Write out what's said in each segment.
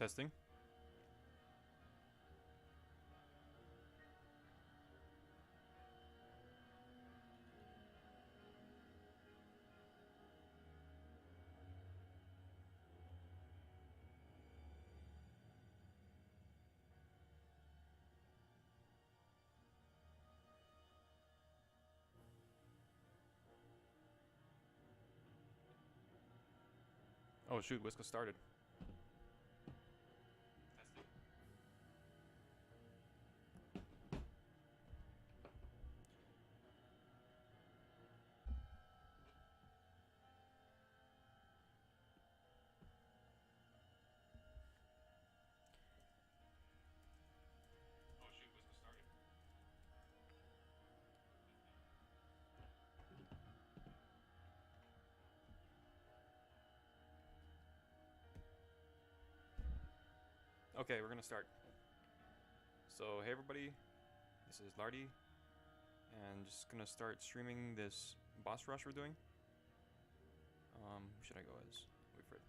Testing. Oh shoot, Whisker started. Testing. Oh shoot, Whisker started. Okay, we're gonna start. So hey everybody, this is Lardy, and just gonna start streaming this boss rush we're doing. Who should I go as? Wigfrid.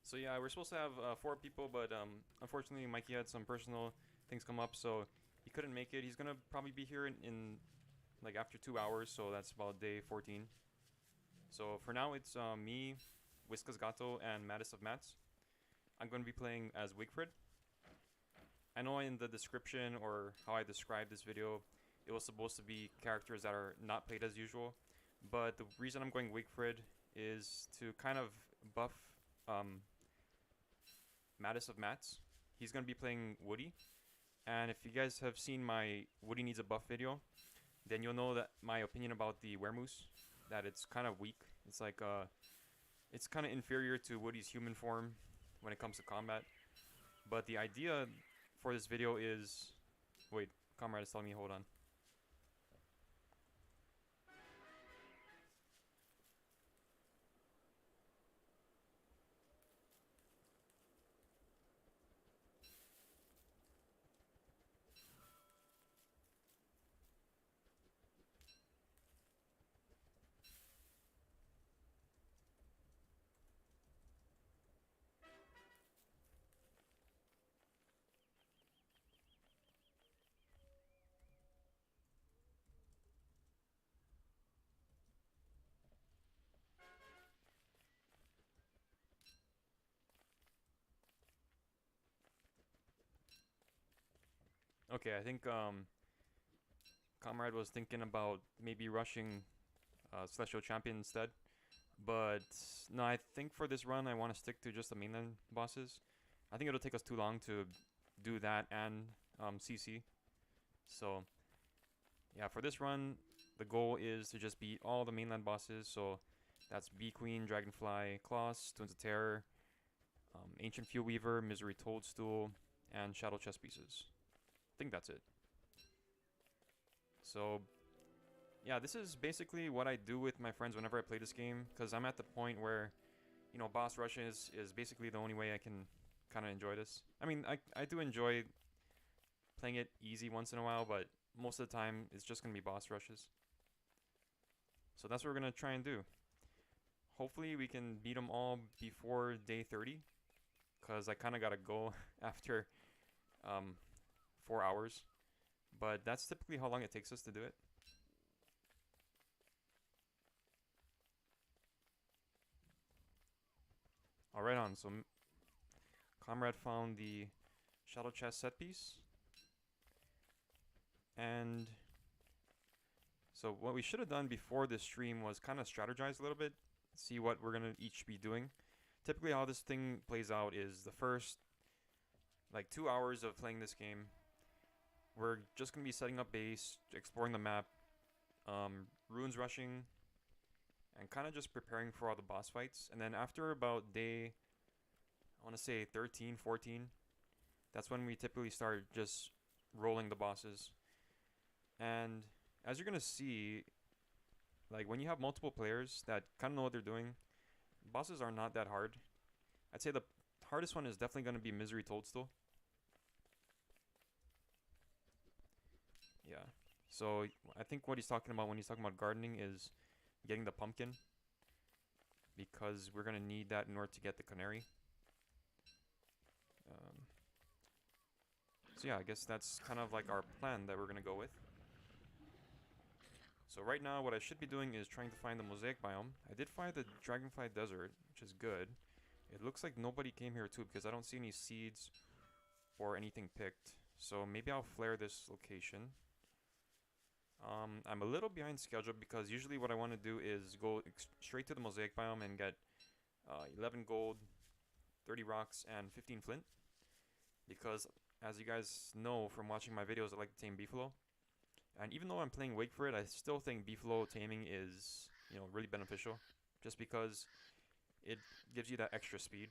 So yeah, we're supposed to have 4 people, but unfortunately Mikey had some personal things come up, so he couldn't make it. He's gonna probably be here in like after 2 hours, so that's about day 14. So for now, it's me, Whiskas Gato, and Mattis of Mats. I'm going to be playing as Wigfrid. I know in the description or how I described this video, it was supposed to be characters that are not played as usual, but the reason I'm going Wigfrid is to kind of buff Mattis of Mats. He's going to be playing Woody, and if you guys have seen my Woody needs a buff video, then you'll know that my opinion about the Wermoose, that it's kind of weak. It's like it's kind of inferior to Woody's human form when it comes to combat. But the idea for this video is, wait, comrade is telling me hold on. Okay, I think comrade was thinking about maybe rushing Celestial Champion instead. But no, I think for this run I want to stick to just the mainland bosses. I think it'll take us too long to do that and CC. So yeah, for this run, the goal is to just beat all the mainland bosses. So that's Bee Queen, Dragonfly, Kloss, Twins of Terror, Ancient Fuel Weaver, Misery Toadstool, and Shadow Chess Pieces. I think that's it. So yeah, this is basically what I do with my friends whenever I play this game, because I'm at the point where, you know, boss rushes is basically the only way I can kind of enjoy this. I mean, I do enjoy playing it easy once in a while, but most of the time it's just going to be boss rushes. So that's what we're going to try and do. Hopefully we can beat them all before day 30, because I kind of got to go after 4 hours. But that's typically how long it takes us to do it. Alright on, so comrade found the Shadow Chest set piece. And so what we should have done before this stream was kind of strategize a little bit, see what we're going to each be doing. Typically how this thing plays out is the first like 2 hours of playing this game, we're just going to be setting up base, exploring the map, ruins rushing, and kind of just preparing for all the boss fights. And then after about day, I want to say 13, 14, that's when we typically start just rolling the bosses. And as you're going to see, like when you have multiple players that kind of know what they're doing, bosses are not that hard. I'd say the hardest one is definitely going to be Misery Toadstool. Yeah. So I think what he's talking about when he's talking about gardening is getting the pumpkin, because we're going to need that in order to get the canary. So yeah, I guess that's kind of like our plan that we're going to go with. So right now what I should be doing is trying to find the mosaic biome. I did find the Dragonfly Desert, which is good. It looks like nobody came here too, because I don't see any seeds or anything picked. So maybe I'll flare this location. I'm a little behind schedule because usually what I want to do is go straight to the mosaic biome and get 11 gold, 30 rocks, and 15 flint. Because as you guys know from watching my videos, I like to tame Beefalo. And even though I'm playing Wigfrid, I still think Beefalo taming is, really beneficial. Just because it gives you that extra speed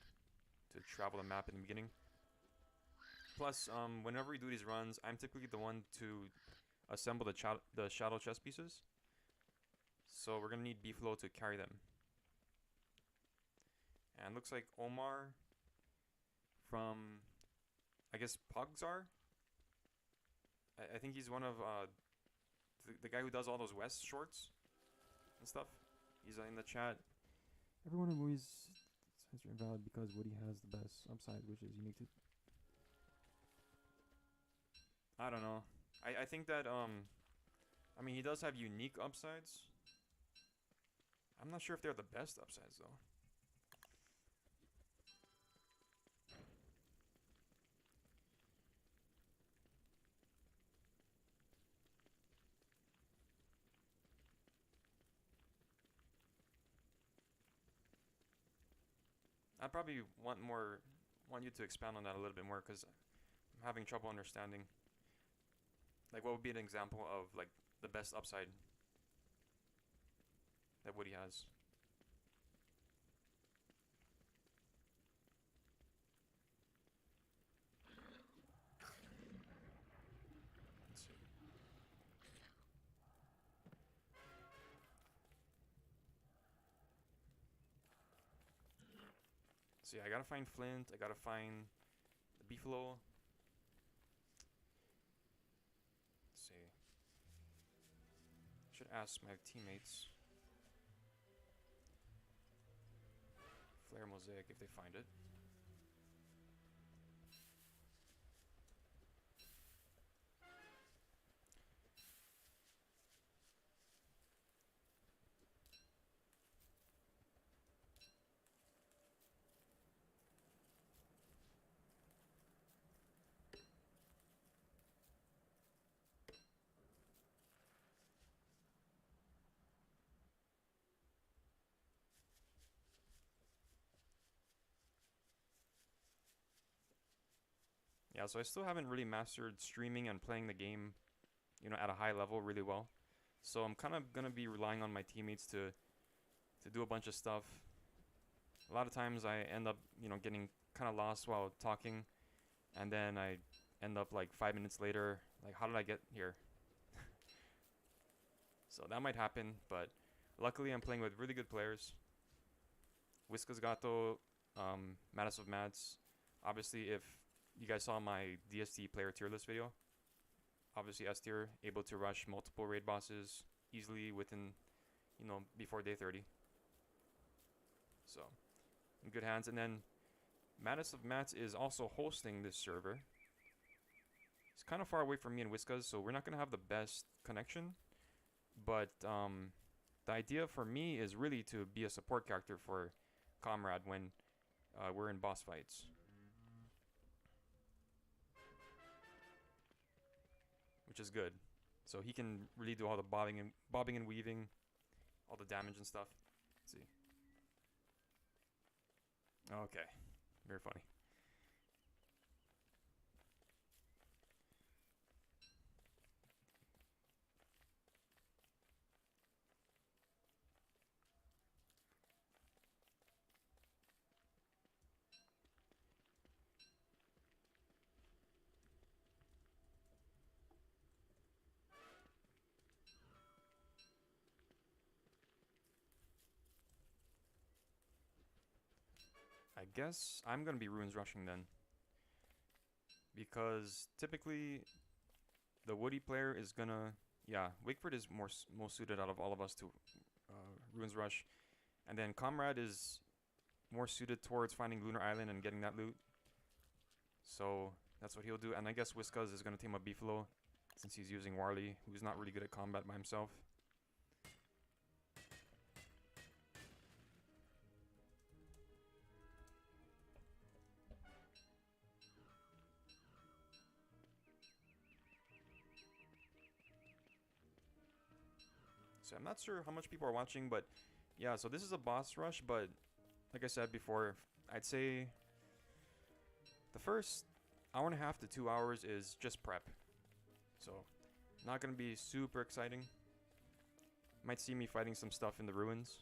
to travel the map in the beginning. Plus, whenever we do these runs, I'm typically the one to assemble the shadow chest pieces. So we're going to need Beefalo to carry them. And looks like Omar from, I guess, Pugzar? I think he's one of the guy who does all those West shorts and stuff. He's in the chat. Everyone always says you're invalid because Woody has the best upside, which is unique to... I don't know. I think that, I mean, he does have unique upsides. I'm not sure if they're the best upsides, though. I probably want you to expand on that a little bit more, because I'm having trouble understanding. Like, what would be an example of, like, the best upside that Woody has? Let's see. See, I gotta find flint, I gotta find the Beefalo. Let's see. Should ask my teammates. Flare mosaic if they find it. Yeah, so I still haven't really mastered streaming and playing the game, at a high level really well. So I'm kind of gonna be relying on my teammates to do a bunch of stuff. A lot of times I end up, getting kind of lost while talking, and then I end up like 5 minutes later, like, how did I get here? So that might happen, but luckily I'm playing with really good players. Whiskas Gato, Mattis of Mats. Obviously, if you guys saw my DST player tier list video, obviously S tier, able to rush multiple raid bosses easily within, before day 30. So, in good hands. And then Mattis of Mats is also hosting this server. It's kind of far away from me and Whiskas, so we're not going to have the best connection. But the idea for me is really to be a support character for Comrade when we're in boss fights. Which is good. So he can really do all the bobbing and weaving, all the damage and stuff. Let's see. Okay. Very funny. I guess I'm gonna be ruins rushing then, because typically the woody player is gonna, yeah, Wigfrid is most suited out of all of us to ruins rush, and then Comrade is more suited towards finding Lunar Island and getting that loot. So that's what he'll do, and I guess Whiskas is gonna team up Beefalo since he's using Warley, who's not really good at combat by himself. So I'm not sure how much people are watching, but yeah, so this is a boss rush, but like I said before, I'd say the first hour and a half to 2 hours is just prep. So not gonna be super exciting. Might see me fighting some stuff in the ruins.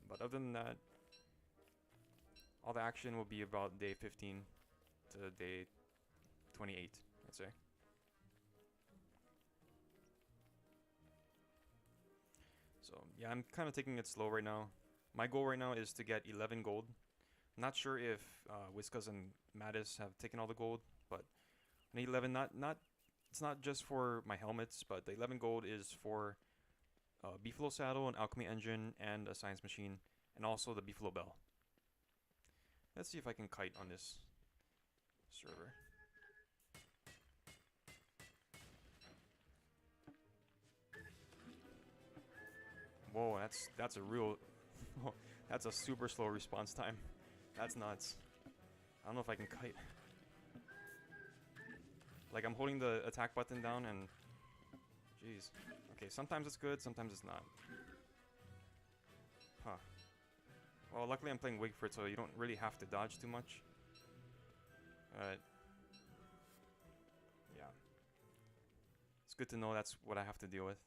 But other than that, all the action will be about day 15 to day 28, I'd say. So yeah, I'm kind of taking it slow right now. My goal right now is to get 11 gold. Not sure if Whiskas and Mattis have taken all the gold, but I need 11. It's not just for my helmets, but the 11 gold is for Beefalo saddle, an alchemy engine, and a science machine, and also the Beefalo bell. Let's see if I can kite on this server. Whoa, that's a real, that's a super slow response time. That's nuts. I don't know if I can kite. Like, I'm holding the attack button down and, jeez. Okay, sometimes it's good, sometimes it's not. Huh. Well, luckily I'm playing Wigfrid, so you don't really have to dodge too much. Yeah. It's good to know that's what I have to deal with.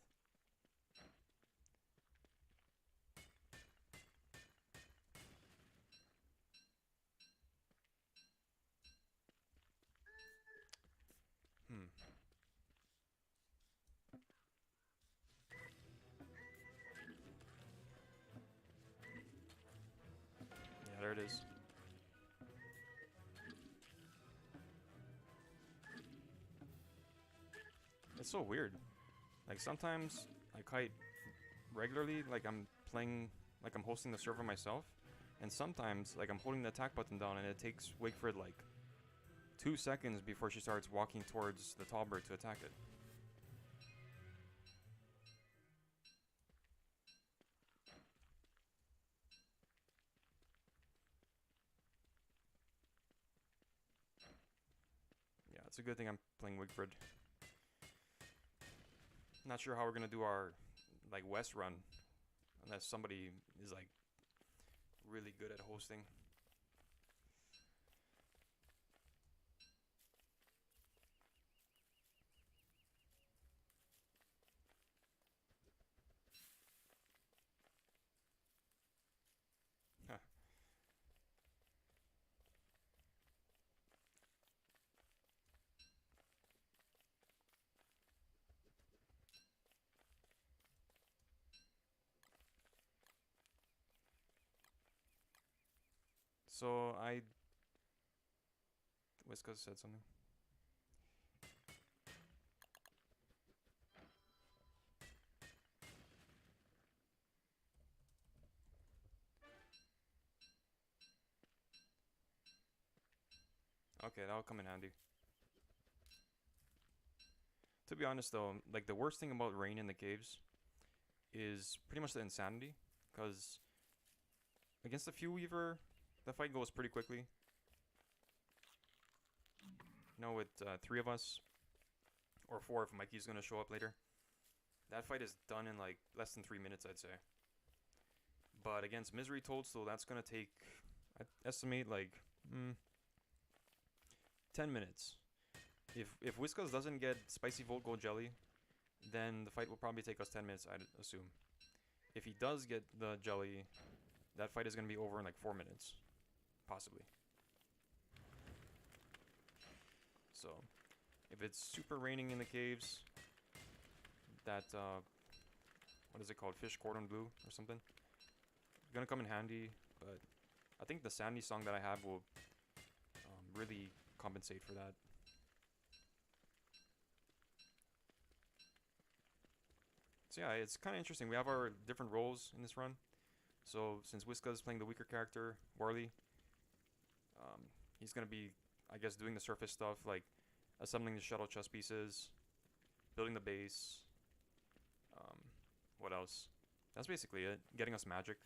Yeah, there it is. It's so weird. Like, sometimes I kite regularly, like I'm playing, like I'm hosting the server myself, and sometimes, like, I'm holding the attack button down and it takes Wigfrid like 2 seconds before she starts walking towards the tall bird to attack it. Yeah, it's a good thing I'm playing Wigfrid. Not sure how we're gonna do our like west run unless somebody is like really good at hosting. Huh. So Whiskas said something. Okay, that'll come in handy. To be honest though, like the worst thing about rain in the caves is pretty much the insanity, because against the Few Weaver, the fight goes pretty quickly. You know, with 3 of us, or 4 if Mikey's gonna show up later. That fight is done in like less than 3 minutes, I'd say. But against Misery Toadstool, that's gonna take, I estimate, like 10 minutes. If Whiskas doesn't get Spicy Volt Gold Jelly, then the fight will probably take us 10 minutes, I'd assume. If he does get the jelly, that fight is gonna be over in like 4 minutes, possibly. So, if it's super raining in the caves, that what is it called? Fish cordon bleu or something. Gonna come in handy, but I think the Sandy song that I have will really compensate for that. So yeah, it's kind of interesting. We have our different roles in this run. So since Whiska is playing the weaker character, Warley, um, he's gonna be, I guess, doing the surface stuff like assembling the shuttle chess pieces, building the base. Um, what else? That's basically it. Getting us magic.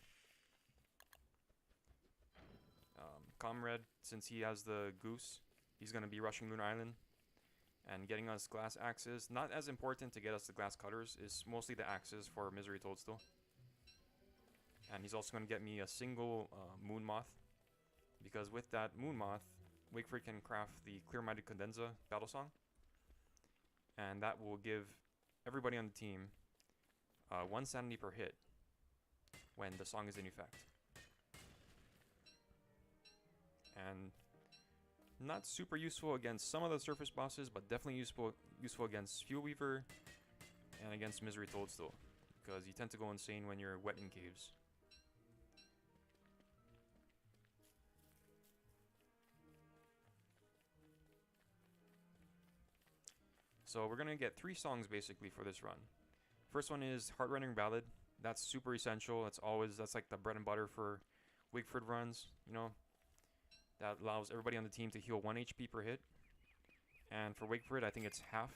Comrade, since he has the goose, he's gonna be rushing Lunar Island and getting us glass axes. Not as important to get us the glass cutters, is mostly the axes for Misery Toadstool. And he's also going to get me a single moon moth, because with that moon moth, Wigfrid can craft the Clear-Minded Cadenza battle song, and that will give everybody on the team 1 sanity per hit when the song is in effect. And not super useful against some of the surface bosses, but definitely useful against Fuel Weaver and against Misery Toadstool, because you tend to go insane when you're wet in caves. So we're gonna get 3 songs basically for this run. First one is Heartrending Ballad. That's super essential. That's like the bread and butter for Wigfrid runs, you know. That allows everybody on the team to heal 1 HP per hit. And for Wigfrid, I think it's half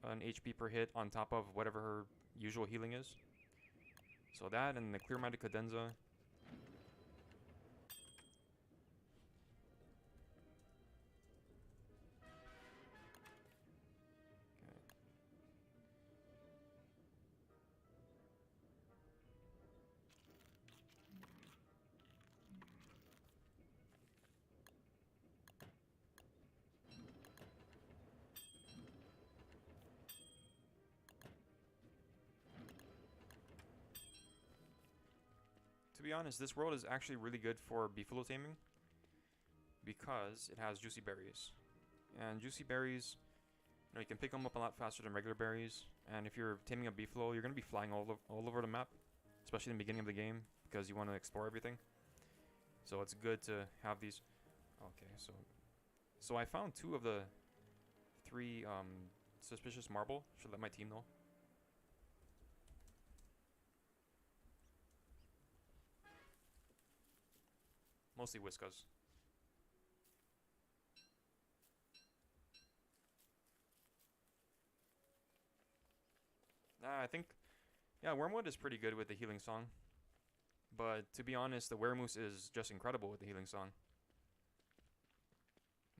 an HP per hit on top of whatever her usual healing is. So that and the Clear-Minded Cadenza. To be honest, this world is actually really good for Beefalo taming, because it has juicy berries. And juicy berries, you know, you can pick them up a lot faster than regular berries. And if you're taming a Beefalo, you're going to be flying all over the map, especially in the beginning of the game, because you want to explore everything. So it's good to have these. Okay, so I found 2 of the 3 suspicious marble. Should let my team know. Mostly Whiskas. I think, yeah, Wormwood is pretty good with the healing song. But to be honest, the Weremoose is just incredible with the healing song.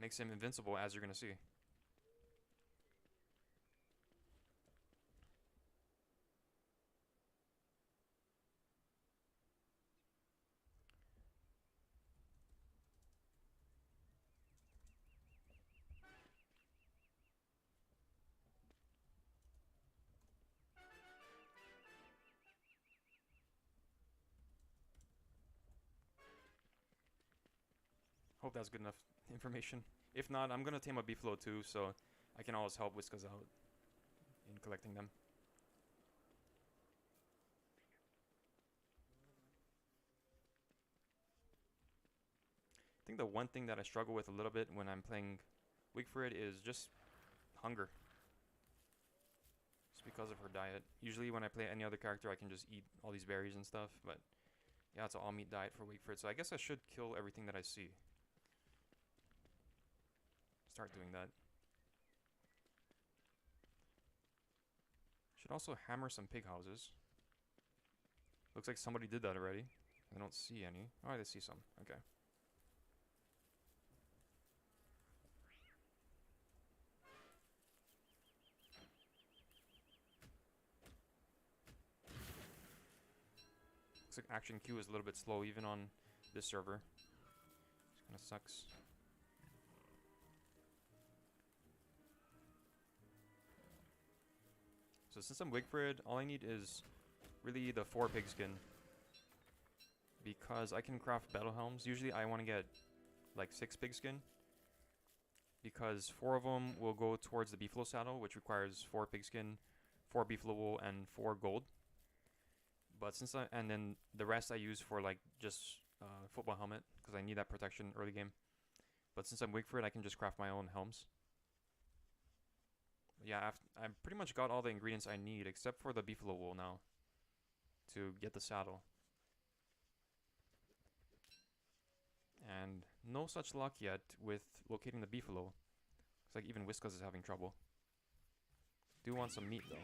Makes him invincible, as you're going to see. Hope that's good enough information. If not, I'm gonna tame a Beefalo too, so I can always help Whiskas out in collecting them. I think the one thing that I struggle with a little bit when I'm playing Wigfrid is just hunger. It's because of her diet. Usually when I play any other character, I can just eat all these berries and stuff, but yeah, it's an all-meat diet for Wigfrid, so I guess I should kill everything that I see. Start doing that. Should also hammer some pig houses. Looks like somebody did that already. I don't see any. Oh, I see some. Okay. Looks like action queue is a little bit slow even on this server. Which kind of sucks. So since I'm Wigfrid, all I need is really the 4 pigskin, because I can craft battle helms. Usually I want to get like 6 pigskin, because 4 of them will go towards the Beefalo saddle, which requires 4 pigskin, 4 Beefalo wool, and 4 gold. But and then the rest I use for like just football helmet because I need that protection early game. But since I'm Wigfrid, I can just craft my own helms. Yeah, I pretty much got all the ingredients I need except for the beefalo wool now to get the saddle. And no such luck yet with locating the beefalo. Looks like even Whiskas is having trouble. Do want some meat though.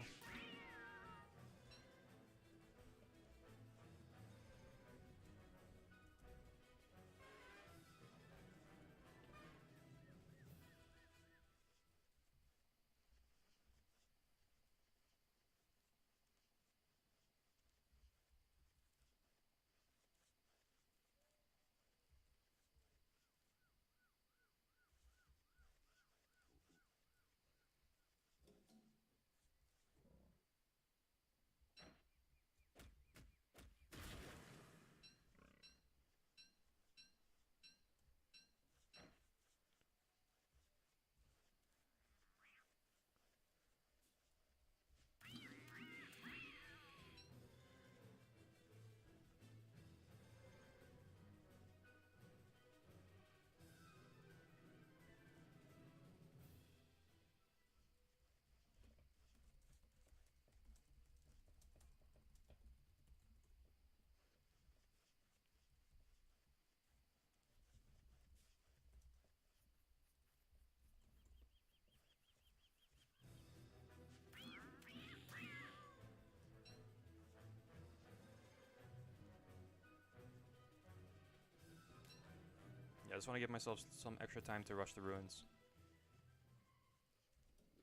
Yeah, I just want to give myself some extra time to rush the ruins.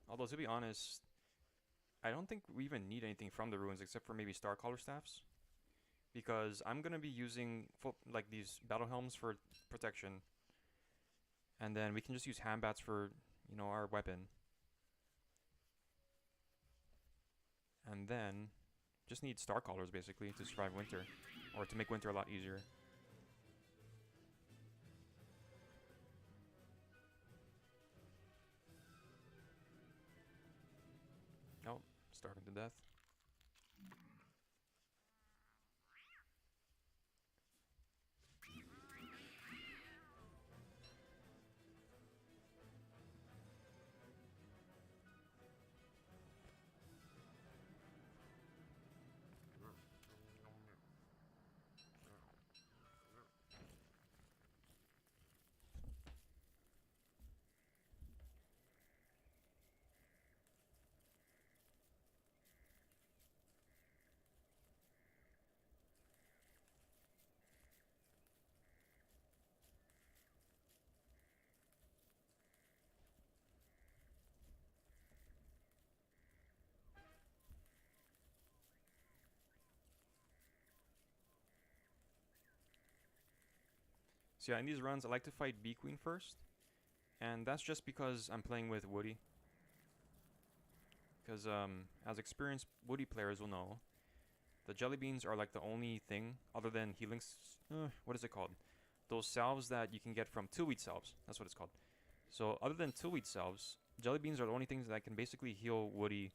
Although, to be honest, I don't think we even need anything from the ruins except for maybe Star Collar Staffs. Because I'm going to be using like these battle helms for protection. And then we can just use handbats for, you know, our weapon. And then just need Star Collars basically to survive winter. Or to make winter a lot easier. Oh, starving to death. So yeah, in these runs, I like to fight Bee Queen first. And that's just because I'm playing with Woody. Because as experienced Woody players will know, the jelly beans are like the only thing other than healing. What is it called? Those salves that you can get from Tillweed salves. That's what it's called. So other than Tillweed salves, jelly beans are the only things that can basically heal Woody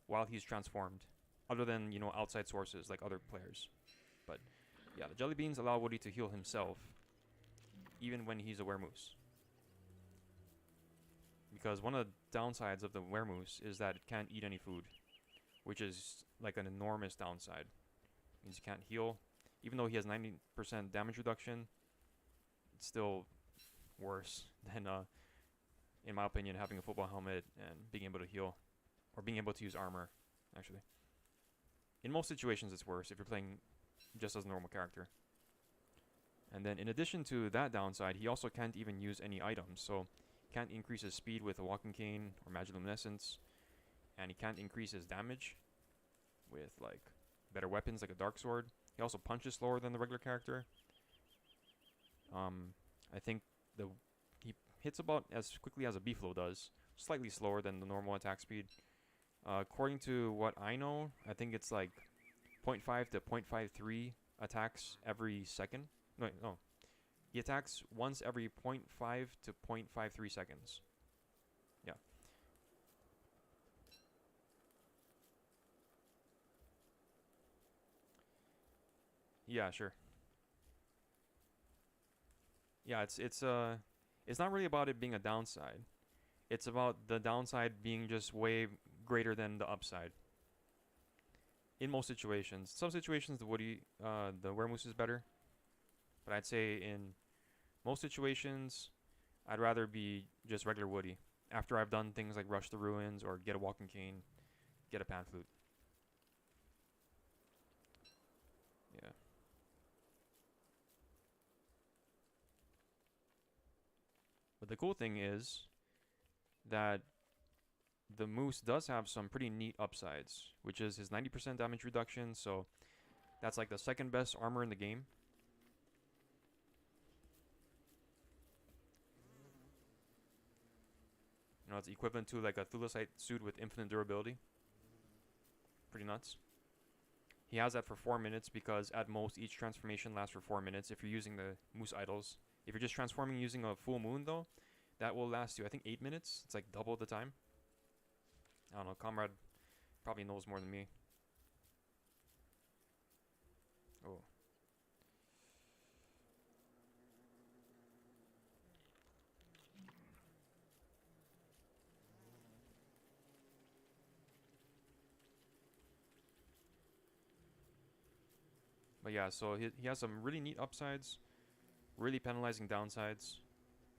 while he's transformed. Other than, you know, outside sources like other players. But yeah, the jelly beans allow Woody to heal himself even when he's a weremoose. Because one of the downsides of the weremoose is that it can't eat any food, which is like an enormous downside. It means he can't heal. Even though he has 90% damage reduction, it's still worse than, in my opinion, having a football helmet and being able to heal. Or being able to use armor, actually. In most situations, it's worse if you're playing just as a normal character. And then in addition to that downside, he also can't even use any items. So can't increase his speed with a walking cane or magiluminescence, and he can't increase his damage with like better weapons like a dark sword. He also punches slower than the regular character. I think he hits about as quickly as a Beefalo does, slightly slower than the normal attack speed. According to what I know, I think it's like 0.5 to 0.53 attacks every second. No. He attacks once every 0.5 to 0.53 seconds. Yeah. Yeah, sure. Yeah, it's not really about it being a downside. It's about the downside being just way greater than the upside. In most situations, some situations the Weremouth is better, but I'd say in most situations, I'd rather be just regular Woody. After I've done things like rush the ruins or get a walking cane, get a pan flute. Yeah. But the cool thing is that the Moose does have some pretty neat upsides, which is his 90% damage reduction. So that's like the second best armor in the game. You know, it's equivalent to like a Thulecite suit with infinite durability. Pretty nuts. He has that for 4 minutes because at most each transformation lasts for 4 minutes if you're using the Moose Idols. If you're just transforming using a full moon though, that will last you I think 8 minutes. It's like double the time. I don't know, Comrade probably knows more than me. Oh. But yeah, so he has some really neat upsides, really penalizing downsides.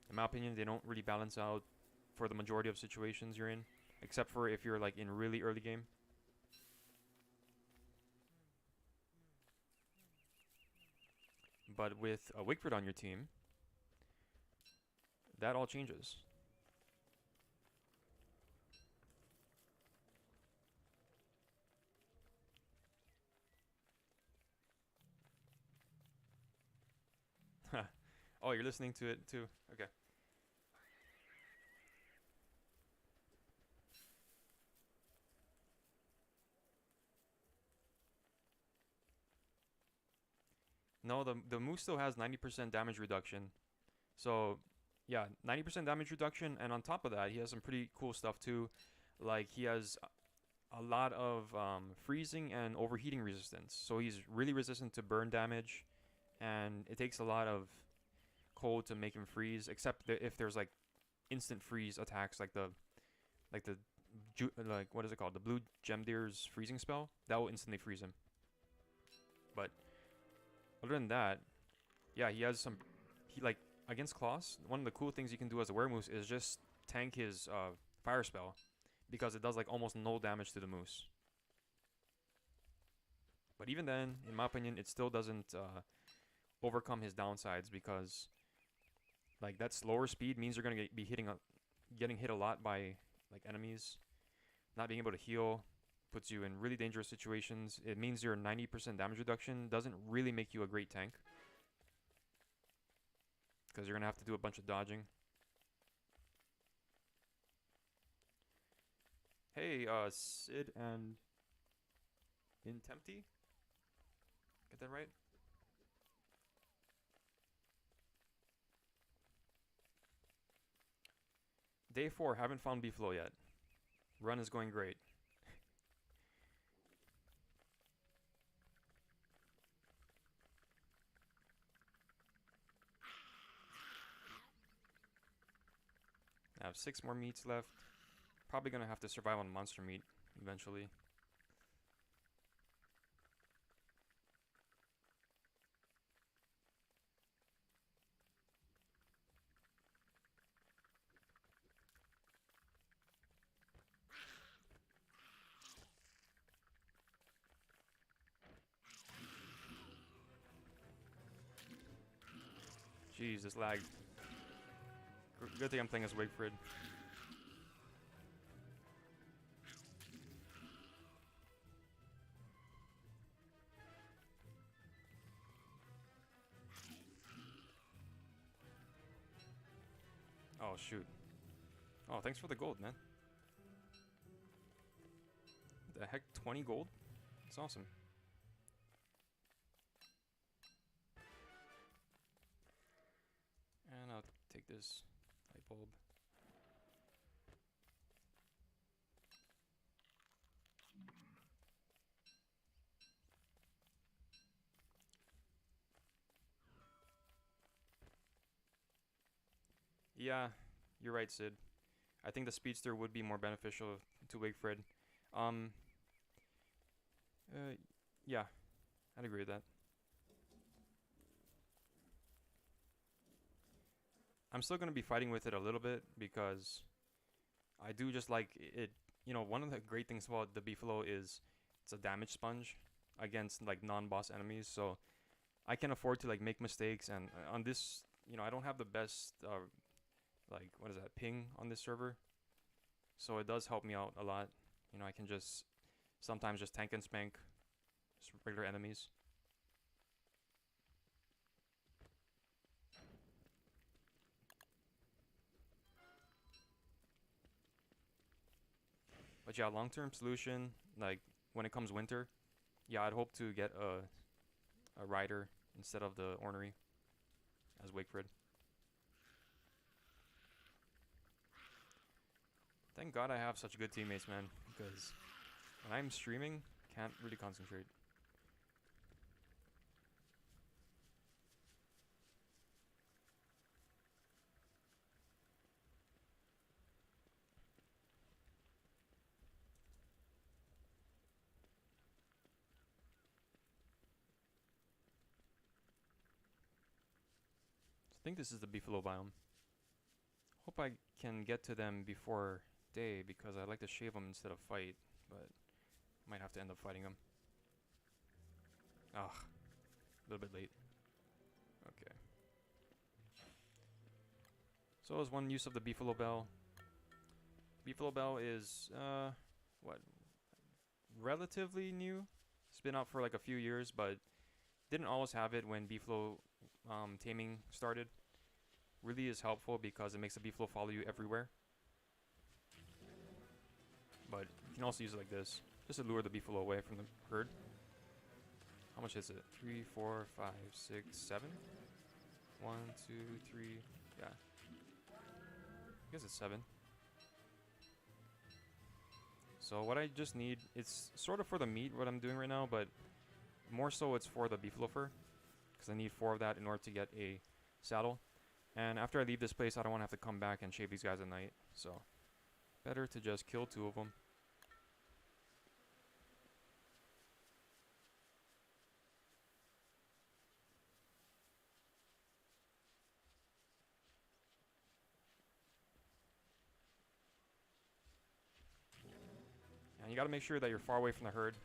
In my opinion, they don't really balance out for the majority of situations you're in, except for if you're like in really early game. But with a Wigfrid on your team, that all changes. Oh, you're listening to it too. Okay. No, the Moose still has 90% damage reduction. So, yeah, 90% damage reduction, and on top of that, he has some pretty cool stuff too. Like he has a lot of freezing and overheating resistance. So he's really resistant to burn damage, and it takes a lot of cold to make him freeze. Except if there's like instant freeze attacks, like the like what is it called? The blue gem deer's freezing spell that will instantly freeze him. But other than that, yeah, he has some. He like against Kloss. One of the cool things you can do as a Weremoose is just tank his fire spell because it does like almost no damage to the moose. But even then, in my opinion, it still doesn't overcome his downsides because like that slower speed means you're gonna be getting hit a lot by like enemies. Not being able to heal puts you in really dangerous situations. It means your 90% damage reduction doesn't really make you a great tank because you're gonna have to do a bunch of dodging. Hey, Sid and Intempty, get that right? Day 4, haven't found Beefalo yet. Run is going great. I have 6 more meats left. Probably gonna have to survive on monster meat eventually. Jeez, this lag. Good thing I'm playing as Wigfrid. Oh shoot. Oh, thanks for the gold, man. What the heck, 20 gold? It's awesome. And I'll take this light bulb. Yeah, you're right, Sid. I think the speedster would be more beneficial to Wigfrid. Um, uh, yeah, I'd agree with that. I'm still gonna be fighting with it a little bit because I do just like it. You know, one of the great things about the Beefalo is it's a damage sponge against like non-boss enemies, so I can afford to like make mistakes. And on this, you know, I don't have the best like what is that ping on this server, so it does help me out a lot. You know, I can just sometimes just tank and spank just regular enemies. But yeah, long-term solution like when it comes winter, yeah, I'd hope to get a rider instead of the ornery as Wigfrid. Thank God I have such good teammates, man, because when I'm streaming, can't really concentrate. I think this is the Beefalo biome. Hope I can get to them before day because I like to shave them instead of fight, but might have to end up fighting them. Ah, a little bit late. Okay. So as one use of the Beefalo Bell. Beefalo Bell is what relatively new. It's been out for like a few years, but didn't always have it when Beefalo taming started. Really is helpful because it makes the Beefalo follow you everywhere. But you can also use it like this, just to lure the Beefalo away from the herd. How much is it? 3, 4, 5, 6, 7? 1, 2, 3. Yeah. I guess it's 7. So what I just need, it's sort of for the meat what I'm doing right now, but more so it's for the Beefalo fur. Because I need 4 of that in order to get a saddle. And after I leave this place, I don't want to have to come back and shave these guys at night. So better to just kill 2 of them. And you gotta make sure that you're far away from the herd.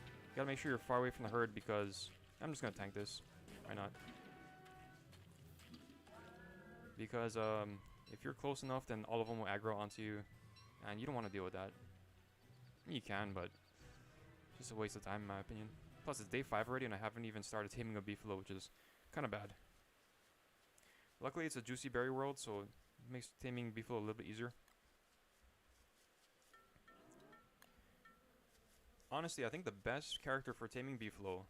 You gotta make sure you're far away from the herd because I'm just gonna tank this. Why not? Because if you're close enough, then all of them will aggro onto you, and you don't want to deal with that. You can, but it's just a waste of time in my opinion. Plus, it's day 5 already, and I haven't even started taming a Beefalo, which is kind of bad. Luckily, it's a juicy berry world, so it makes taming Beefalo a little bit easier. Honestly, I think the best character for taming Beefalo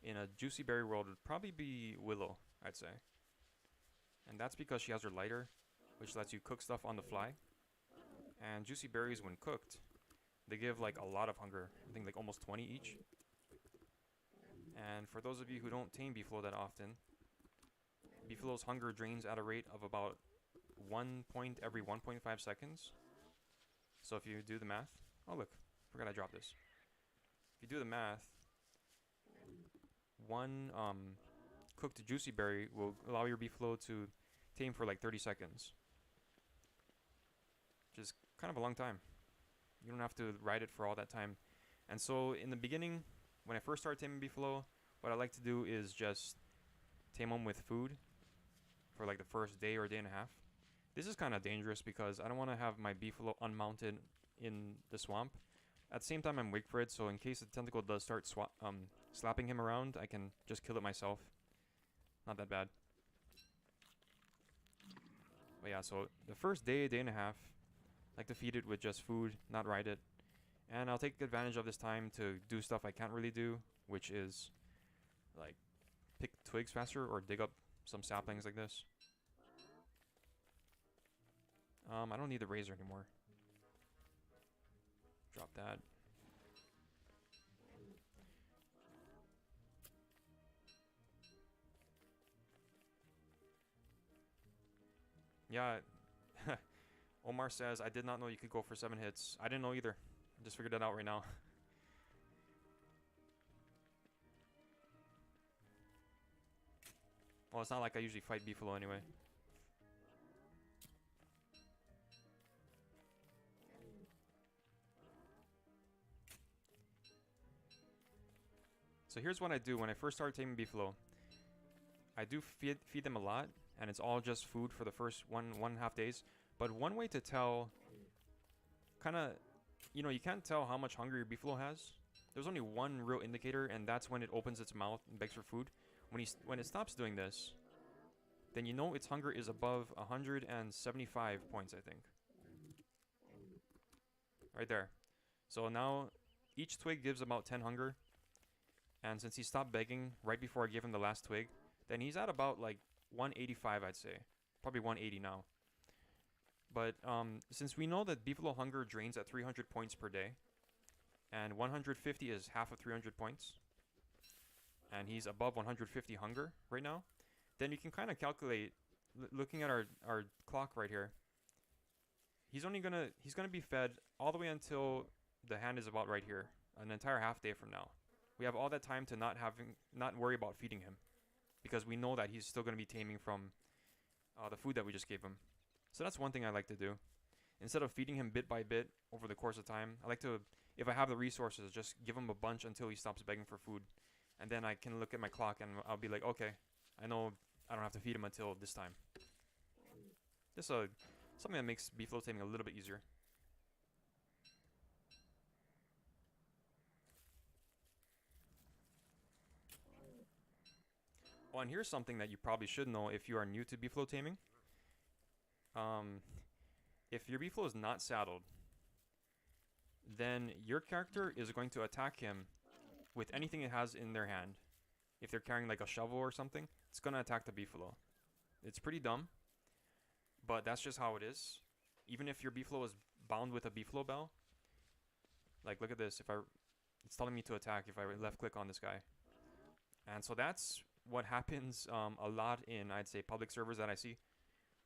in a juicy berry world would probably be Willow, I'd say. And that's because she has her lighter, which lets you cook stuff on the fly. And juicy berries, when cooked, they give like a lot of hunger. I think like almost 20 each. And for those of you who don't tame Beefalo that often, Beefalo's hunger drains at a rate of about 1 point every 1.5 seconds. So if you do the math, oh look, forgot I dropped this. If you do the math, one cooked juicy berry will allow your Beefalo to tame for like 30 seconds. Which is kind of a long time. You don't have to ride it for all that time. And so in the beginning, when I first started taming Beefalo, what I like to do is just tame them with food for like the first day or day and a half. This is kind of dangerous because I don't want to have my Beefalo unmounted in the swamp. At the same time, I'm Wigfrid, so in case the tentacle does start slapping him around, I can just kill it myself. Not that bad. But yeah, so the first day, day and a half, I like to feed it with just food, not ride it. And I'll take advantage of this time to do stuff I can't really do, which is like pick twigs faster or dig up some saplings like this. I don't need the razor anymore. Drop that. Yeah. Omar says, I did not know you could go for 7 hits. I didn't know either. I just figured it out right now. Well, it's not like I usually fight Beefalo anyway. So here's what I do when I first start taming Beefalo. I do feed them a lot, and it's all just food for the first one and a half days. But one way to tell, kind of, you know, you can't tell how much hunger your Beefalo has. There's only one real indicator, and that's when it opens its mouth and begs for food. When it stops doing this, then you know its hunger is above 175 points, I think. Right there. So now each twig gives about 10 hunger. And since he stopped begging right before I gave him the last twig, then he's at about like 185, I'd say. Probably 180 now. But since we know that Beefalo hunger drains at 300 points per day, and 150 is half of 300 points, and he's above 150 hunger right now, then you can kind of calculate, looking at our clock right here, he's gonna be fed all the way until the hand is about right here, an entire half day from now. We have all that time to not worry about feeding him, because we know that he's still going to be taming from the food that we just gave him. So that's one thing I like to do. Instead of feeding him bit by bit over the course of time, I like to, if I have the resources, just give him a bunch until he stops begging for food. And then I can look at my clock and I'll be like, okay, I know I don't have to feed him until this time. Just something that makes Beefalo taming a little bit easier. Oh, and here's something that you probably should know if you are new to Beefalo taming. If your Beefalo is not saddled, then your character is going to attack him with anything it has in their hand. If they're carrying like a shovel or something, it's going to attack the Beefalo. It's pretty dumb, but that's just how it is. Even if your Beefalo is bound with a Beefalo bell, like look at this, it's telling me to attack if I left click on this guy. And so that's what happens a lot in, I'd say, public servers that I see,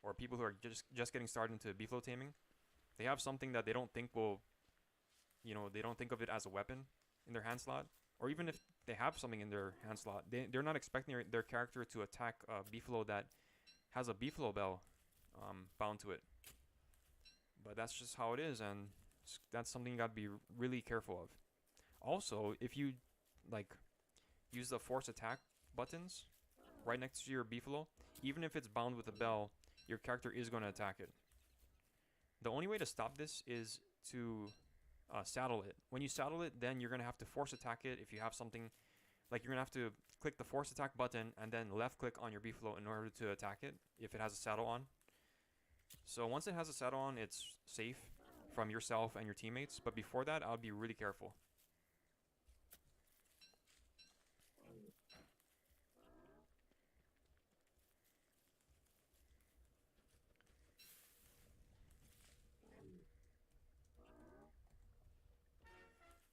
or people who are just getting started into Beefalo taming. They have something that they don't think will, they don't think of it as a weapon in their hand slot, or even if they have something in their hand slot, they're not expecting their character to attack a Beefalo that has a Beefalo bell bound to it. But that's just how it is, and that's something you gotta be really careful of. Also, if you use the force attack buttons right next to your Beefalo, even if it's bound with a bell, your character is going to attack it. The only way to stop this is to saddle it. When you saddle it, then you're going to have to force attack it. If you have something, like you're going to have to click the force attack button and then left click on your Beefalo in order to attack it if it has a saddle on. So once it has a saddle on, it's safe from yourself and your teammates, but before that, I'll be really careful.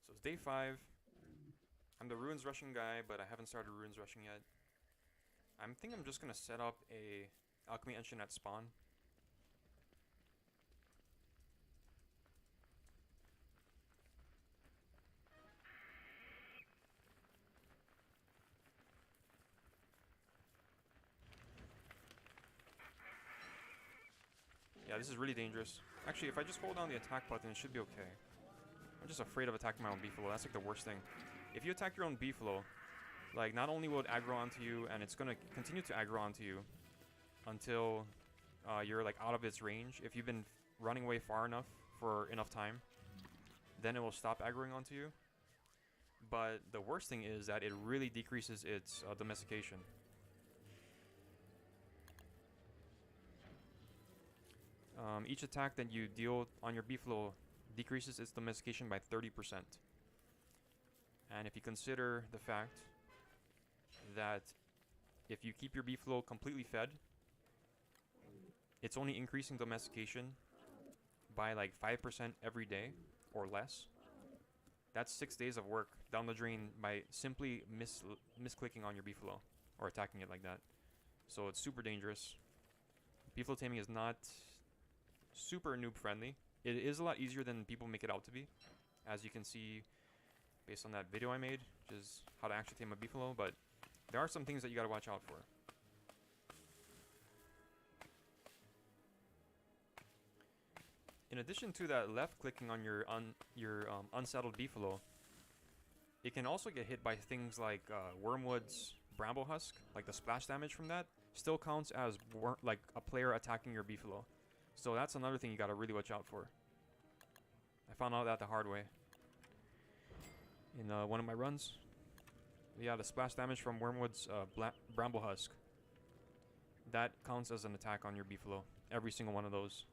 So it's day 5. I'm the ruins rushing guy, but I haven't started ruins rushing yet. I think I'm just gonna set up a alchemy engine at spawn. Yeah, this is really dangerous. Actually, if I just hold down the attack button, it should be okay. I'm just afraid of attacking my own Beefalo. That's like the worst thing. If you attack your own Beefalo, like not only will it aggro onto you, and it's gonna continue to aggro onto you until you're like out of its range. If you've been running away far enough for enough time, then it will stop aggroing onto you. But the worst thing is that it really decreases its domestication. Each attack that you deal on your Beefalo decreases its domestication by 30%. And if you consider the fact that if you keep your Beefalo completely fed, it's only increasing domestication by like 5% every day or less. That's 6 days of work down the drain by simply misclicking on your Beefalo or attacking it like that. So it's super dangerous. Beefalo taming is not super noob friendly. It is a lot easier than people make it out to be, as you can see based on that video I made, which is how to actually tame a beefalo, but there are some things that you gotta watch out for. In addition to that left clicking on your unsaddled beefalo, it can also get hit by things like wormwoods, bramble husk. Like the splash damage from that still counts as like a player attacking your beefalo. So that's another thing you gotta really watch out for. I found out that the hard way in one of my runs. Yeah, the splash damage from wormwood's bramble husk, that counts as an attack on your beefalo. Every single one of those.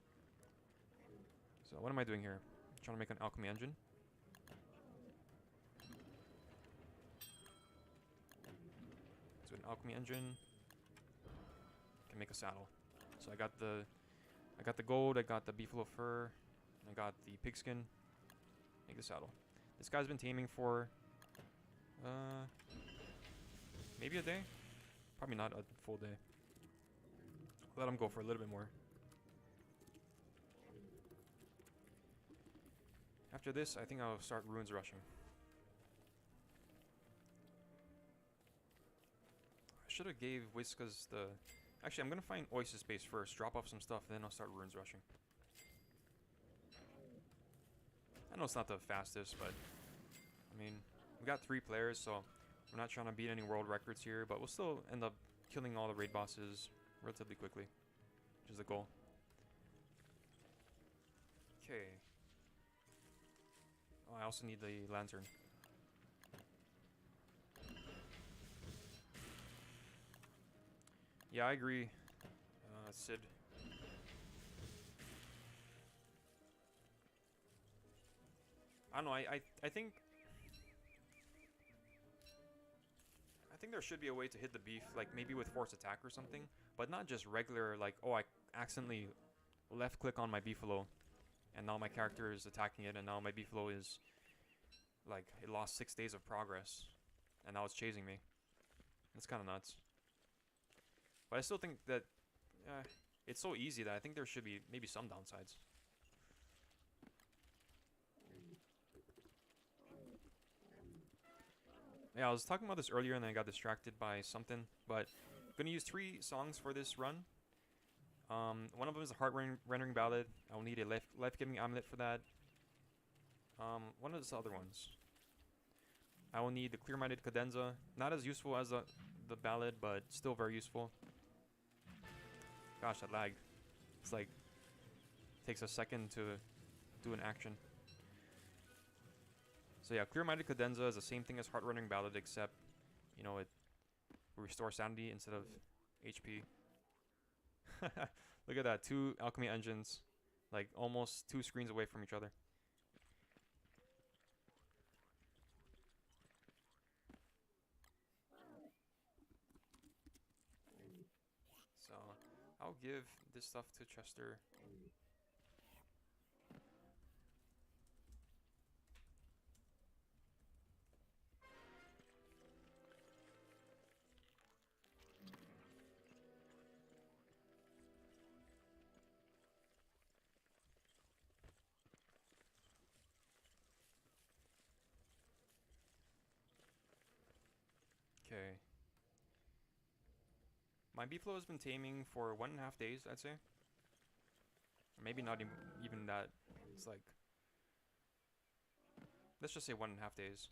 So what am I doing here? I'm trying to make an alchemy engine. So an alchemy engine can make a saddle. So I got the gold, I got the beefalo fur, I got the pigskin. Make the saddle. This guy's been taming for maybe a day. Probably not a full day. Let him go for a little bit more. After this, I think I'll start ruins rushing. I should have gave Whiskas the... Actually, I'm going to find oyster space first, drop off some stuff, then I'll start ruins rushing. I know it's not the fastest, but... I mean, we got 3 players, so we're not trying to beat any world records here, but we'll still end up killing all the raid bosses relatively quickly, which is the goal. Okay. Oh, I also need the lantern. Yeah, I agree, Sid. I don't know, I think there should be a way to hit the beef, like maybe with force attack or something, but not just regular, like, oh, I accidentally left click on my beefalo and now my character is attacking it and now my beefalo is like, it lost 6 days of progress and now it's chasing me. That's kind of nuts. But I still think that it's so easy that I think there should be maybe some downsides. Yeah, I was talking about this earlier and then I got distracted by something, but I'm going to use 3 songs for this run. One of them is a heart-rendering ballad. I will need a life-giving amulet for that. One of the other ones. I will need the clear-minded cadenza. Not as useful as the ballad, but still very useful. Gosh, that lag. It's like, takes a second to do an action. So yeah, clear-minded cadenza is the same thing as heart-rendering ballad, except, you know, it restores sanity instead of HP. Look at that, 2 alchemy engines, like almost 2 screens away from each other. So I'll give this stuff to Chester. Okay. My beefalo has been taming for 1.5 days, I'd say. Or maybe not even that. It's like, let's just say 1.5 days.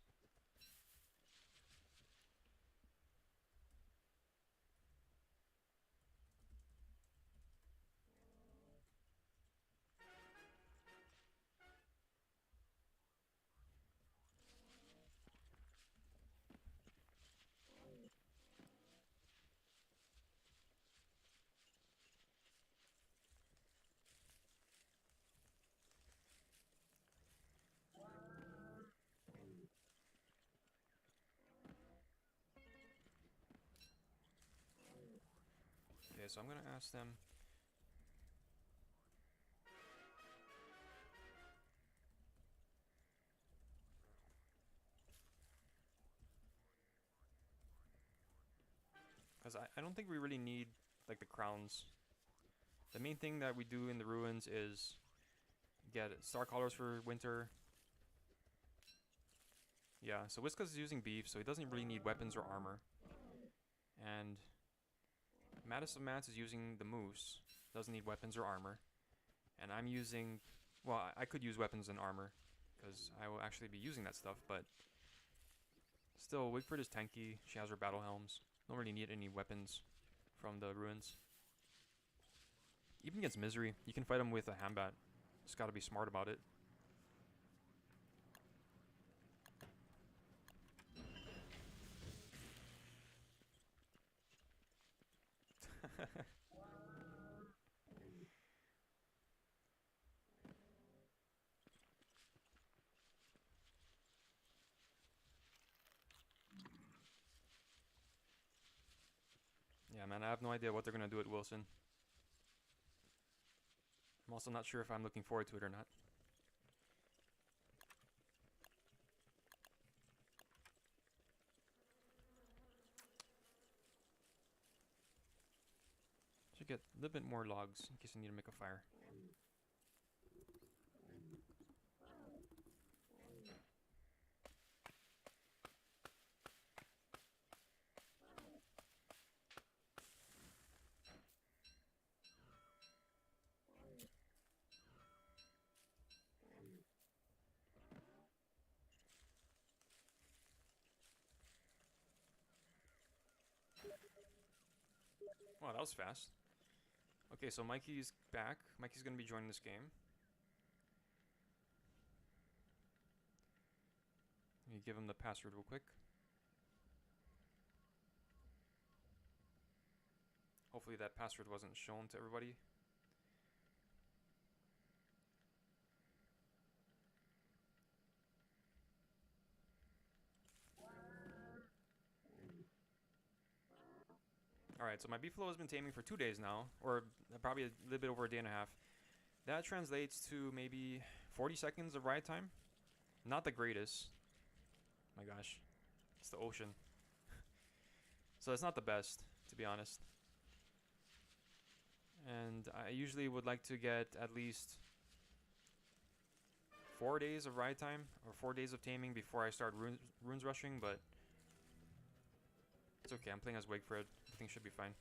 Okay, so I'm gonna ask them. Because I don't think we really need, like, the crowns. The main thing that we do in the ruins is get star collars for winter. Yeah, so Whiskas is using beef, so he doesn't really need weapons or armor. And Mattis of Mats is using the moose, doesn't need weapons or armor. And I'm using, well, I could use weapons and armor, because I will actually be using that stuff, but still, Wigfrid is tanky, she has her battle helms. Don't really need any weapons from the ruins. Even against Misery, you can fight him with a Hambat. Just gotta be smart about it. Yeah, man, I have no idea what they're gonna do at Wilson. I'm also not sure if I'm looking forward to it or not. Should get a little bit more logs in case I need to make a fire. Wow, that was fast. Okay, so Mikey's back. Mikey's gonna be joining this game. Let me give him the password real quick. Hopefully that password wasn't shown to everybody. Alright, so my Beefalo has been taming for 2 days now, or probably a little bit over a day and a half. That translates to maybe 40 seconds of ride time. Not the greatest. My gosh, it's the ocean. So it's not the best, to be honest. And I usually would like to get at least 4 days of ride time, or 4 days of taming before I start runes rushing, but it's okay, I'm playing as Wigfrid. Everything should be fine.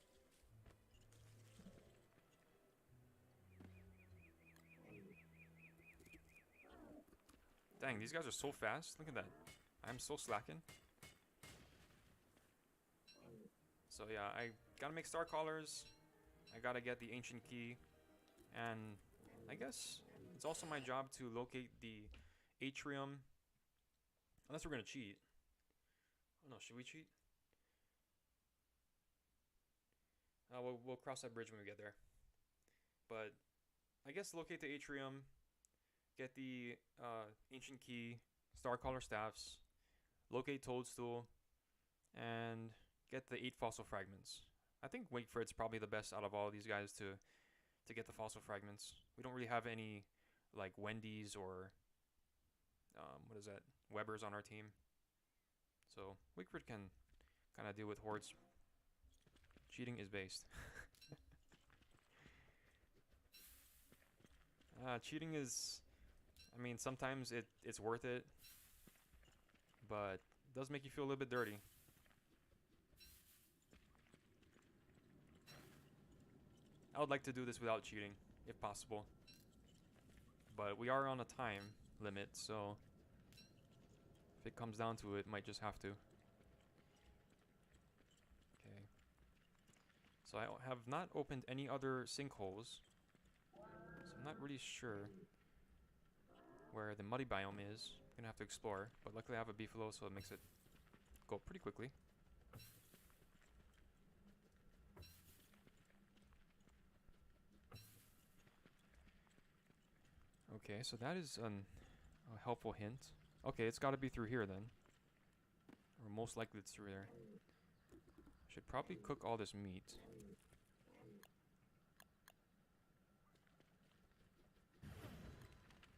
Dang, these guys are so fast. Look at that. I'm so slacking. So yeah, I gotta make star collars. I gotta get the ancient key. And I guess it's also my job to locate the atrium. Unless we're gonna cheat. Oh no, should we cheat? We'll cross that bridge when we get there. But I guess locate the atrium, get the ancient key, star collar staffs, locate Toadstool, and get the 8 fossil fragments. I think Wigfrid's probably the best out of all of these guys to get the fossil fragments. We don't really have any like Wendy's or what is that, Webbers on our team. So Wigfrid can kind of deal with hordes. Cheating is based. Cheating is, I mean, sometimes it's worth it, but it does make you feel a little bit dirty. I would like to do this without cheating, if possible. But we are on a time limit, so if it comes down to it, might just have to. Okay. So I have not opened any other sinkholes, so I'm not really sure where the muddy biome is. I'm gonna have to explore, but luckily I have a Beefalo, so it makes it go pretty quickly. Okay, so that is a helpful hint. Okay, it's got to be through here then. Or most likely it's through there. Should probably cook all this meat.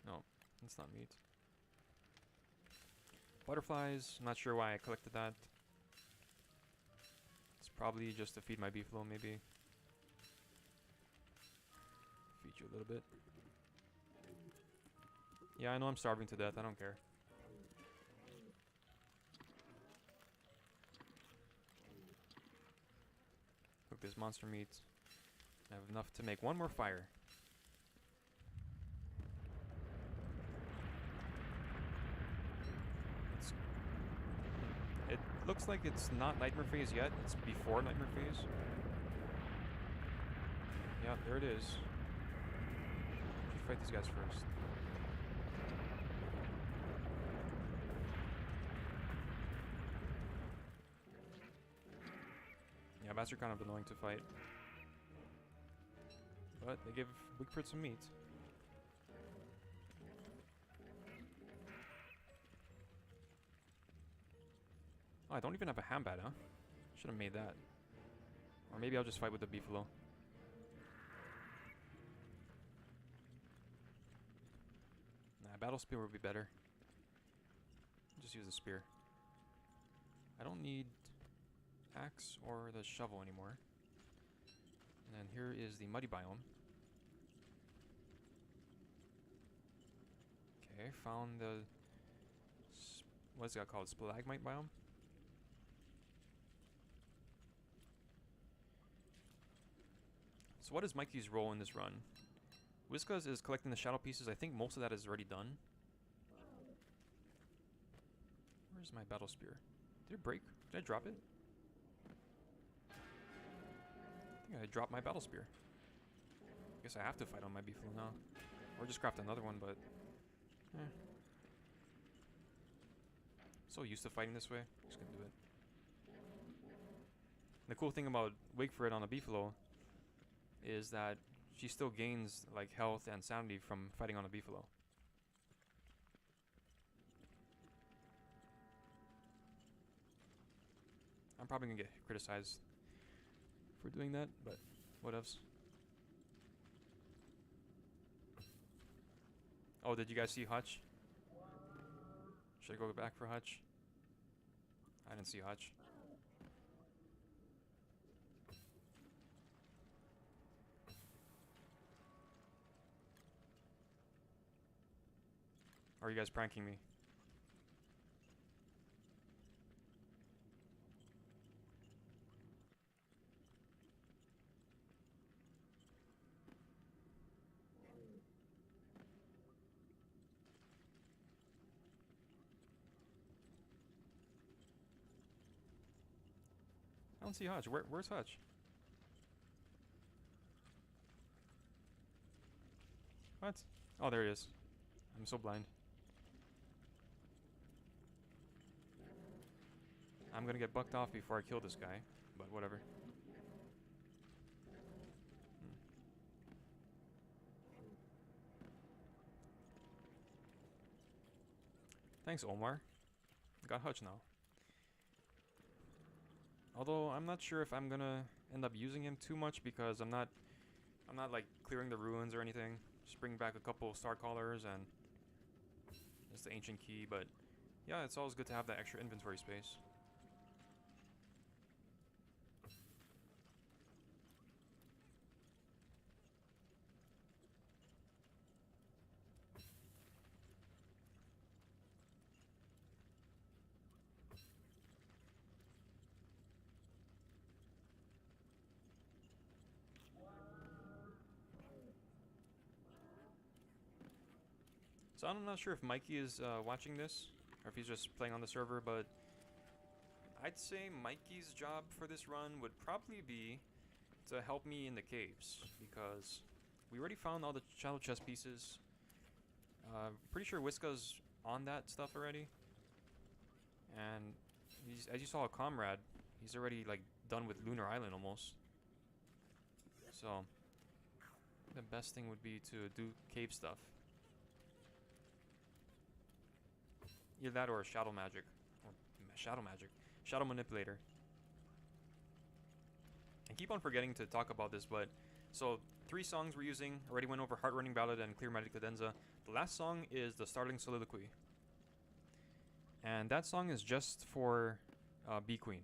No, that's not meat. Butterflies, I'm not sure why I collected that. It's probably just to feed my Beefalo, maybe. you a little bit. Yeah, I know I'm starving to death. I don't care. Cook this monster meat. I have enough to make one more fire. It looks like it's not nightmare phase yet. It's before nightmare phase. Yeah, there it is. Should fight these guys first. Yeah, bats are kind of annoying to fight. But they give Wigfrid some meat. Oh, I don't even have a ham bat, huh? Should have made that. Or maybe I'll just fight with the Beefalo. Nah, battle spear would be better. Just use the spear. I don't need axe or the shovel anymore. And then here is the muddy biome. Okay, found the... what's that called? Stalagmite biome? So what is Mikey's role in this run? Whiskas is collecting the shadow pieces. I think most of that is already done. Where's my battle spear? Did it break? Did I drop it? I think I dropped my battle spear. I guess I have to fight on my Beefalo now. Or just craft another one, but... so used to fighting this way. Just gonna do it. The cool thing about Wigfrid on a Beefalo is that she still gains like health and sanity from fighting on a Beefalo. I'm probably gonna get criticized for doing that, but what else? Oh, did you guys see Hutch? Should I go back for Hutch? I didn't see Hutch. Or are you guys pranking me? I don't see Hutch. Where's Hutch? What? Oh, there he is. I'm so blind. I'm gonna get bucked off before I kill this guy, but whatever. Thanks, Omar. Got Hutch now. Although I'm not sure if I'm gonna end up using him too much because I'm not like clearing the ruins or anything. Just bring back a couple star collars and just the ancient key, but yeah, it's always good to have that extra inventory space. So I'm not sure if Mikey is watching this, or if he's just playing on the server, but I'd say Mikey's job for this run would probably be to help me in the caves, because we already found all the shadow chest pieces. Pretty sure Whiska's on that stuff already. And he's, as you saw a comrade, he's already like done with Lunar Island almost. So the best thing would be to do cave stuff. Either that or shadow magic. Or shadow manipulator. I keep on forgetting to talk about this, but so 3 songs we're using. Already went over Heart-Running Ballad and Clear Magic Cadenza. The last song is the Startling Soliloquy. And that song is just for Bee Queen.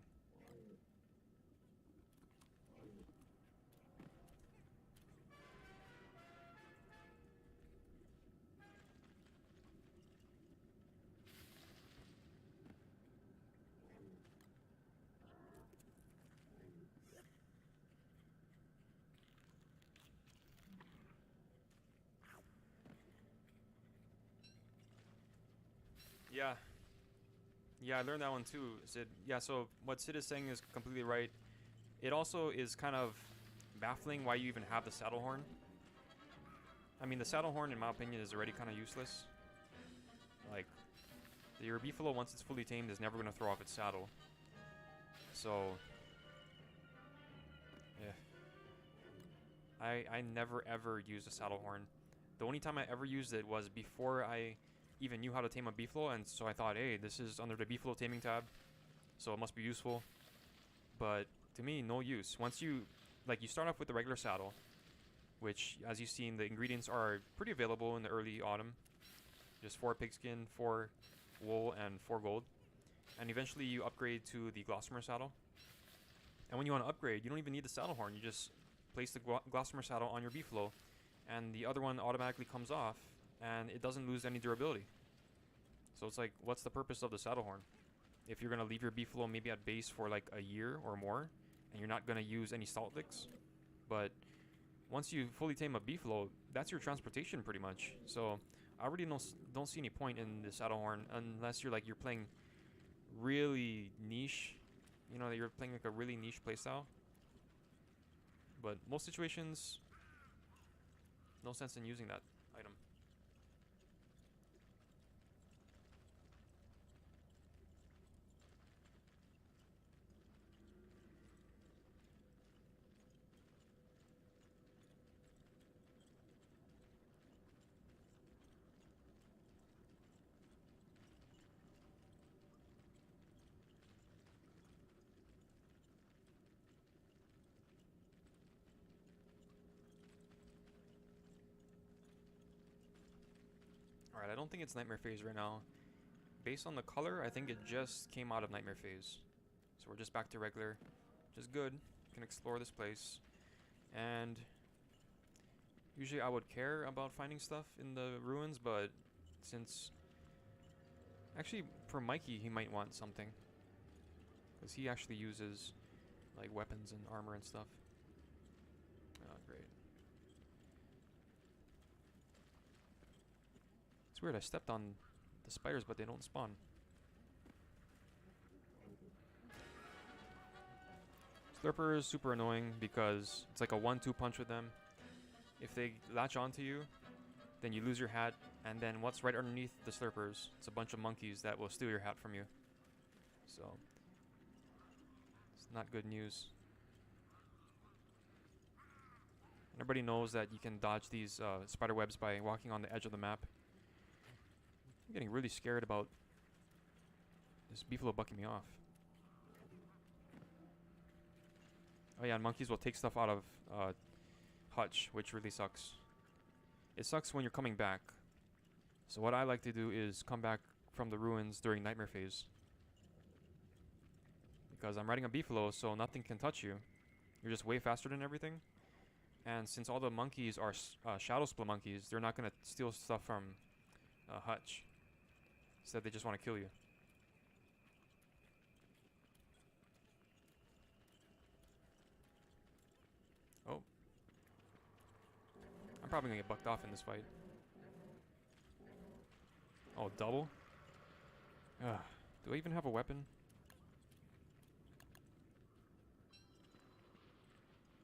Yeah. Yeah, I learned that one too, Sid. Yeah, so what Sid is saying is completely right. It also is kind of baffling why you even have the saddle horn. I mean, the saddle horn, in my opinion, is already kind of useless. Like, your Beefalo, once it's fully tamed, is never going to throw off its saddle. So, yeah. I never ever used a saddle horn. The only time I ever used it was before I even knew how to tame a Beefalo, and so I thought, hey, this is under the Beefalo taming tab, so it must be useful. But to me, no use. Once you, like, you start off with the regular saddle, which, as you've seen, the ingredients are pretty available in the early autumn. Just 4 pigskin, 4 wool, and 4 gold. And eventually you upgrade to the Gossamer saddle. And when you want to upgrade, you don't even need the saddle horn. You just place the Gossamer saddle on your Beefalo, and the other one automatically comes off, and it doesn't lose any durability. So it's like, what's the purpose of the saddle horn? If you're going to leave your Beefalo maybe at base for like a year or more, and you're not going to use any salt licks, but once you fully tame a Beefalo, that's your transportation pretty much. So I really don't see any point in the saddle horn unless you're playing really niche, you know, that you're playing like a really niche playstyle. But most situations, no sense in using that item. Alright, I don't think it's Nightmare Phase right now. Based on the color, I think it just came out of Nightmare Phase. So we're just back to regular. Which is good. Can explore this place. And usually I would care about finding stuff in the ruins, but since... Actually, for Mikey, he might want something. Because he actually uses like weapons and armor and stuff. Oh, great. It's weird, I stepped on the spiders, but they don't spawn. Slurper is super annoying because it's like a 1-2 punch with them. If they latch onto you, then you lose your hat, and then what's right underneath the Slurpers? It's a bunch of monkeys that will steal your hat from you. So, it's not good news. Everybody knows that you can dodge these spider webs by walking on the edge of the map. I'm getting really scared about this Beefalo bucking me off. Oh yeah, and monkeys will take stuff out of Hutch, which really sucks. It sucks when you're coming back. So what I like to do is come back from the ruins during Nightmare Phase. Because I'm riding a Beefalo, so nothing can touch you. You're just way faster than everything. And since all the monkeys are Shadow Split monkeys, they're not going to steal stuff from Hutch. Instead, they just want to kill you. Oh. I'm probably going to get bucked off in this fight. Oh, double? Ugh. Do I even have a weapon?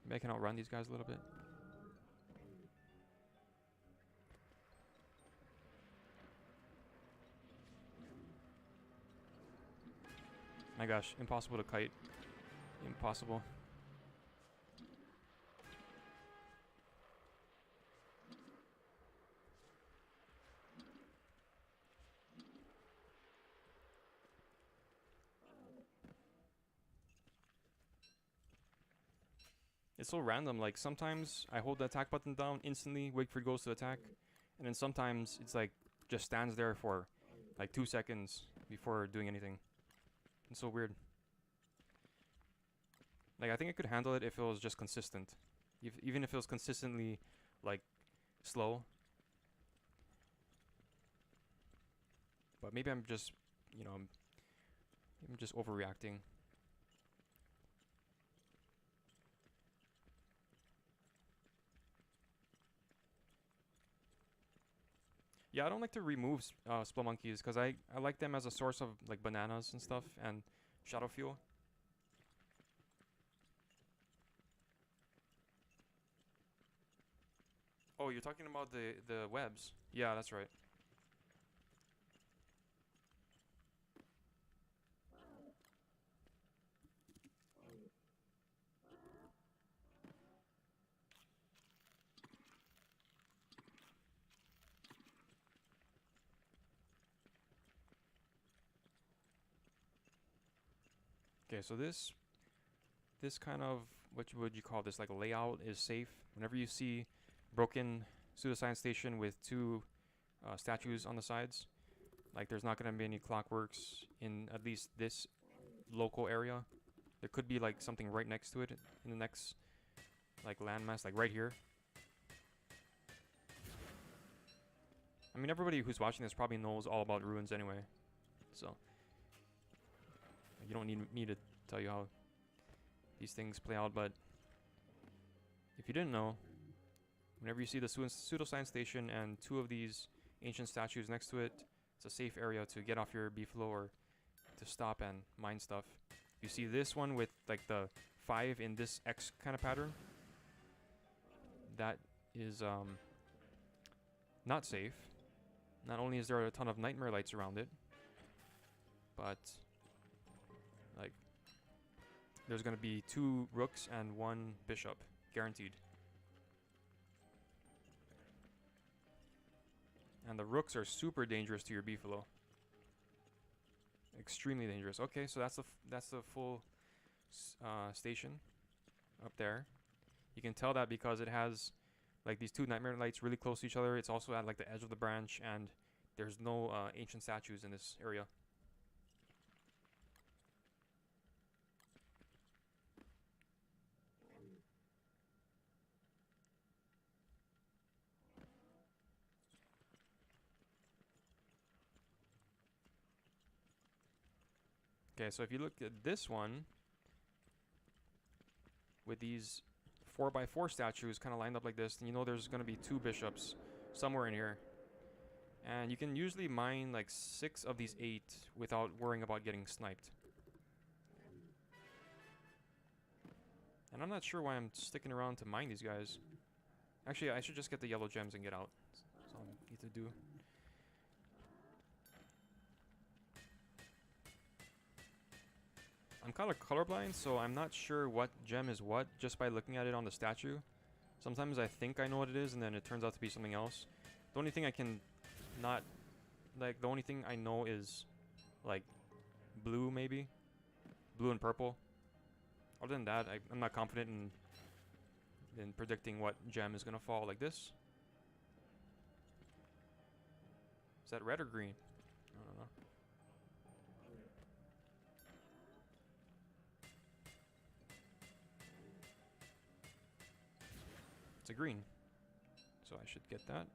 Maybe I can outrun these guys a little bit. My gosh, impossible to kite. Impossible. It's so random, like sometimes I hold the attack button down, instantly Wigfrid goes to attack, and then sometimes it's like just stands there for like 2 seconds before doing anything. It's so weird. Like I think I could handle it if it was just consistent. Even if it was consistently like slow. But maybe I'm just, you know, I'm just overreacting. Yeah, I don't like to remove spelunkies because I like them as a source of like bananas and stuff and shadow fuel. Oh, you're talking about the webs. Yeah, that's right. Okay, so this kind of, what would you call this, like a layout is safe. Whenever you see broken pseudoscience station with two statues on the sides, like there's not going to be any clockworks in at least this local area. There could be like something right next to it in the next like landmass, like right here. I mean, everybody who's watching this probably knows all about ruins anyway, so you don't need me to tell you how these things play out. But if you didn't know, whenever you see the pseudoscience station and two of these ancient statues next to it, it's a safe area to get off your beefalo or to stop and mine stuff. You see this one with like the 5 in this X kind of pattern. That is not safe. Not only is there a ton of nightmare lights around it, but like there's gonna be 2 rooks and 1 bishop, guaranteed. And the rooks are super dangerous to your beefalo. Extremely dangerous. Okay, so that's the full station up there. You can tell that because it has like these 2 nightmare lights really close to each other. It's also at like the edge of the branch, and there's no ancient statues in this area. Okay, so if you look at this one with these 4x4 statues kind of lined up like this, then you know there's going to be 2 bishops somewhere in here. And you can usually mine like 6 of these 8 without worrying about getting sniped. And I'm not sure why I'm sticking around to mine these guys. Actually, I should just get the yellow gems and get out. That's all I need to do. I'm kind of colorblind, so I'm not sure what gem is what just by looking at it on the statue. Sometimes I think I know what it is, and then it turns out to be something else. The only thing I can not... Like, the only thing I know is, like, blue, maybe? Blue and purple. Other than that, I'm not confident in predicting what gem is going to fall like this. Is that red or green? I don't know. It's a green. So I should get that.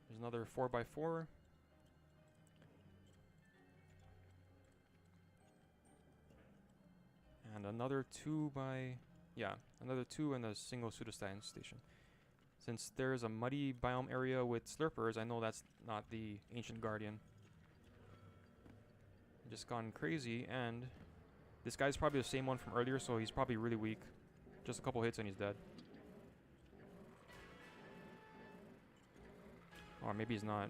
There's another 4x4. And another 2x... Yeah, another 2 and a single pseudoscience station. Since there's a muddy biome area with slurpers, I know that's not the ancient guardian. Just gone crazy, and this guy's probably the same one from earlier, so he's probably really weak. Just a couple hits and he's dead. Or maybe he's not.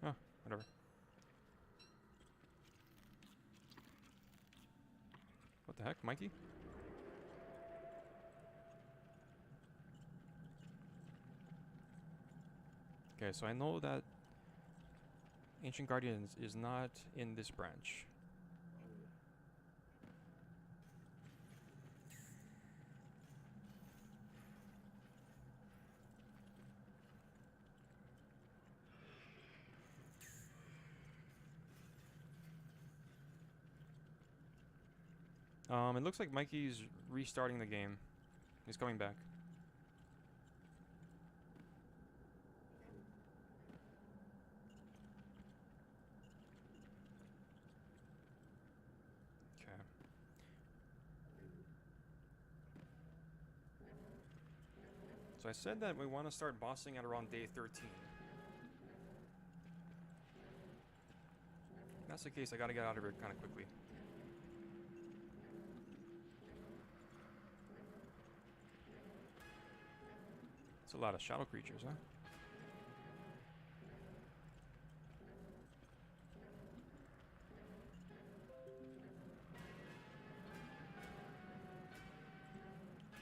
Oh, whatever. What the heck, Mikey? Okay, so I know that Ancient Guardians is not in this branch. It looks like Mikey's restarting the game. He's coming back. Okay. So I said that we want to start bossing at around day 13. If that's the case, I gotta get out of here kind of quickly. It's a lot of shadow creatures, huh?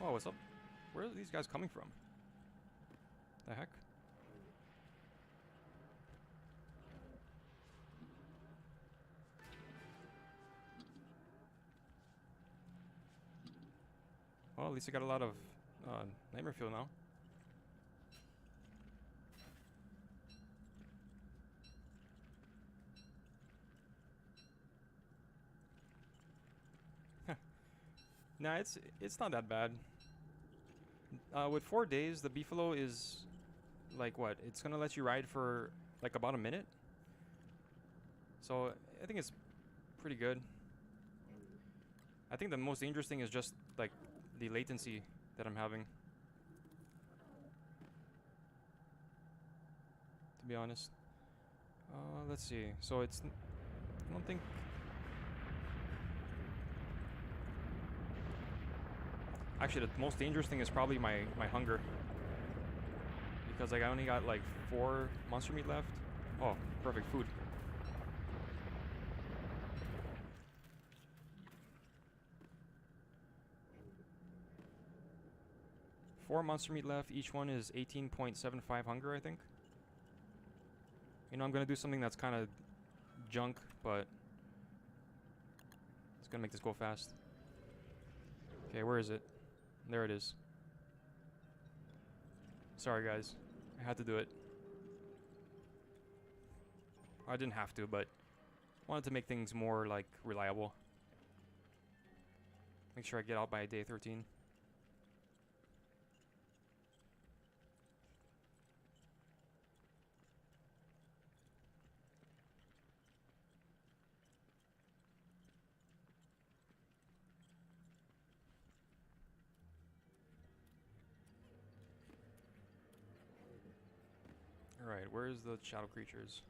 Oh, what's up? Where are these guys coming from? The heck? Well, at least I got a lot of nightmare fuel now. Nah, it's not that bad. With 4 days, the Beefalo is like what? It's gonna let you ride for like about a minute. So I think it's pretty good. I think the most dangerous thing is just like the latency that I'm having. To be honest. Let's see. So it's I don't think. Actually, the most dangerous thing is probably my hunger. Because like I only got like 4 monster meat left. Oh, perfect food. Four monster meat left. Each one is 18.75 hunger, I think. You know, I'm gonna do something that's kind of junk, but it's gonna make this go fast. Okay, where is it? There it is. Sorry, guys. I had to do it. I didn't have to, but wanted to make things more, like, reliable. Make sure I get out by day 13. Alright, where's the shadow creatures?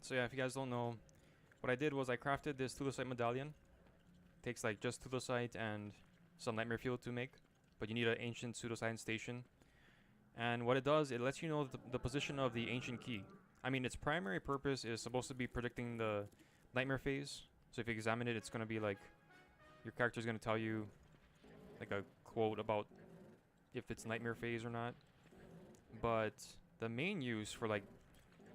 So yeah, if you guys don't know, what I did was I crafted this Thulosite medallion. Takes like just Thulosite and some nightmare fuel to make, but you need an ancient pseudoscience station. And what it does, it lets you know the position of the ancient key. I mean, its primary purpose is supposed to be predicting the nightmare phase. So if you examine it, it's going to be like, your character's going to tell you like a quote about if it's nightmare phase or not. But the main use for like,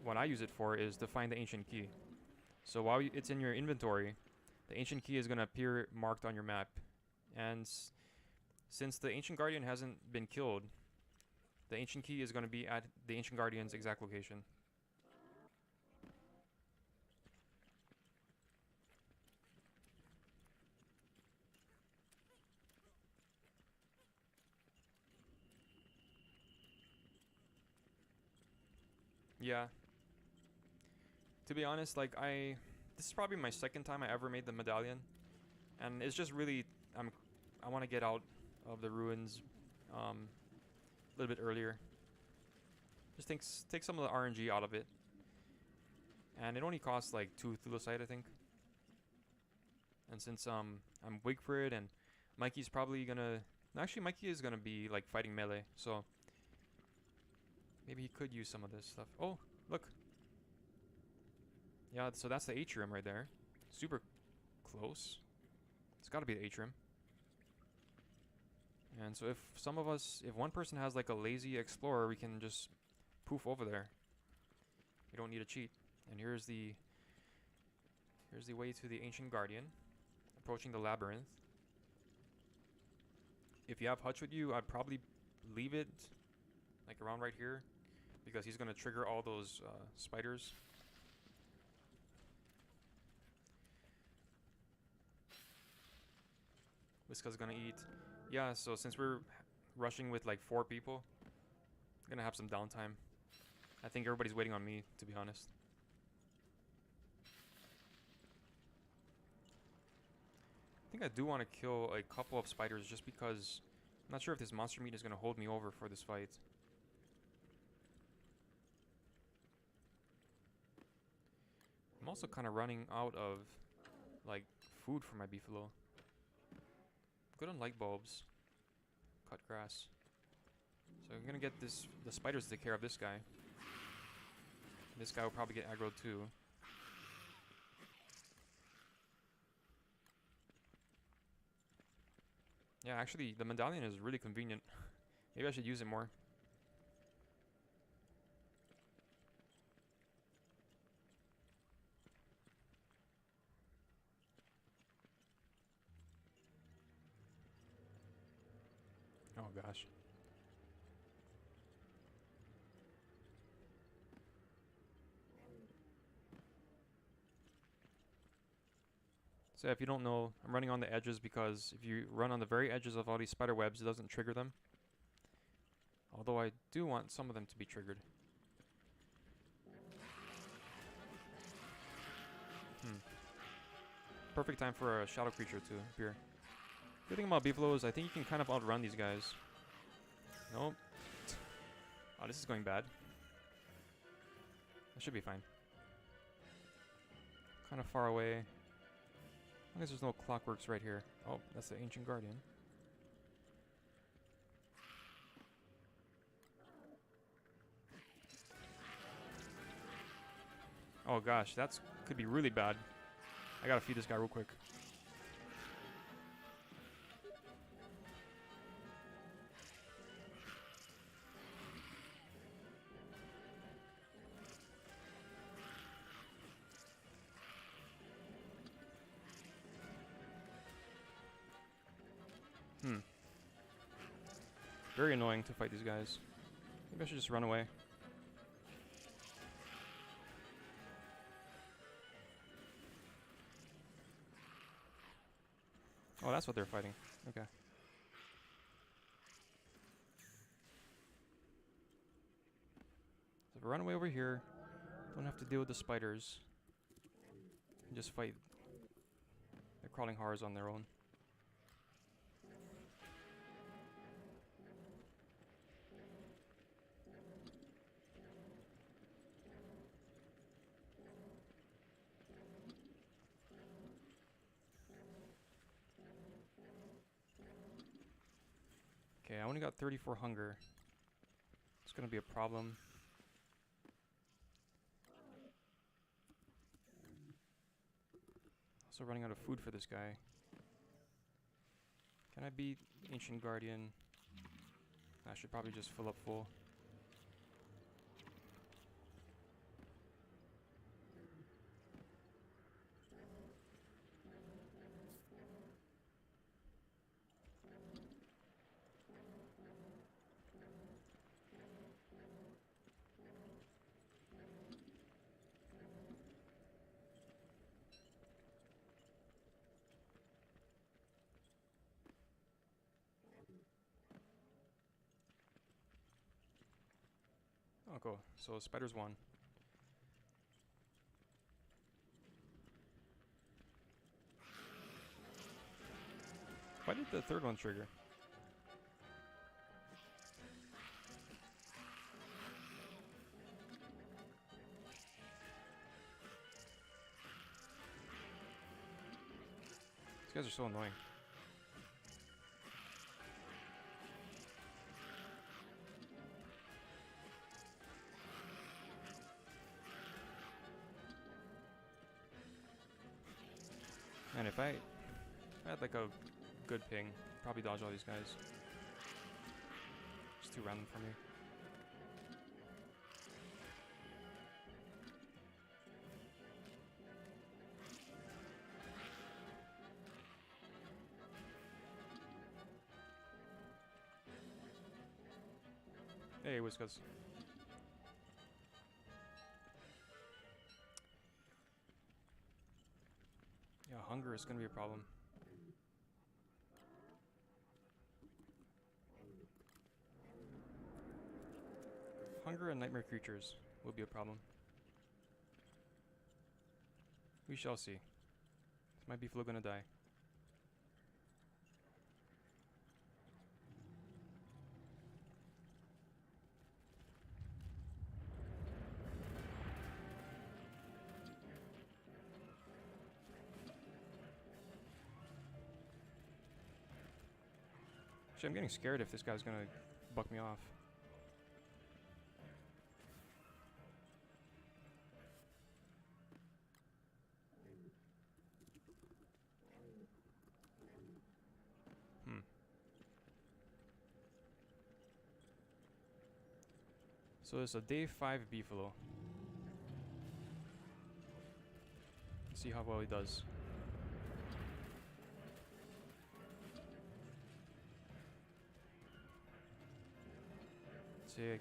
what I use it for is to find the ancient key. So while it's in your inventory, the ancient key is going to appear marked on your map. And since the ancient guardian hasn't been killed, the ancient key is going to be at the ancient guardian's exact location. Yeah. To be honest, like this is probably my second time I ever made the medallion, and it's just really I want to get out of the ruins a little bit earlier. Just take some of the RNG out of it, and it only costs like 2 Thulosite, I think. And since I'm Wigfrid and Mikey's probably gonna actually Mikey is gonna be like fighting melee, so maybe he could use some of this stuff. Oh, look. Yeah, so that's the atrium right there. Super close. It's got to be the atrium. And so if one person has like a lazy explorer, we can just poof over there. We don't need a cheat. And here's the way to the ancient guardian, approaching the labyrinth. If you have Hutch with you, I'd probably leave it like around right here, because he's gonna trigger all those spiders. Whiska's gonna eat. Yeah, so since we're rushing with like 4 people, I'm gonna have some downtime. I think everybody's waiting on me, to be honest. I think I do want to kill a couple of spiders just because I'm not sure if this monster meat is going to hold me over for this fight. I'm also kind of running out of, like, food for my beefalo. Good on light bulbs. Cut grass. So I'm gonna get the spiders to take care of this guy. This guy will probably get aggroed too. Yeah, actually, the medallion is really convenient. Maybe I should use it more. Oh gosh. So if you don't know, I'm running on the edges because if you run on the very edges of all these spider webs, it doesn't trigger them. Although I do want some of them to be triggered. Perfect time for a shadow creature to appear. Good thing about Beefalo is I think you can kind of outrun these guys. Nope. Oh, this is going bad. That should be fine. Kind of far away. I guess there's no clockworks right here. Oh, that's the Ancient Guardian. Oh gosh, that's could be really bad. I gotta feed this guy real quick. Very annoying to fight these guys. Maybe I should just run away. Oh, that's what they're fighting. Okay. So if I run away over here, don't have to deal with the spiders. And just fight the crawling horrors on their own. Okay, I only got 34 hunger. It's gonna be a problem. Also running out of food for this guy. Can I beat Ancient Guardian? I should probably just fill up full. Oh, cool. So spiders won. Why did the third one trigger? These guys are so annoying. And if I had like a good ping, probably dodge all these guys. Just too random for me. Hey, Whiskas. Yeah, hunger is gonna be a problem. Hunger and nightmare creatures will be a problem. We shall see. Is my Beefalo gonna die? Actually, I'm getting scared if this guy's gonna buck me off. So it's a day 5 Beefalo. See how well he does. Sick.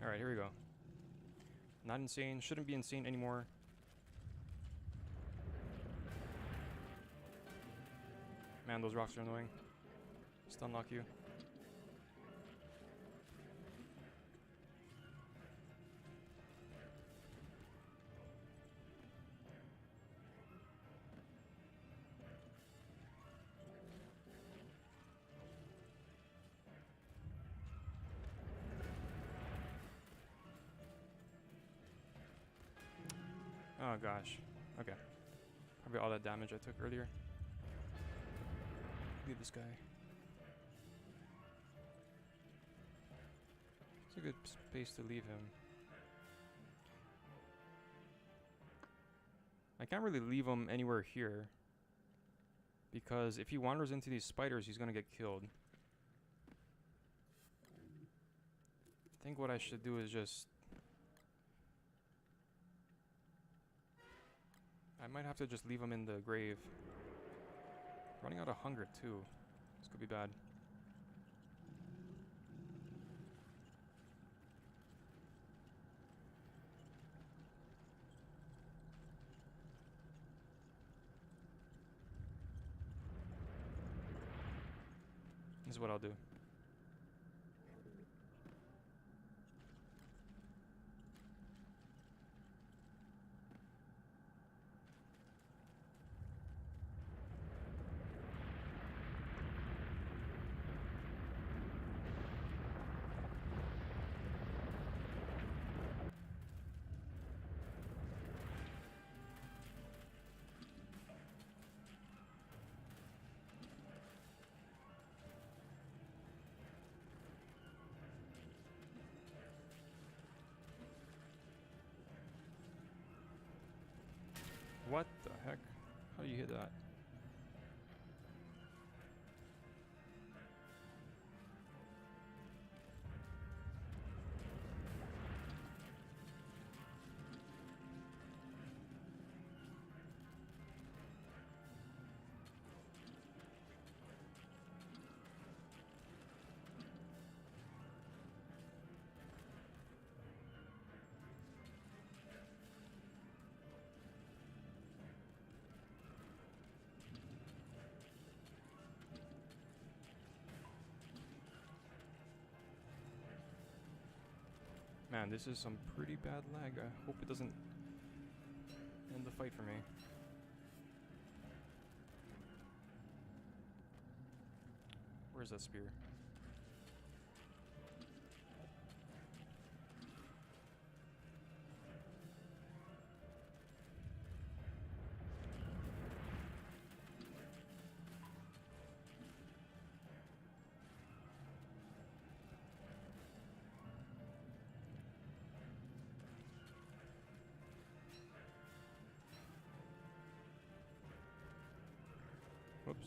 Alright, here we go. Not insane. Shouldn't be insane anymore. Man, those rocks are annoying. Stun lock you. Oh gosh. Okay. Probably all that damage I took earlier. Leave this guy. It's a good space to leave him. I can't really leave him anywhere here, because if he wanders into these spiders, he's gonna get killed. I think what I should do is just... I might have to just leave him in the grave. Running out of hunger too. This could be bad. This is what I'll do. What the heck? How do you hit that? Man, this is some pretty bad lag. I hope it doesn't end the fight for me. Where's that spear? Whoops.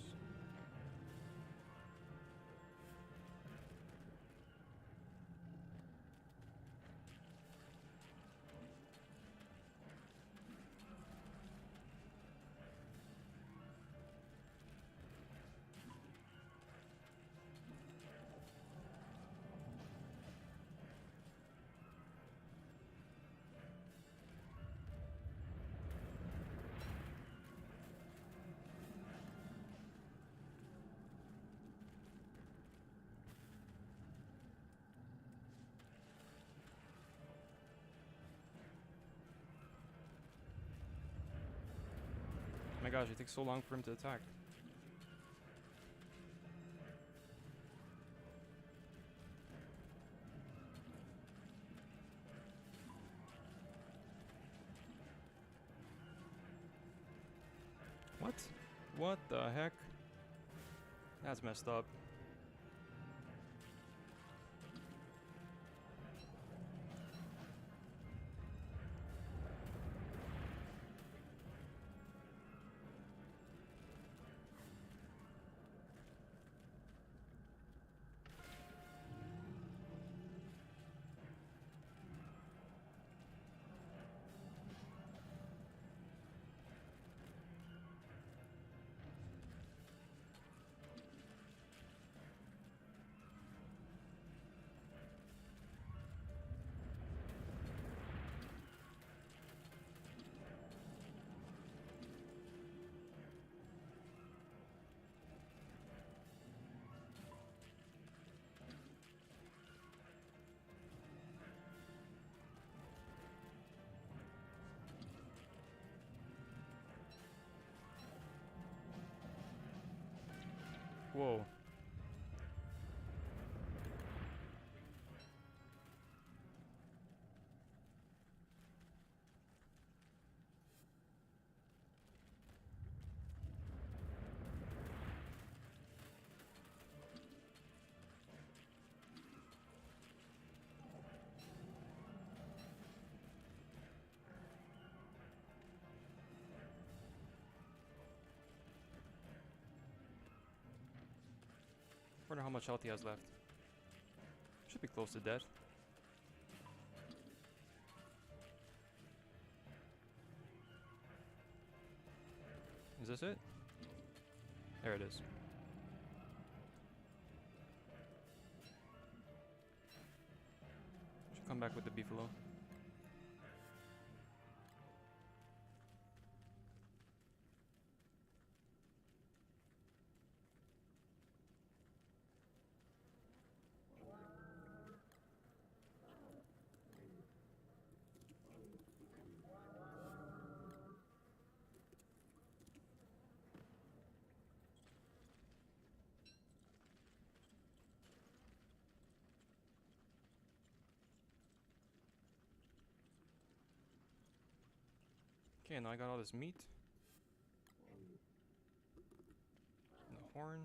My gosh, it takes so long for him to attack. What? What the heck? That's messed up. Whoa. Wonder how much health he has left. Should be close to death. Is this it? There it is. Should come back with the Beefalo. Okay, now I got all this meat. And the horn.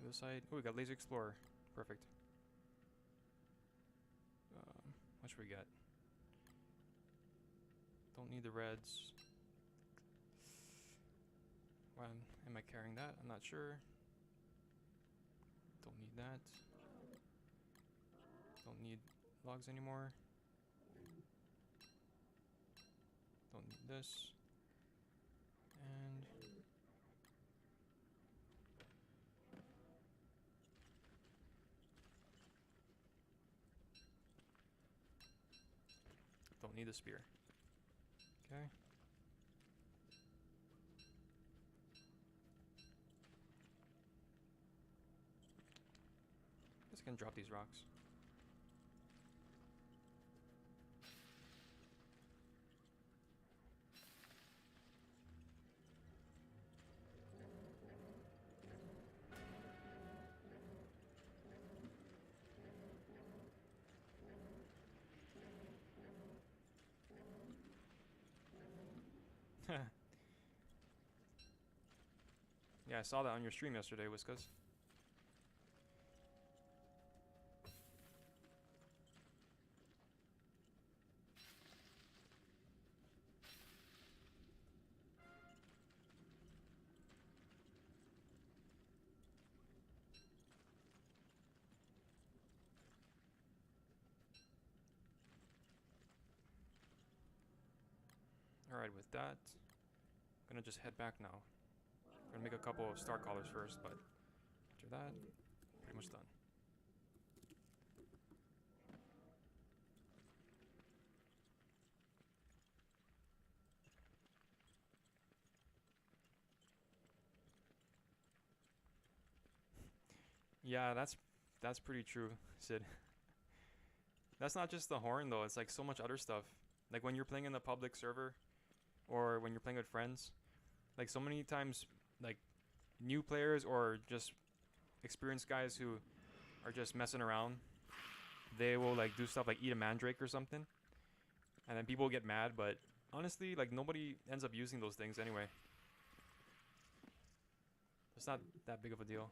This side. Oh, we got Laser Explorer. Perfect. What should we get? Don't need the reds. Why am I carrying that? I'm not sure. Don't need that. Don't need logs anymore. Don't need this. And don't need the spear. Okay. Just gonna drop these rocks. Yeah, I saw that on your stream yesterday, Whiskas. Alright, with that, I'm gonna just head back now. I'm gonna make a couple of star collars first, but after that, pretty much done. Yeah, that's pretty true, Sid. That's not just the horn though. It's like so much other stuff. Like when you're playing in the public server, or when you're playing with friends. Like so many times, like new players or just experienced guys who are just messing around, they will like do stuff like eat a mandrake or something, and then people get mad. But honestly, like nobody ends up using those things anyway. It's not that big of a deal.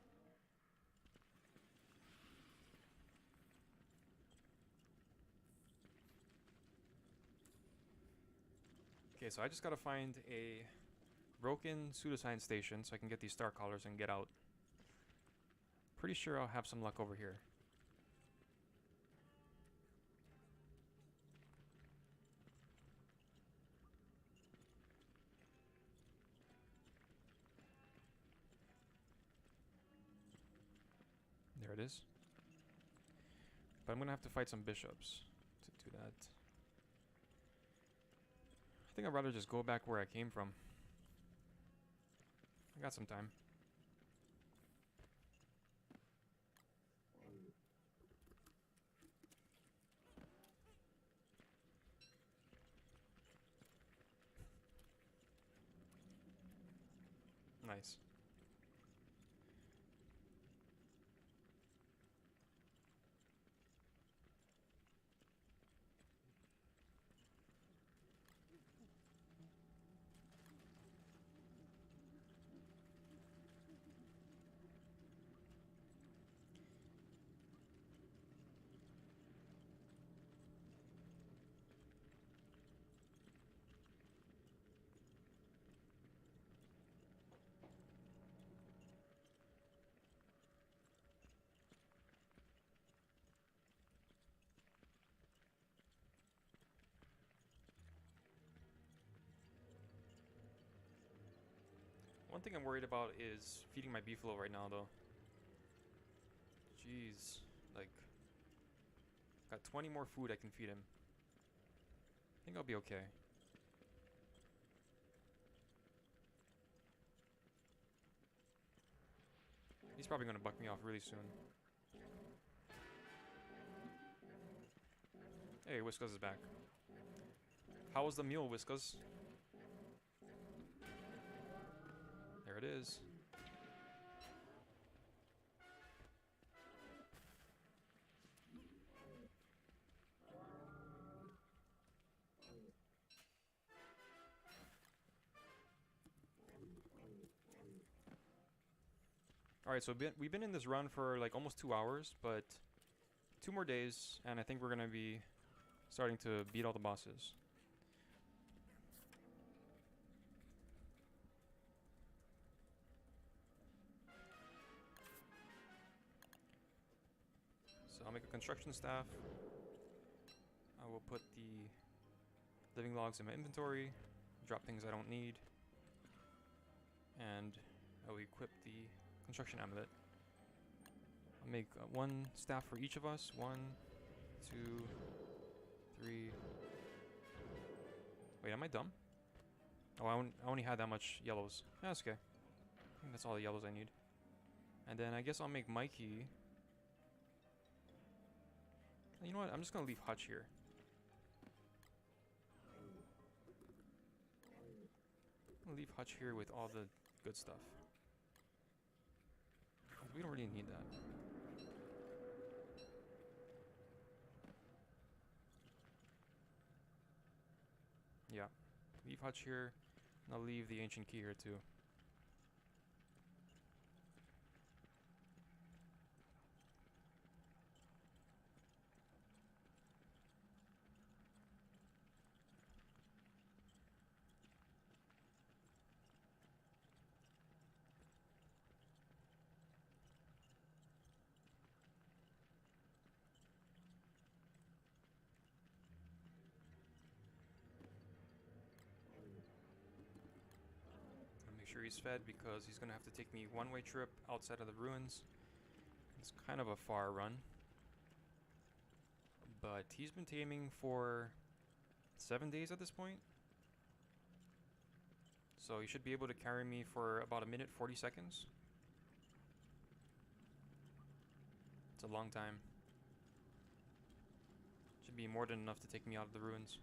Okay, so I just gotta find a broken pseudoscience station so I can get these star collars and get out. Pretty sure I'll have some luck over here. There it is. But I'm gonna have to fight some bishops to do that. I think I'd rather just go back where I came from. I got some time. Nice. One thing I'm worried about is feeding my beefalo right now, though. Jeez, like, got 20 more food I can feed him. I think I'll be okay. He's probably gonna buck me off really soon. Hey, Whiskas is back. How was the meal, Whiskas? There it is. Alright, so we've been in this run for like almost 2 hours, but 2 more days, and I think we're gonna be starting to beat all the bosses. So I'll make a construction staff. I will put the living logs in my inventory, drop things I don't need, and I will equip the construction amulet. I'll make one staff for each of us. 1, 2, 3. Wait, am I dumb? Oh, I only had that much yellows. Yeah, that's okay. I think that's all the yellows I need. And then I guess I'll make Mikey. You know what? I'm just gonna leave Hutch here. I'm gonna leave Hutch here with all the good stuff. We don't really need that. Yeah. Leave Hutch here, and I'll leave the ancient key here too. Make sure he's fed because he's gonna have to take me one-way trip outside of the ruins. It's kind of a far run, but he's been taming for 7 days at this point, so he should be able to carry me for about 1 minute 40 seconds. It's a long time. be more than enough to take me out of the ruins.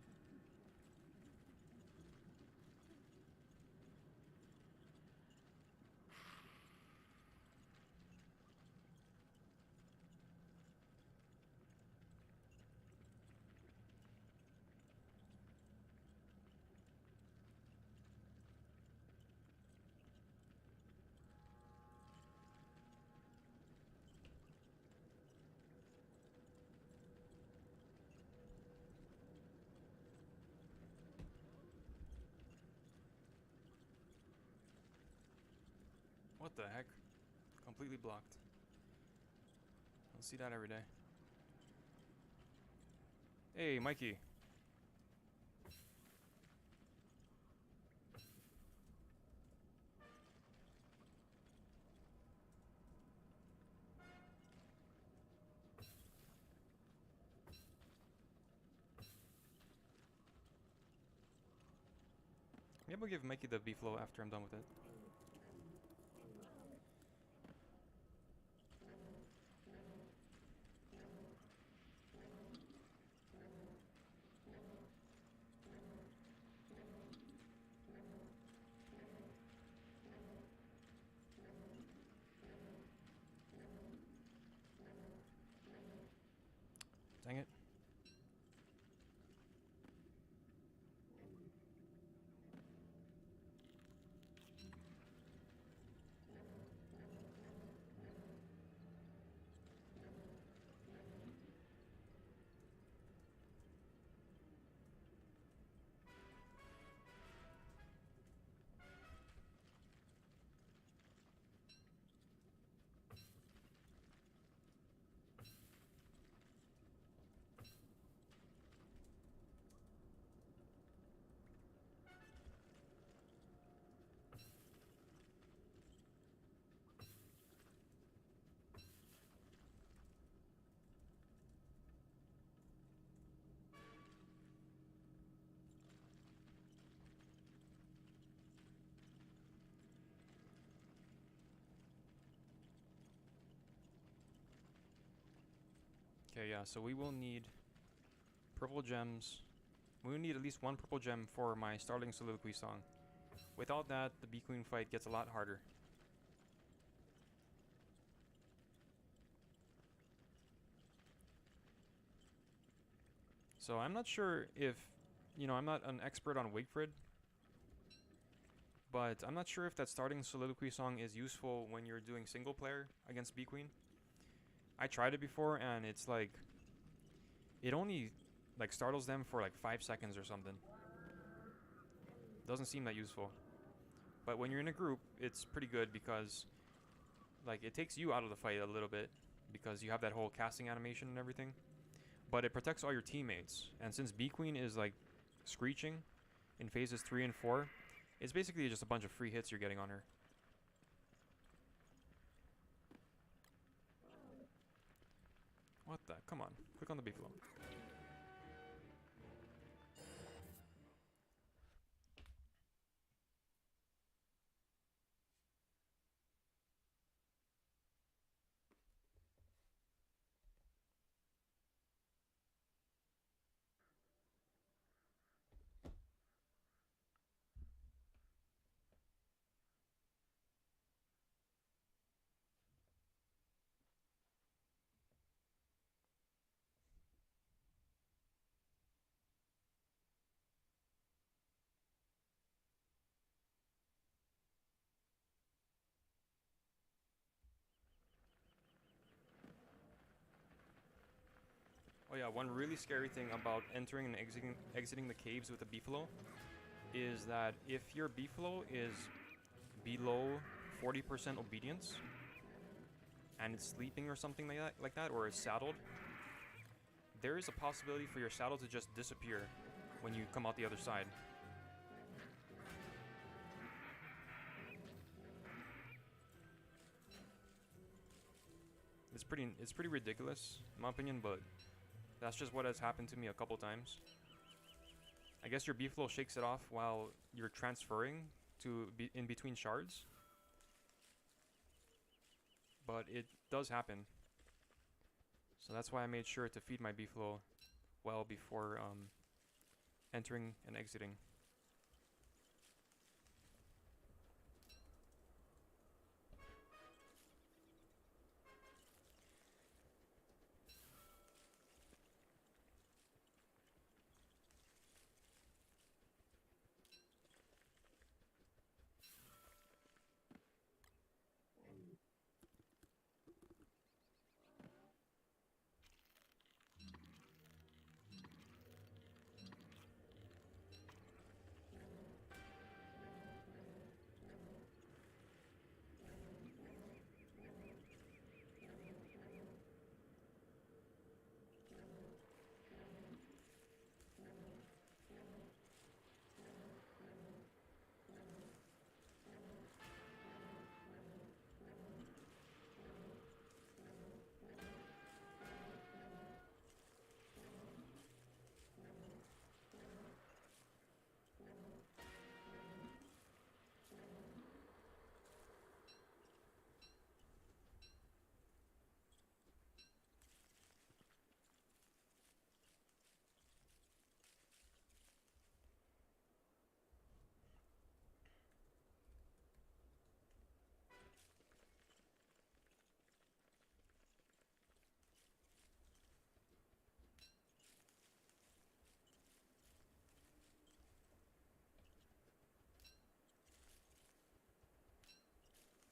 What the heck? Completely blocked. I'll see that every day. Hey, Mikey. Maybe I'll give Mikey the Beefalo after I'm done with it. Dang it. Okay, yeah, so we will need purple gems. We will need at least one purple gem for my Starling Soliloquy song. Without that, the Bee Queen fight gets a lot harder. So I'm not sure if, I'm not an expert on Wigfrid, but I'm not sure if that Starting Soliloquy song is useful when you're doing single player against Bee Queen. I tried it before and it's like, it only like startles them for like 5 seconds or something. Doesn't seem that useful. But when you're in a group, it's pretty good because like it takes you out of the fight a little bit because you have that whole casting animation and everything. But it protects all your teammates. And since Bee Queen is like screeching in phases 3 and 4, it's basically just a bunch of free hits you're getting on her. What the? Come on. Click on the Beefalo. Oh yeah, one really scary thing about entering and exiting the caves with a Beefalo is that if your Beefalo is below 40% obedience and it's sleeping or something like that, or is saddled, there is a possibility for your saddle to just disappear when you come out the other side. It's pretty ridiculous, in my opinion, but that's just what has happened to me a couple times. I guess your Beefalo shakes it off while you're transferring to in between shards. But it does happen. So that's why I made sure to feed my Beefalo well before entering and exiting.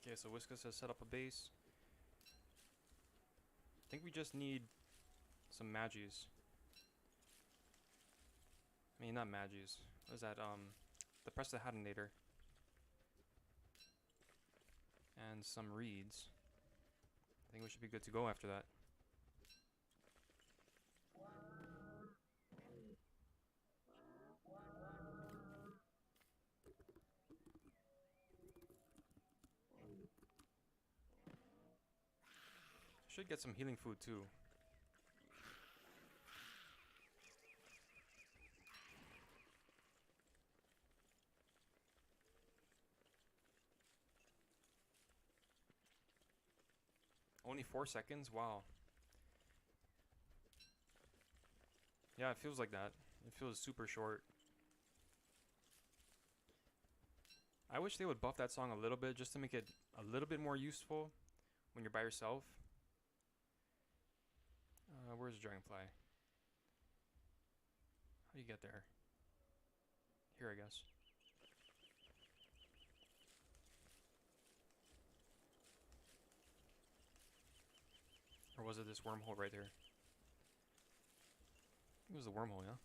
Okay, so Whiskas has set up a base. I think we just need some Magis. I mean, not Magis. What is that? The Prestidigitator. And some reeds. I think we should be good to go after that. Should get some healing food too. Only 4 seconds? Wow. Yeah, it feels like that. It feels super short. I wish they would buff that song a little bit just to make it a little bit more useful when you're by yourself. Where's Dragonfly? How do you get there? Here, I guess. Or was it this wormhole right there? It was the wormhole, yeah?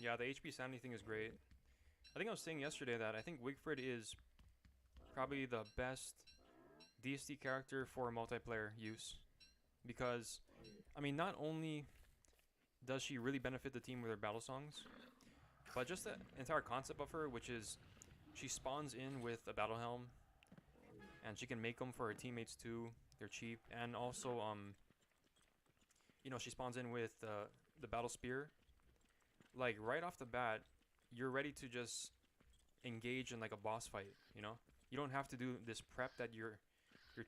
Yeah, the HP sanity thing is great. I think I was saying yesterday that I think Wigfrid is probably the best DST character for multiplayer use. Because, I mean, not only does she really benefit the team with her battle songs, but just the entire concept of her, which is she spawns in with a battle helm, and she can make them for her teammates too. They're cheap, and also, you know, she spawns in with the battle spear. Like right off the bat, you're ready to just engage in like a boss fight. You know, you don't have to do this prep that your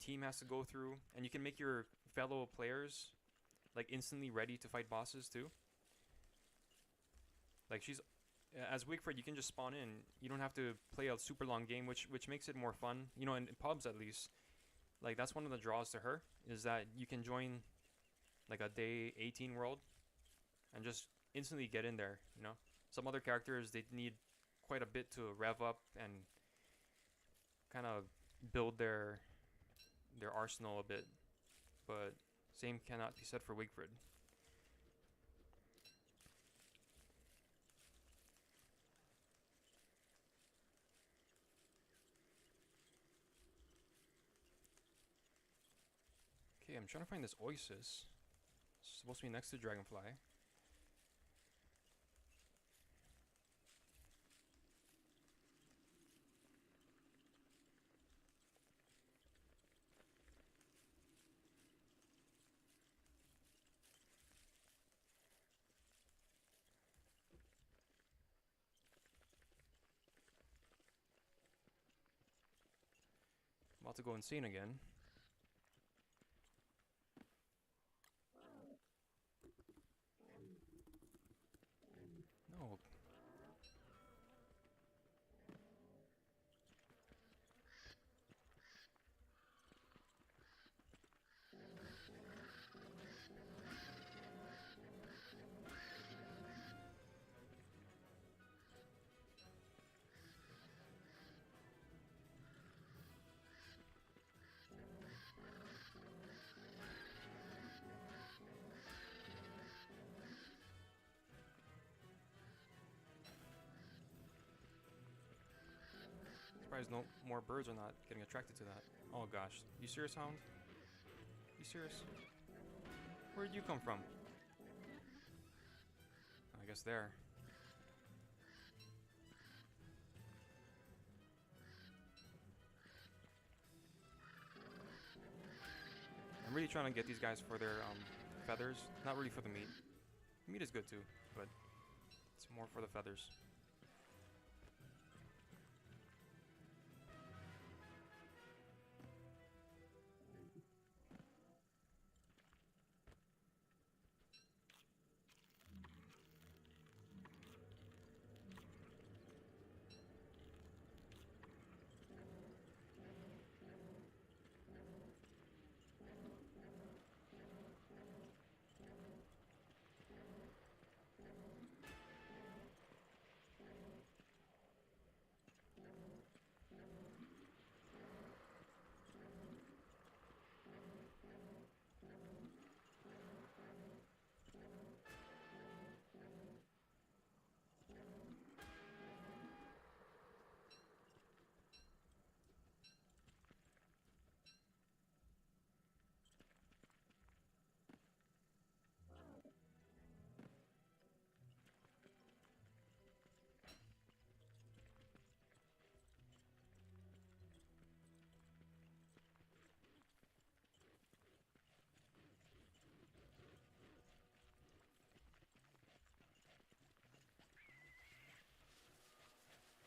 team has to go through, and you can make your fellow players like instantly ready to fight bosses too. Like she's as Wigfrid, you can just spawn in. You don't have to play a super long game, which makes it more fun. You know, in pubs at least. Like that's one of the draws to her is that you can join like a day 18 world and just instantly get in there. You know, some other characters they need quite a bit to rev up and kind of build their arsenal a bit, but same cannot be said for Wigfrid. Okay, I'm trying to find this oasis. It's supposed to be next to Dragonfly. I'm about to go insane again. No. Surprised no more birds are not getting attracted to that. Oh gosh. You serious, Hound? You serious? Where did you come from? I guess there. I'm really trying to get these guys for their feathers. Not really for the meat. The meat is good too, but it's more for the feathers.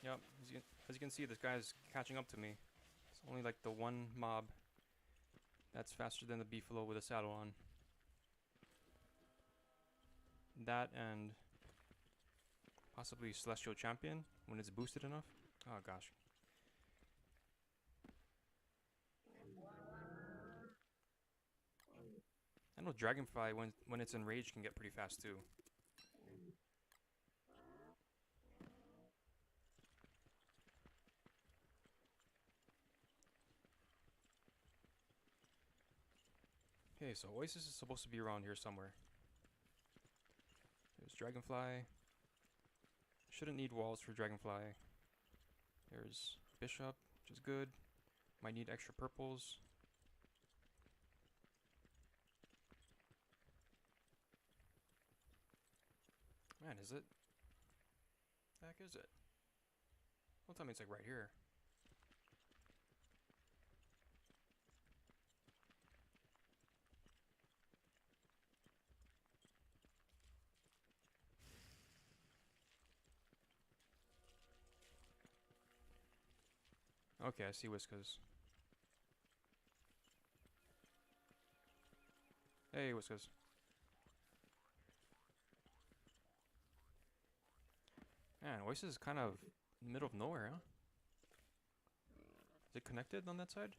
Yep, as you can see, this guy's catching up to me. It's only like the one mob that's faster than the Beefalo with a saddle on. That and possibly Celestial Champion when it's boosted enough. Oh gosh. I know Dragonfly when it's enraged can get pretty fast too. Okay, so Oasis is supposed to be around here somewhere. There's Dragonfly. Shouldn't need walls for Dragonfly. There's Bishop, which is good. Might need extra purples. Man, is it? The heck is it? Don't tell me it's like right here. Okay, I see Whiskas. Hey, Whiskas. Man, Oasis is kind of in the middle of nowhere, huh? Is it connected on that side?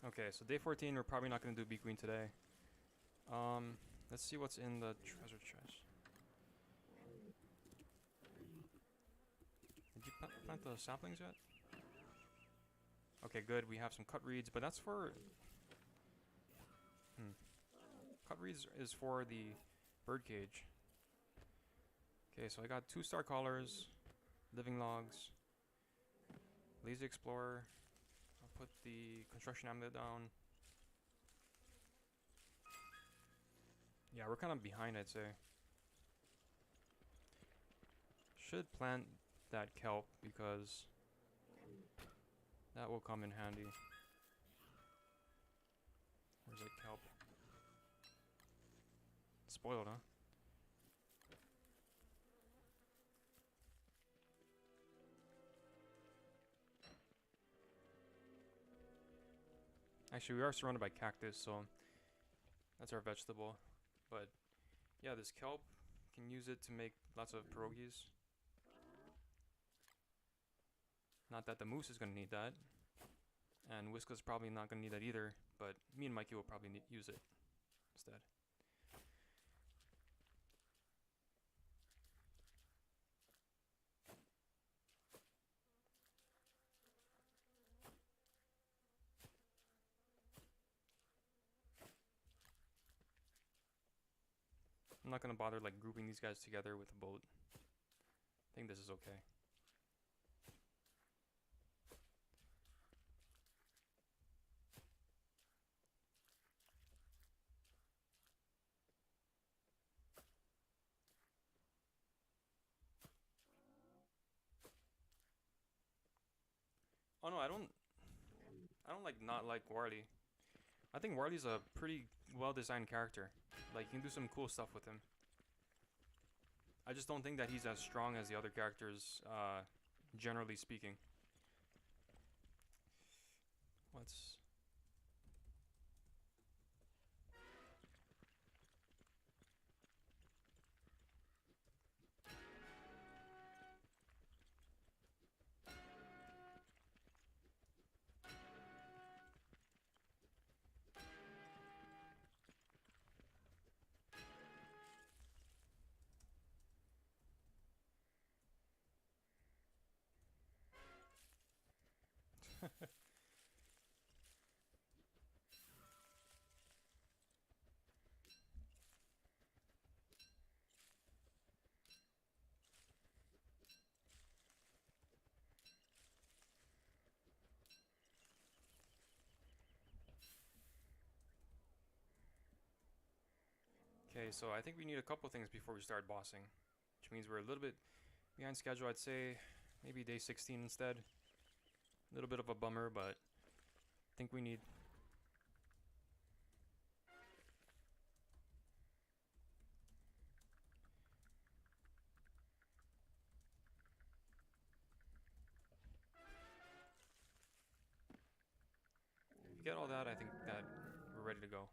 Okay, so day 14, we're probably not going to do Bee Queen today. Let's see what's in the treasure chest. Did you plant the saplings yet? Okay, good. We have some cut reeds, but that's for... Cut reeds is for the birdcage. Okay, so I got 2 star collars, living logs, lazy explorer. I'll put the construction amulet down. Yeah, we're kind of behind, I'd say. Should plant that kelp because that will come in handy. Where's that kelp? Spoiled, huh? Actually, we are surrounded by cactus, so that's our vegetable. But yeah, this kelp, can use it to make lots of pierogies. Not that the moose is going to need that. And Whiska's probably not going to need that either, but me and Mikey will probably use it instead. I'm not going to bother like grouping these guys together with the boat. I think this is okay. Oh no, I don't like not like Warley. I think Warley's a pretty well designed character. Like you can do some cool stuff with him. I just don't think that he's as strong as the other characters, generally speaking. What's... Okay, so I think we need a couple things before we start bossing, which means we're a little bit behind schedule. I'd say maybe day 16 instead. A little bit of a bummer, but I think we need... If we get all that, I think that we're ready to go.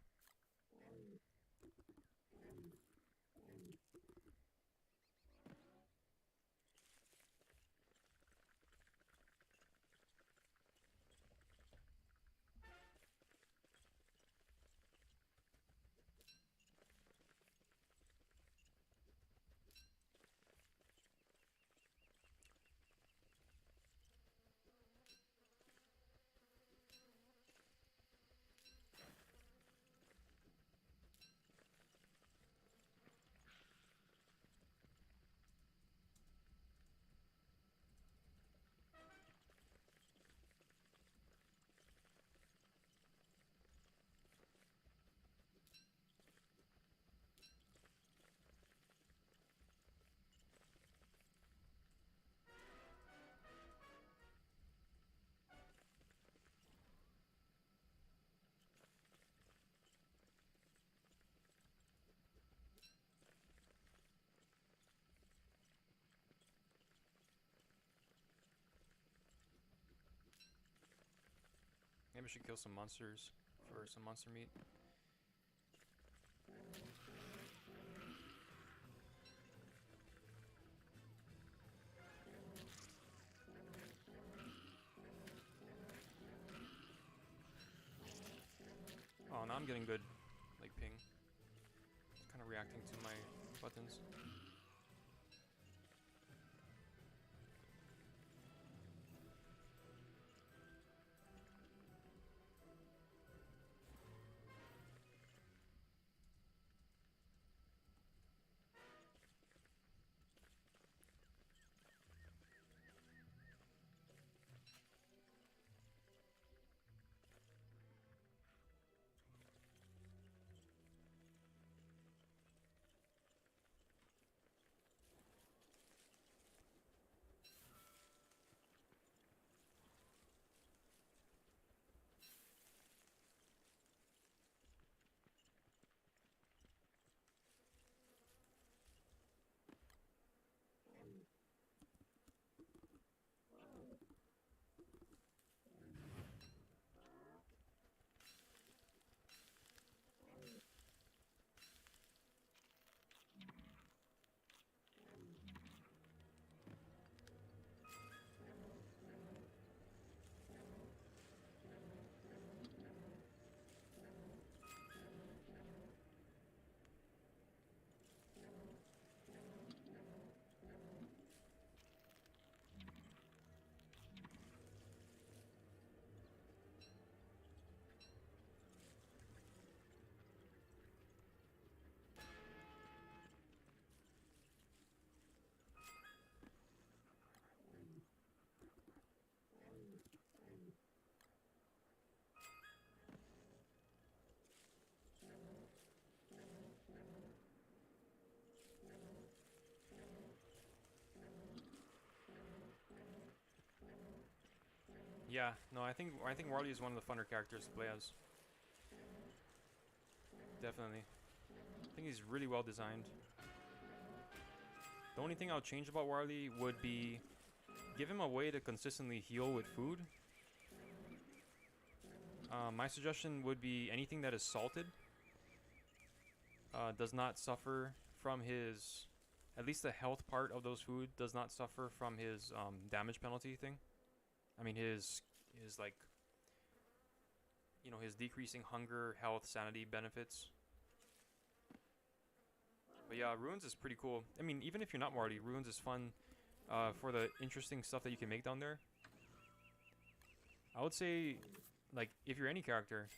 Maybe we should kill some monsters for some monster meat. I'm getting good, like, ping. Kind of reacting to my buttons. Yeah, no, I think Warley is one of the funner characters to play as. Definitely. I think he's really well designed. The only thing I'll change about Warley would be give him a way to consistently heal with food. My suggestion would be anything that is salted does not suffer from his, at least the health part of those food does not suffer from his damage penalty thing. I mean his like, you know, his decreasing hunger, health, sanity benefits. But yeah, Ruins is pretty cool. I mean, even if you're not Warley, Ruins is fun for the interesting stuff that you can make down there. I would say, like, if you're any character,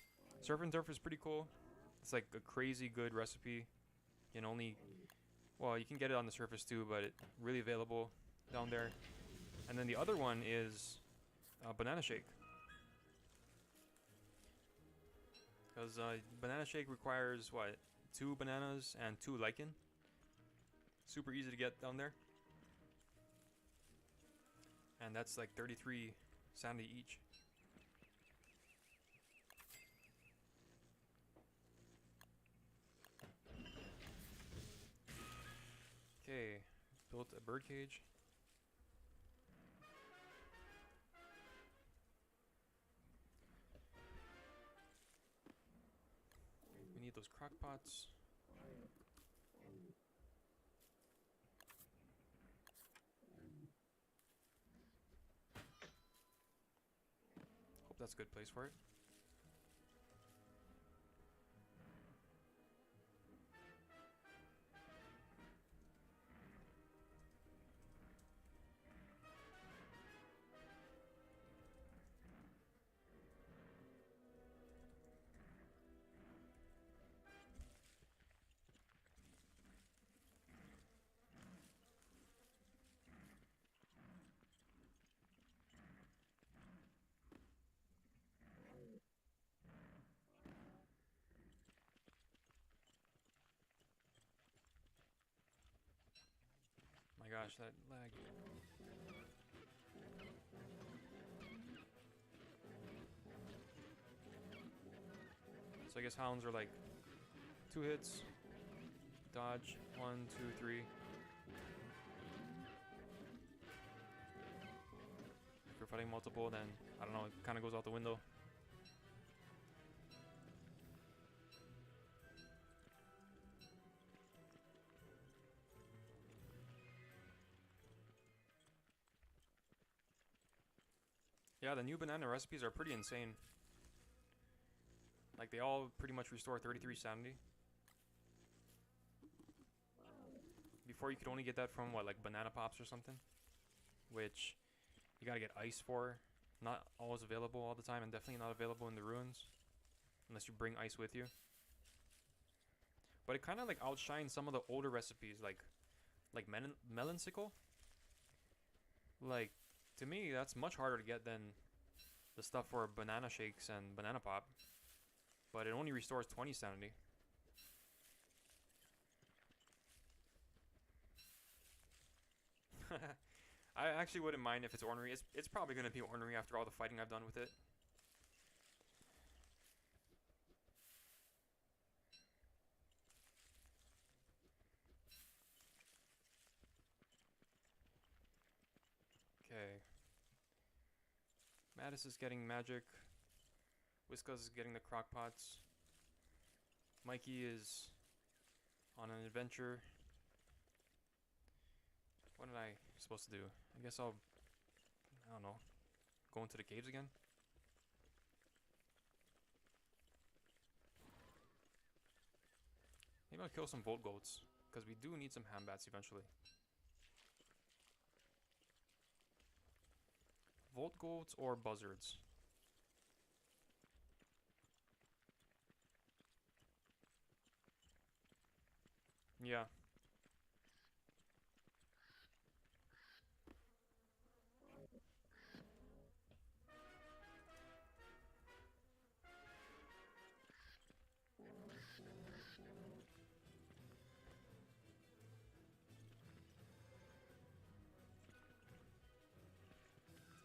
Surf and Turf is pretty cool. It's like a crazy good recipe. You can only, well, you can get it on the surface too, but it's really available down there. And then the other one is Banana Shake. Because Banana Shake requires, what, 2 bananas and 2 lichen. Super easy to get down there. And that's like 33 sanity each. Okay, built a bird cage. We need those crock pots. Hope that's a good place for it. My gosh, that lag. So I guess hounds are like 2 hits, dodge, 1, 2, 3. If you're fighting multiple, then I don't know, it kind of goes out the window. Yeah, the new banana recipes are pretty insane. Like, they all pretty much restore 33 sanity. Before, you could only get that from, what, like banana pops or something? Which you gotta get ice for. Not always available all the time, and definitely not available in the ruins. Unless you bring ice with you. But it kind of like outshines some of the older recipes, like melon sickle. Like, to me, that's much harder to get than the stuff for banana shakes and banana pop. But it only restores 20 sanity. I actually wouldn't mind if it's ornery. It's probably going to be ornery after all the fighting I've done with it. Okay. Mattis is getting magic. Whiskas is getting the crock pots. Mikey is on an adventure. What am I supposed to do? I guess I don't know, go into the caves again? Maybe I'll kill some Volt Goats, because we do need some ham bats eventually. Volt Goats or Buzzards? Yeah.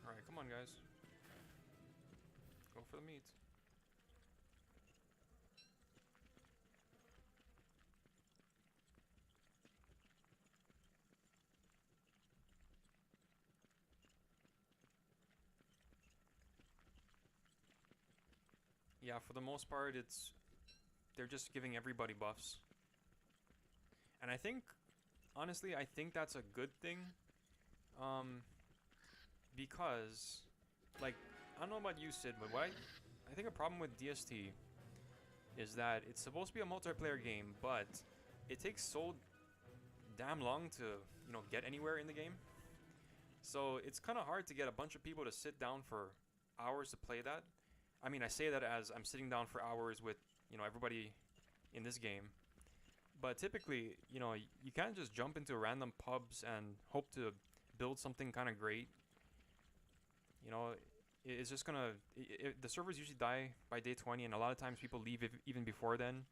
Alright, come on guys. Go for the meat. Yeah, for the most part, they're just giving everybody buffs. And I think, honestly, I think that's a good thing. Because, like, I don't know about you, Sid, but I think a problem with DST is that it's supposed to be a multiplayer game, but it takes so damn long to, get anywhere in the game. So it's kind of hard to get a bunch of people to sit down for hours to play that. I mean, I say that as I'm sitting down for hours with, everybody in this game. But typically, you can't just jump into random pubs and hope to build something kind of great. It's just gonna... the servers usually die by day 20, and a lot of times people leave even before then.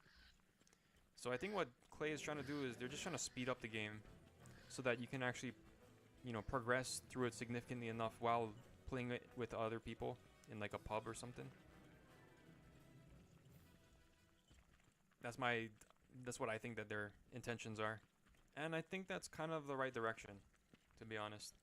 So I think what Clay is trying to do is they're just trying to speed up the game so that you can actually, progress through it significantly enough while playing it with other people in like a pub or something. That's what I think that their intentions are. And I think that's kind of the right direction, to be honest.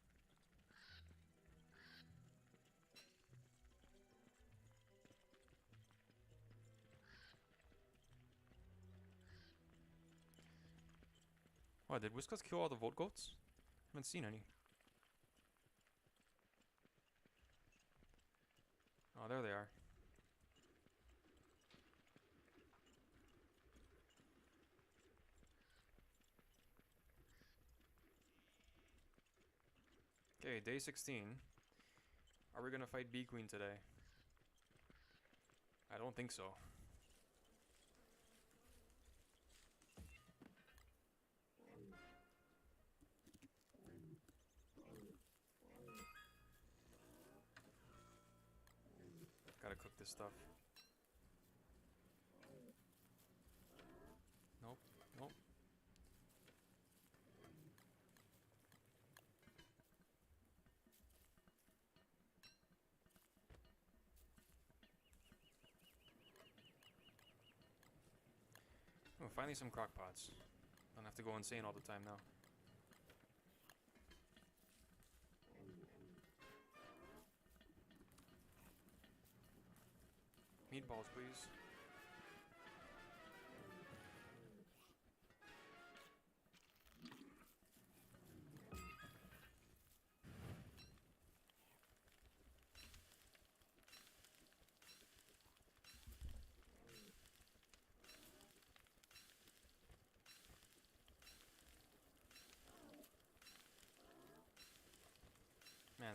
What, did Whiskas kill all the Volt Goats? I haven't seen any. Oh, there they are. Okay, day 16. Are we gonna fight Bee Queen today? I don't think so. Gotta cook this stuff. Nope, nope. Oh, finally some crock pots. Don't have to go insane all the time now. Meatballs, please.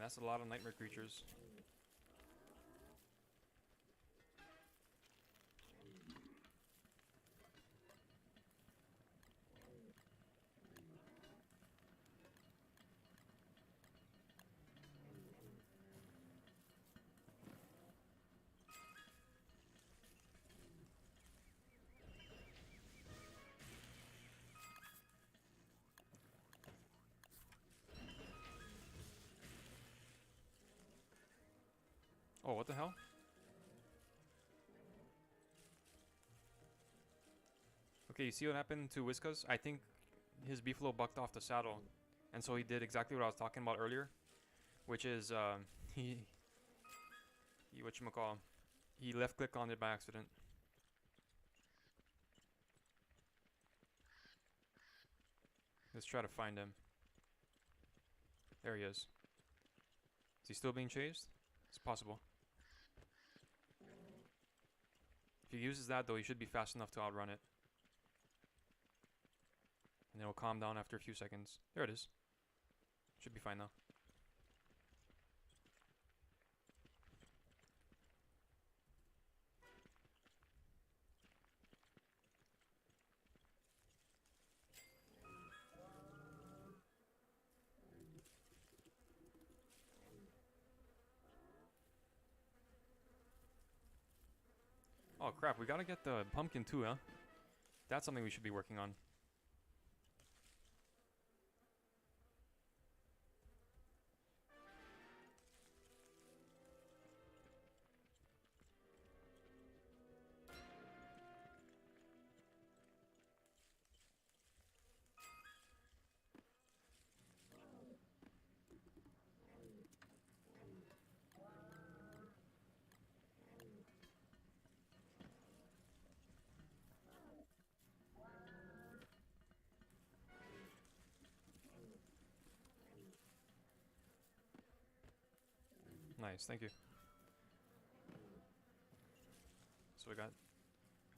that's a lot of nightmare creatures. Oh, what the hell? Okay, you see what happened to Whiskas? I think his Beefalo bucked off the saddle. And so he did exactly what I was talking about earlier. Which is, whatchamacall, he left click on it by accident. Let's try to find him. There he is. Is he still being chased? It's possible. If he uses that though, he should be fast enough to outrun it. And it'll calm down after a few seconds. There it is. Should be fine now. Oh crap, we gotta get the pumpkin too, huh? That's something we should be working on. Nice, thank you. So we got...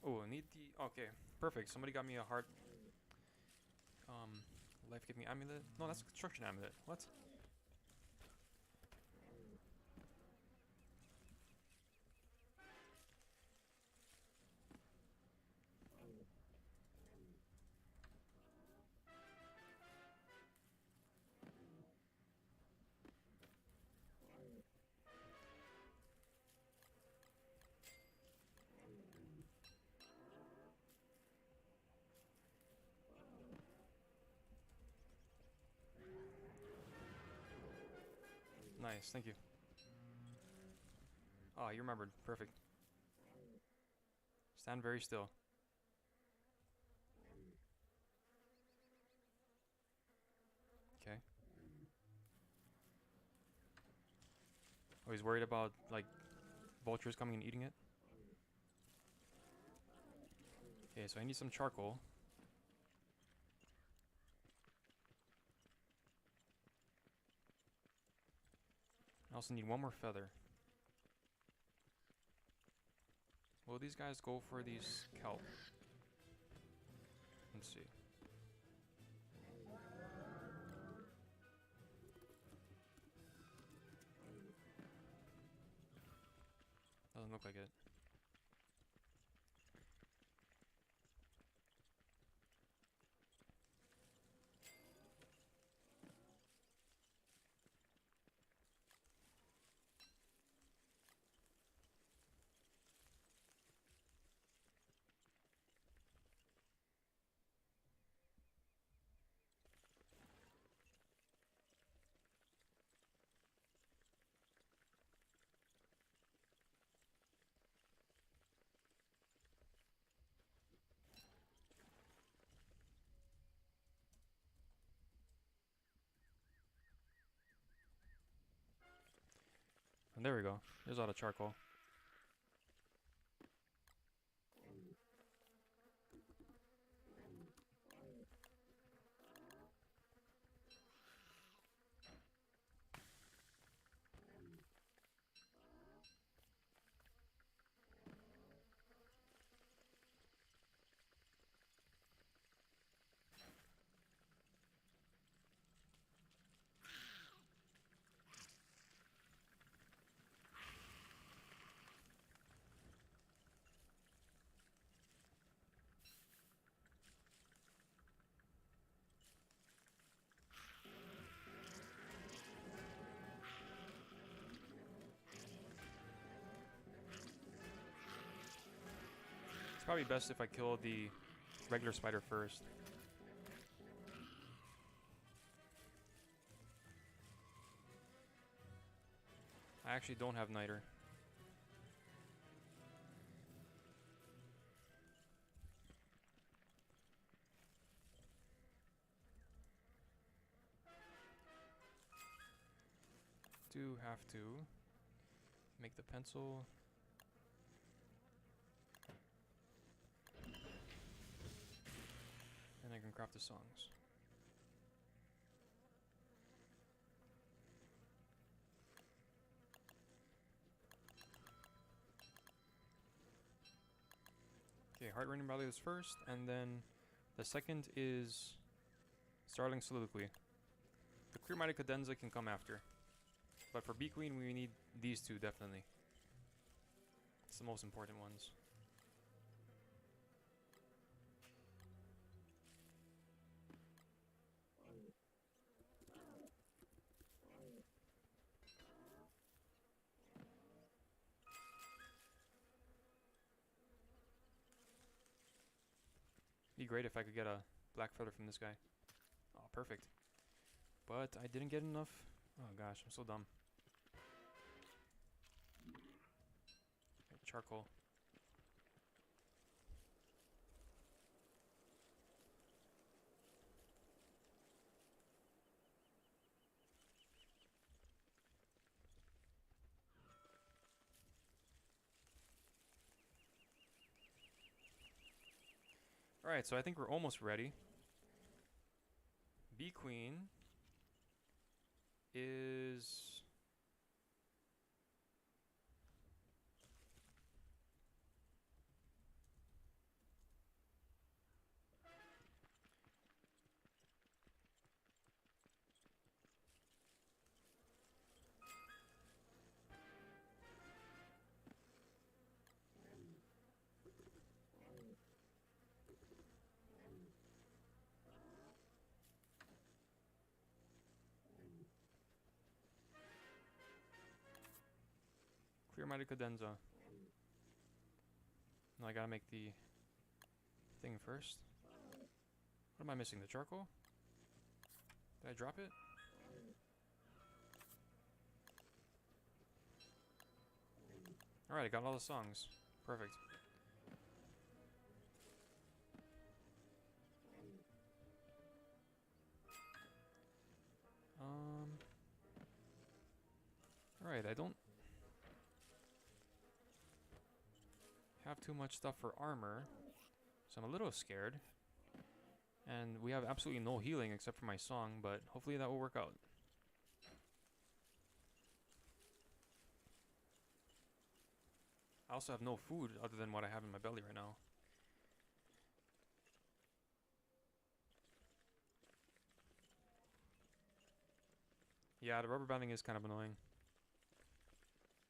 Oh, I need the... Okay, perfect. Somebody got me a heart... life-giving amulet? No, that's a construction amulet. What? Nice, thank you. Oh, you remembered. Perfect. Stand very still. Okay. Oh, he's worried about, like, vultures coming and eating it? Okay, so I need some charcoal. I also need one more feather. Will these guys go for these kelp? Let's see. Doesn't look like it. And there we go. There's a lot of charcoal. Probably best if I kill the regular spider first. I actually don't have niter. Do have to make the pencil. And I can craft the songs. Okay, Heart Raining Valley is first, and then the second is Starling Soliloquy. The Clear Minded Cadenza can come after. But for Bee Queen, we need these two, definitely. It's the most important ones. Be great if I could get a black feather from this guy. Oh, perfect. But I didn't get enough. Oh gosh, I'm so dumb. Charcoal. Alright, so I think we're almost ready. Bee Queen is... Clear Minded Cadenza. Now I gotta make the thing first. What am I missing? The charcoal? Did I drop it? Alright, I got all the songs. Perfect. Alright, I don't have too much stuff for armor, so I'm a little scared. And we have absolutely no healing except for my song, but hopefully that will work out. I also have no food other than what I have in my belly right now. Yeah, the rubber banding is kind of annoying.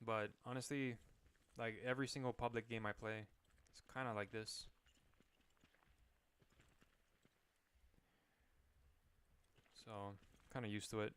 But honestly, like every single public game I play, it's kind of like this. So, kind of used to it.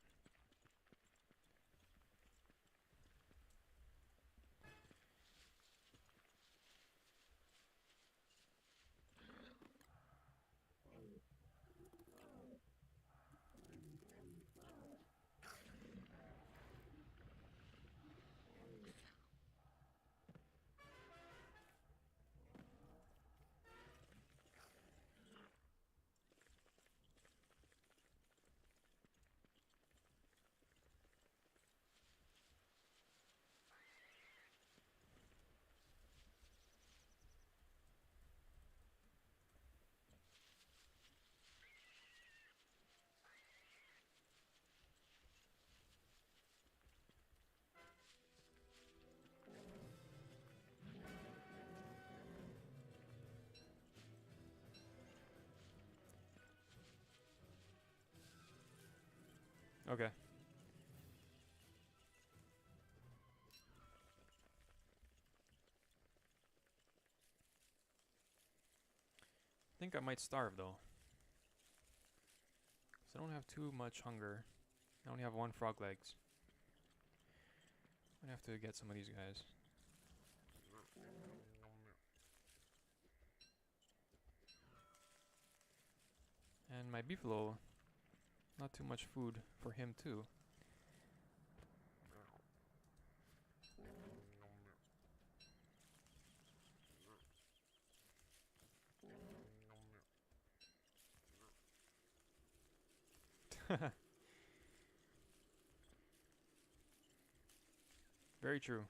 Okay. I think I might starve though. 'Cause I don't have too much hunger. I only have 1 frog legs. I'm gonna have to get some of these guys. And my Beefalo, not too much food for him too. Very true.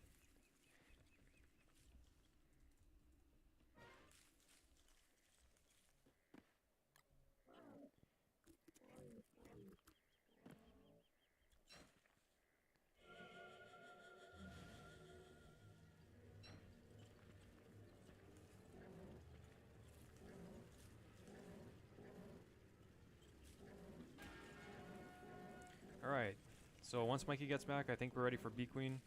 Alright, so once Mikey gets back, I think we're ready for Bee Queen.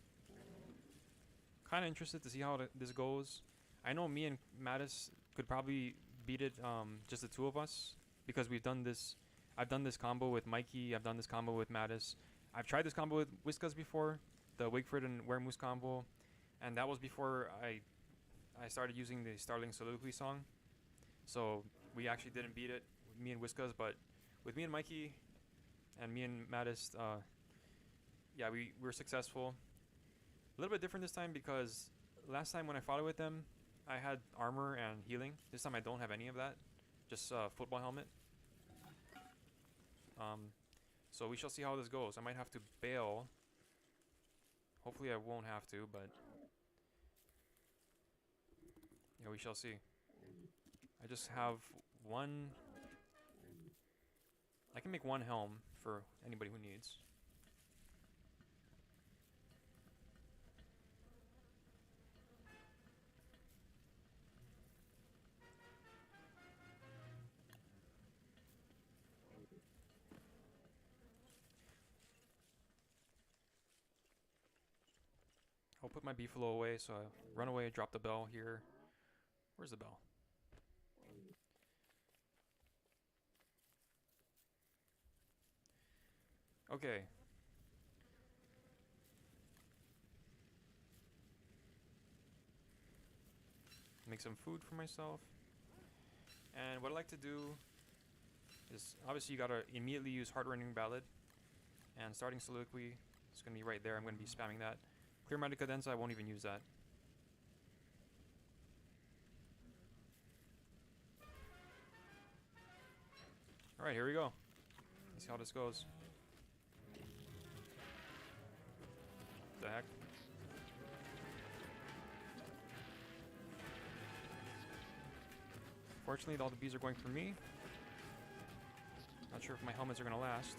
Kind of interested to see how this goes. I know me and Mattis could probably beat it, just the two of us, because we've done this. I've done this combo with Mikey, I've done this combo with Mattis. I've tried this combo with Whiskas before, the Wigfrid and Weremouth combo, and that was before I started using the Starling Soliloquy song. So we actually didn't beat it, me and Whiskas, but with me and Mikey and me and Mattis, yeah, we were successful. A little bit different this time because last time when I fought it with them, I had armor and healing. This time I don't have any of that, just football helmet. So we shall see how this goes. I might have to bail. Hopefully I won't have to, but yeah, we shall see. I just have one. I can make one helm for anybody who needs. I'll put my Beefalo away, so I run away, drop the bell here. Where's the bell? Okay. Make some food for myself. And what I like to do is, obviously you gotta immediately use Heart-Rending Ballad. And Starting Soliloquy is gonna be right there. I'm gonna be spamming that. Clear-Minded Cadenza, I won't even use that. Alright, here we go. Let's see how this goes. The heck? Fortunately, all the bees are going for me. Not sure if my helmets are gonna last.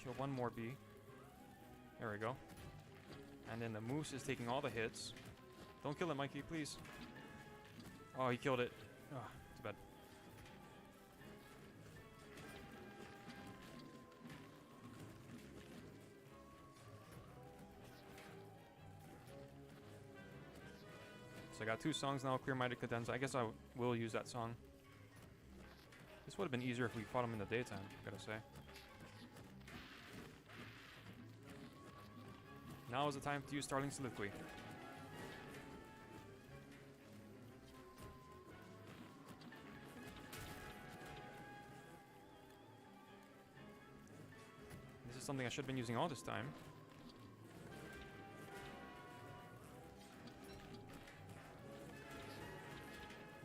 Kill one more bee. There we go. And then the moose is taking all the hits. Don't kill it, Mikey, please. Oh, he killed it. Oh, too bad. So I got two songs now, Clear-Minded Cadenza. I guess I will use that song. This would have been easier if we fought him in the daytime, I gotta say. Now is the time to use Starling Soliloquy. This is something I should have been using all this time.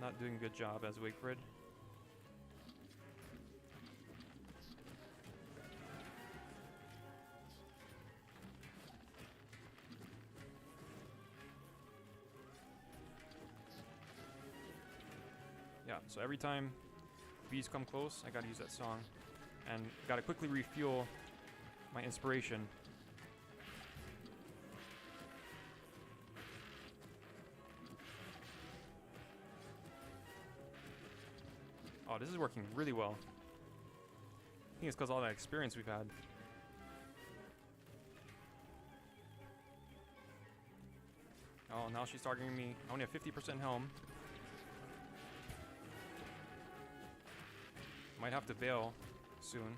Not doing a good job as Wigfrid. Yeah, so every time bees come close, I gotta use that song. And gotta quickly refuel my inspiration. Oh, this is working really well. I think it's because all that experience we've had. Oh, now she's targeting me. I only have 50% helm. Might have to bail soon.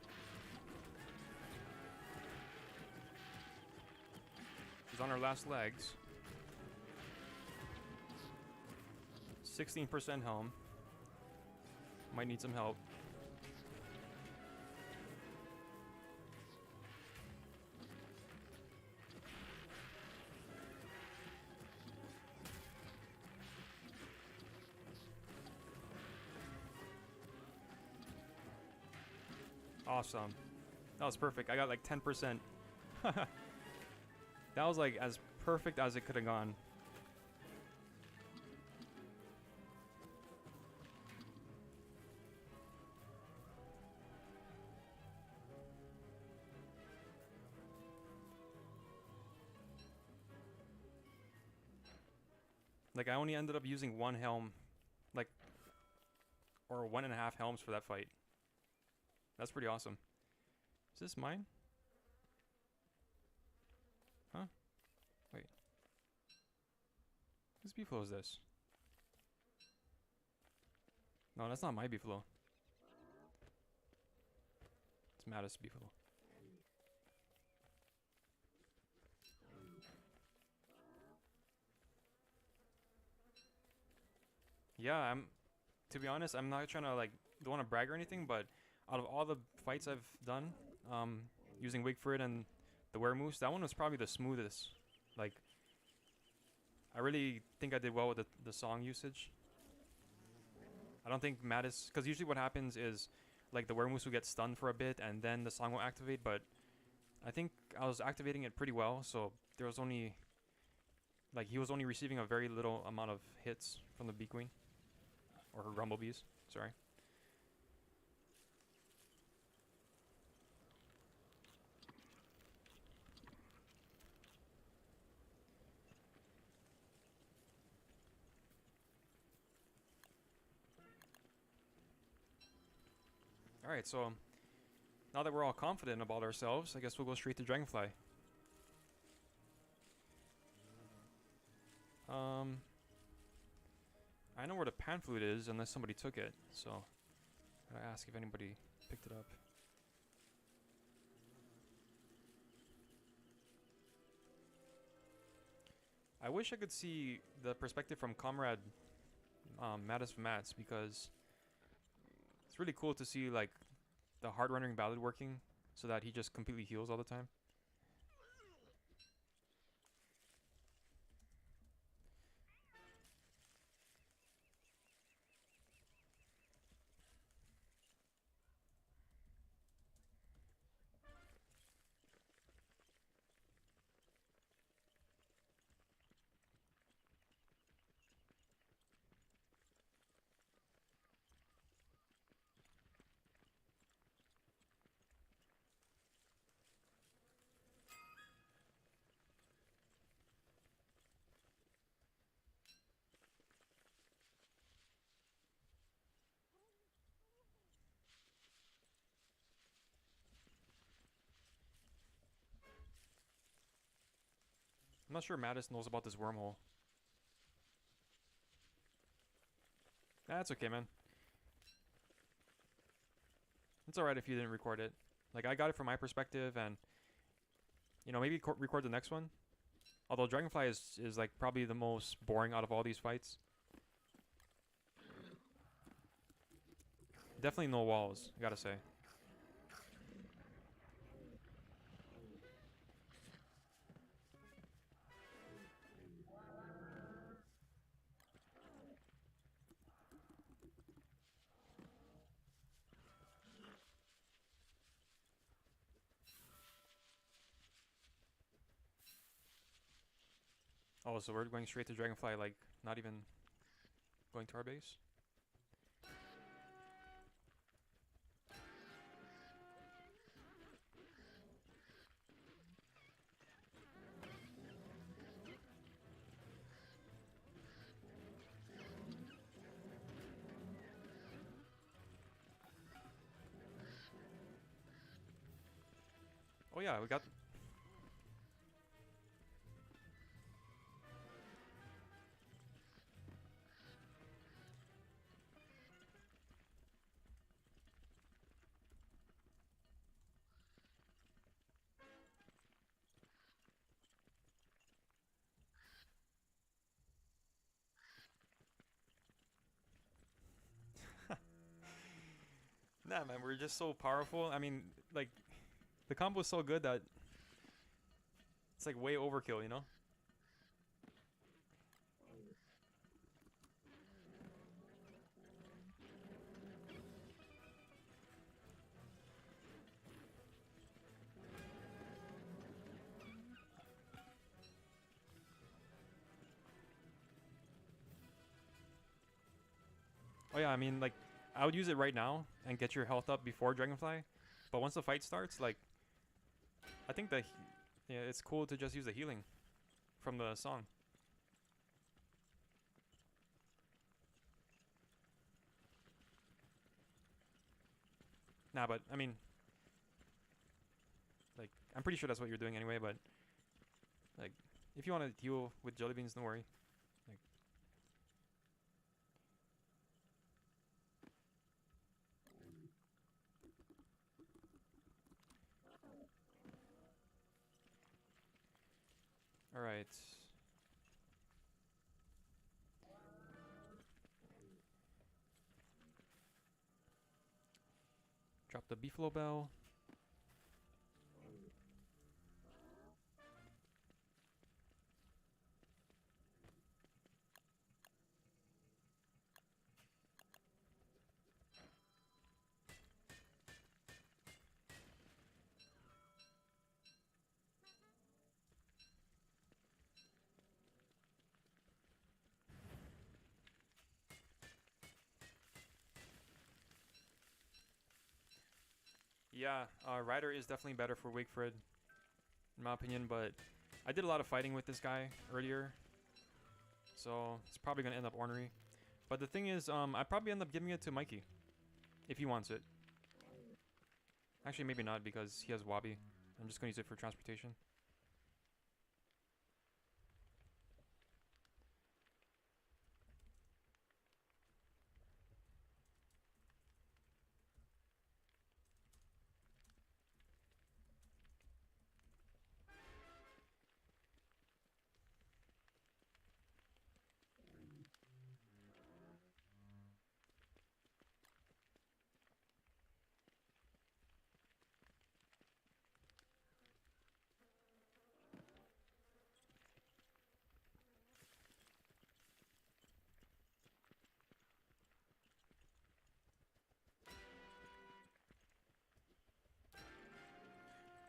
She's on her last legs. 16% helm. Might need some help. Awesome. That was perfect. I got like 10%. That was like as perfect as it could have gone. Like I only ended up using one helm, like, or 1.5 helms for that fight. That's pretty awesome. Is this mine? Huh? Wait. Whose Beefalo is this? No, that's not my Beefalo. It's Mattis' Beefalo. Yeah, to be honest, I'm not trying to like, don't want to brag or anything, but out of all the fights I've done, using Wigfrid and the Weremoose, that one was probably the smoothest. Like, I really think I did well with the song usage. I don't think Mattis, because usually what happens is, like, the Weremoose will get stunned for a bit and then the song will activate, but I think I was activating it pretty well, so there was only, like, he was only receiving a very little amount of hits from the Bee Queen. Or her Grumblebees, sorry. Alright, so now that we're all confident about ourselves, I guess we'll go straight to Dragonfly. I know where the pan flute is unless somebody took it, so I gotta ask if anybody picked it up. I wish I could see the perspective from Comrade Mattis Mats, because it's really cool to see like the hard rendering ballad working so that he just completely heals all the time. I'm not sure Mattis knows about this wormhole. That's okay, man. It's alright if you didn't record it. Like, I got it from my perspective, and, you know, maybe record the next one. Although Dragonfly is like probably the most boring out of all these fights. Definitely no walls, I gotta say. Oh, so we're going straight to Dragonfly, like, not even going to our base? Oh yeah, we got... Nah, man, we're just so powerful. I mean, like, the combo is so good that it's like way overkill, you know? Oh yeah, I mean, like, I would use it right now and get your health up before Dragonfly. But once the fight starts, like, I think that yeah, it's cool to just use the healing from the song. Nah, but I mean, like, I'm pretty sure that's what you're doing anyway. But like, if you want to heal with jelly beans, don't worry. Like, all right. Drop the Beefalo bell. Yeah, Ryder is definitely better for Wigfrid, in my opinion. But I did a lot of fighting with this guy earlier, so it's probably gonna end up ornery. But the thing is, I'd probably end up giving it to Mikey if he wants it. Actually, maybe not because he has Wabi. I'm just gonna use it for transportation.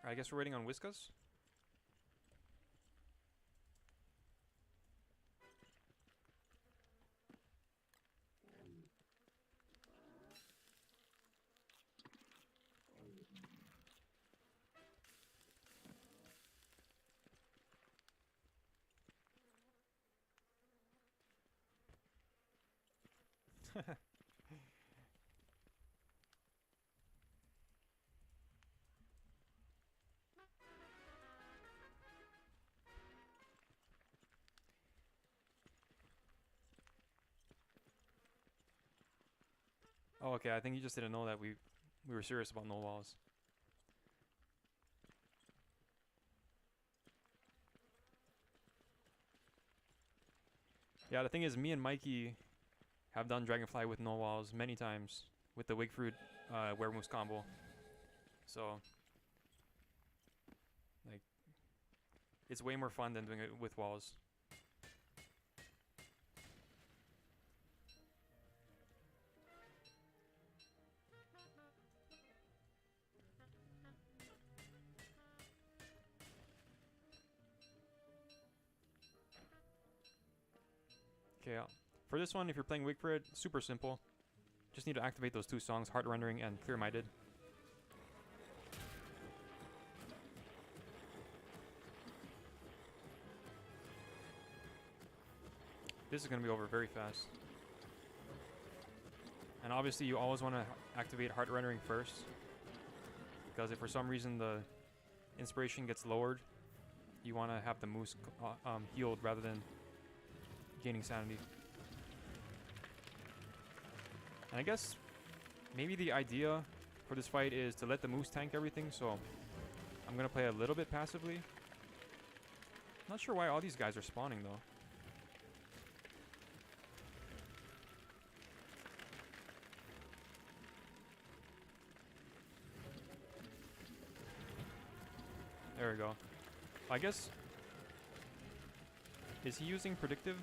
Alright, I guess we're waiting on Whiskas. Oh, okay. I think you just didn't know that we were serious about no walls. Yeah, the thing is, me and Mikey have done Dragonfly with no walls many times with the Wigfrid Werewolves combo. So, like, it's way more fun than doing it with walls. Okay, for this one, if you're playing Wigfrid, super simple. Just need to activate those two songs, Heart Rendering and Clear Minded. This is going to be over very fast. And obviously you always want to activate Heart Rendering first, because if for some reason the inspiration gets lowered, you want to have the moose healed rather than gaining sanity. And I guess maybe the idea for this fight is to let the moose tank everything, so I'm going to play a little bit passively. Not sure why all these guys are spawning though. There we go. I guess... Is he using predictive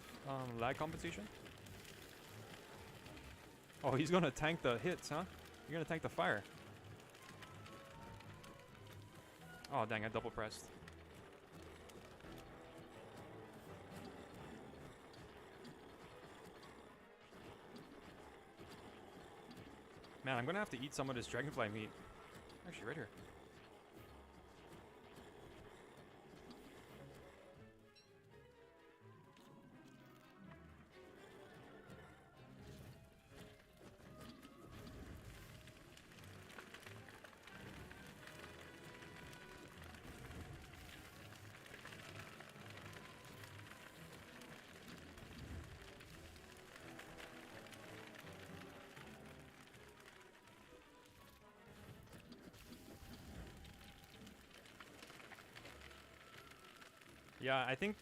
lag compensation? Oh, he's gonna tank the hits, huh? You're gonna tank the fire. Oh, dang, I double pressed. Man, I'm gonna have to eat some of this dragonfly meat. Actually, right here. Yeah, I think,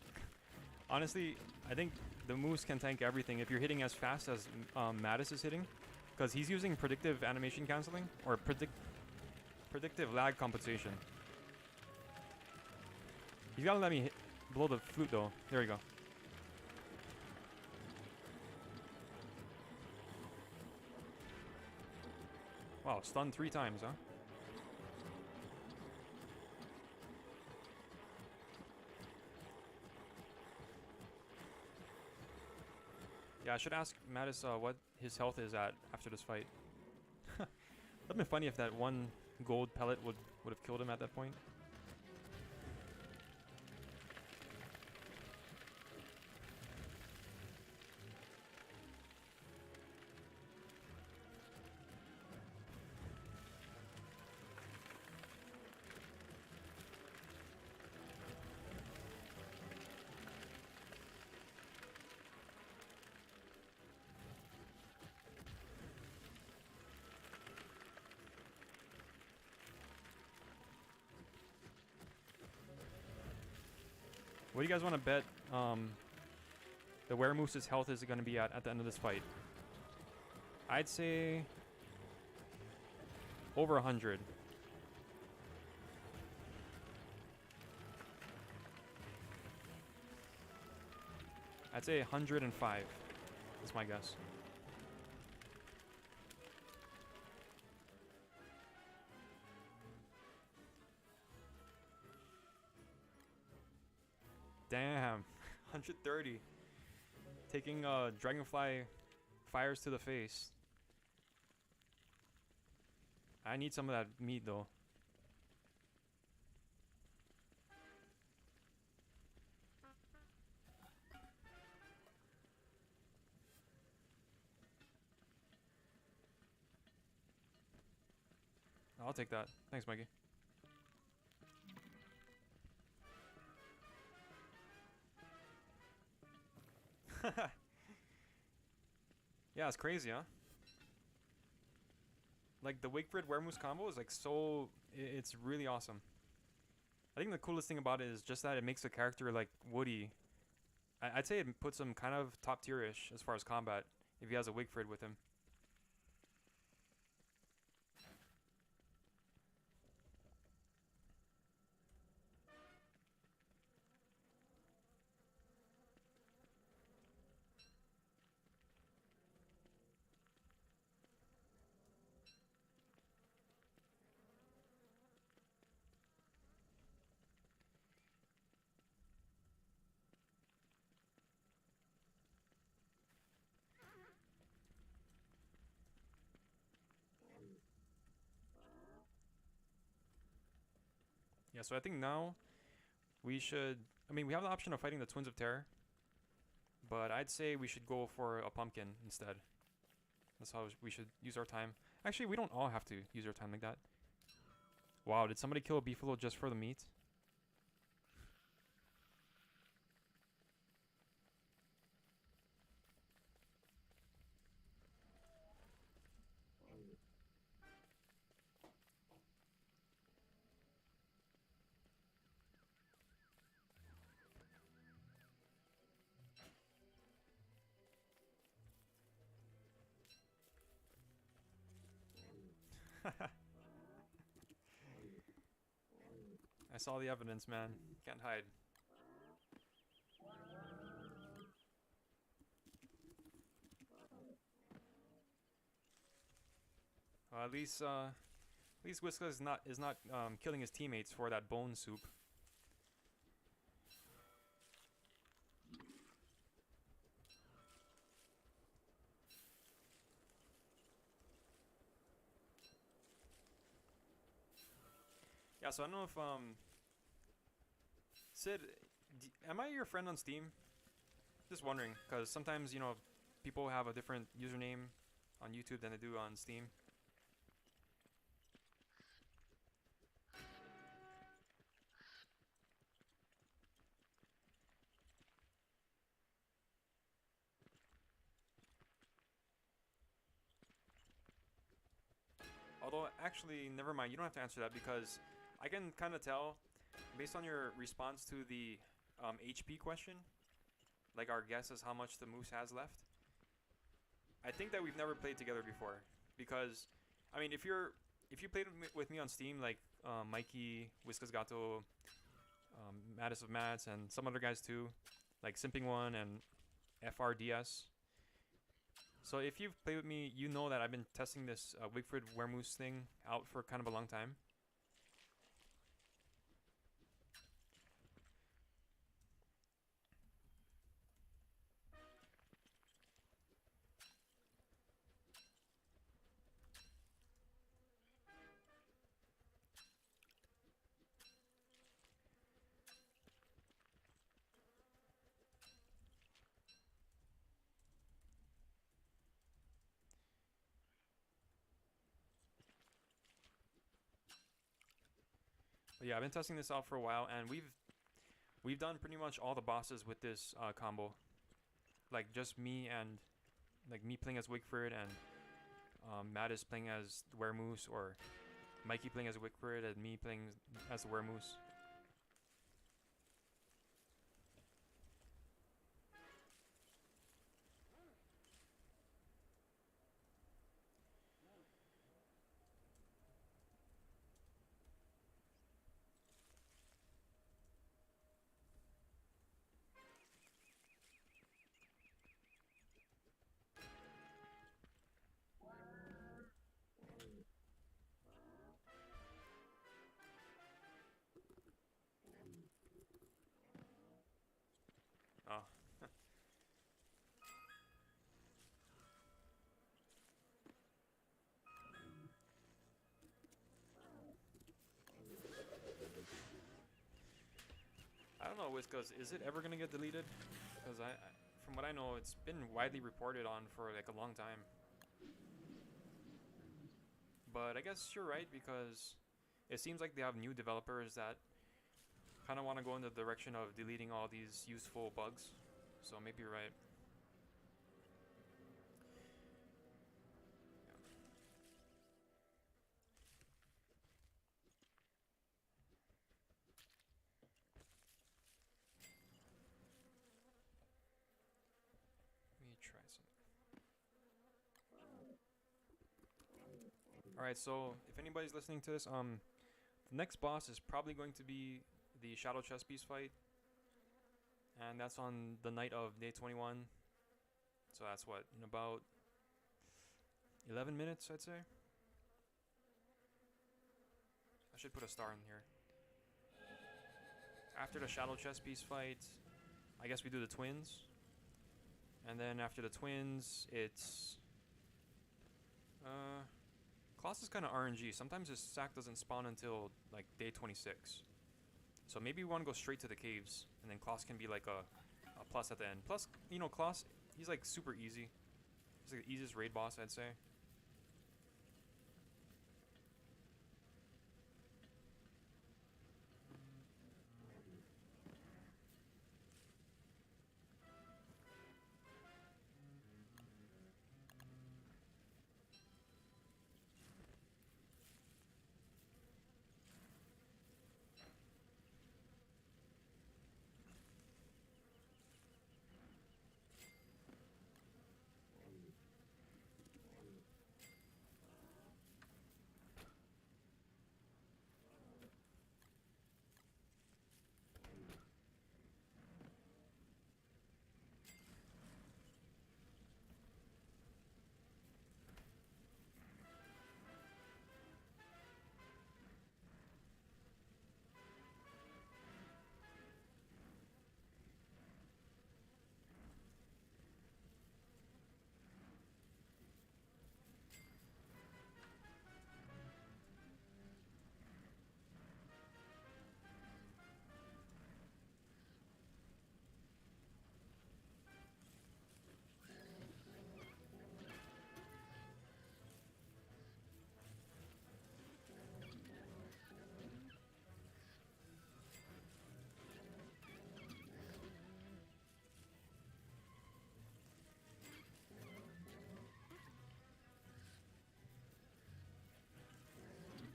honestly, I think the moose can tank everything if you're hitting as fast as Mattis is hitting. Because he's using predictive animation canceling, or predictive lag compensation. He's gotta let me blow the flute though. There we go. Wow, stunned 3 times, huh? Yeah, I should ask Mattis what his health is at after this fight. That'd been funny if that one gold pellet would have killed him at that point. What do you guys want to bet the weremoose's health is going to be at the end of this fight? I'd say over 100. I'd say 105. That's my guess. Damn, 130. Taking Dragonfly fires to the face. I need some of that meat though. I'll take that. Thanks, Mikey. Yeah, it's crazy, huh? Like the Wigfrid Weremoose combo is like so, it's really awesome. I think the coolest thing about it is just that it makes the character like Woody. I'd say it puts him kind of top tier-ish as far as combat if he has a Wigfrid with him. Yeah, so I think now we should, I mean, we have the option of fighting the Twins of Terror, but I'd say we should go for a pumpkin instead. That's how we should use our time. Actually, we don't all have to use our time like that. Wow, did somebody kill a Beefalo just for the meat? I saw the evidence, man. Can't hide. At least Whisker is not killing his teammates for that bone soup. Yeah, so I don't know if Sid, am I your friend on Steam? Just wondering, because sometimes people have a different username on YouTube than they do on Steam. Although, actually, never mind. You don't have to answer that because I can kind of tell based on your response to the HP question, like our guess is how much the moose has left. I think that we've never played together before because, I mean, if you played with me on Steam, like Mikey, Whiskas Gato, Mattis of Mats, and some other guys too, like Simping One and FRDS. So if you've played with me, you know that I've been testing this Wigfrid Wermoose thing out for kind of a long time. But yeah, I've been testing this out for a while, and we've done pretty much all the bosses with this combo. Like just me and like me playing as Wigfrid and Mattis playing as the Wermoose, or Mikey playing as Wigfrid and me playing as the Wermoose. Oh. I don't know, Whiskas, is it ever gonna get deleted? Because from what I know, it's been widely reported on for like a long time. But I guess you're right because it seems like they have new developers that kind of want to go in the direction of deleting all these useful bugs. So maybe you're right. Let me try something. Alright, so if anybody's listening to this, the next boss is probably going to be the Shadow Chess Piece fight. And that's on the night of day 21. So that's what, in about 11 minutes, I'd say. I should put a star in here. After the Shadow Chess Piece fight, I guess we do the twins. And then after the twins, it's... Kloss is kind of RNG. Sometimes his sack doesn't spawn until like day 26. So maybe we want to go straight to the caves, and then Kloss can be like a plus at the end. Plus, Kloss, he's like super easy. He's like the easiest raid boss, I'd say.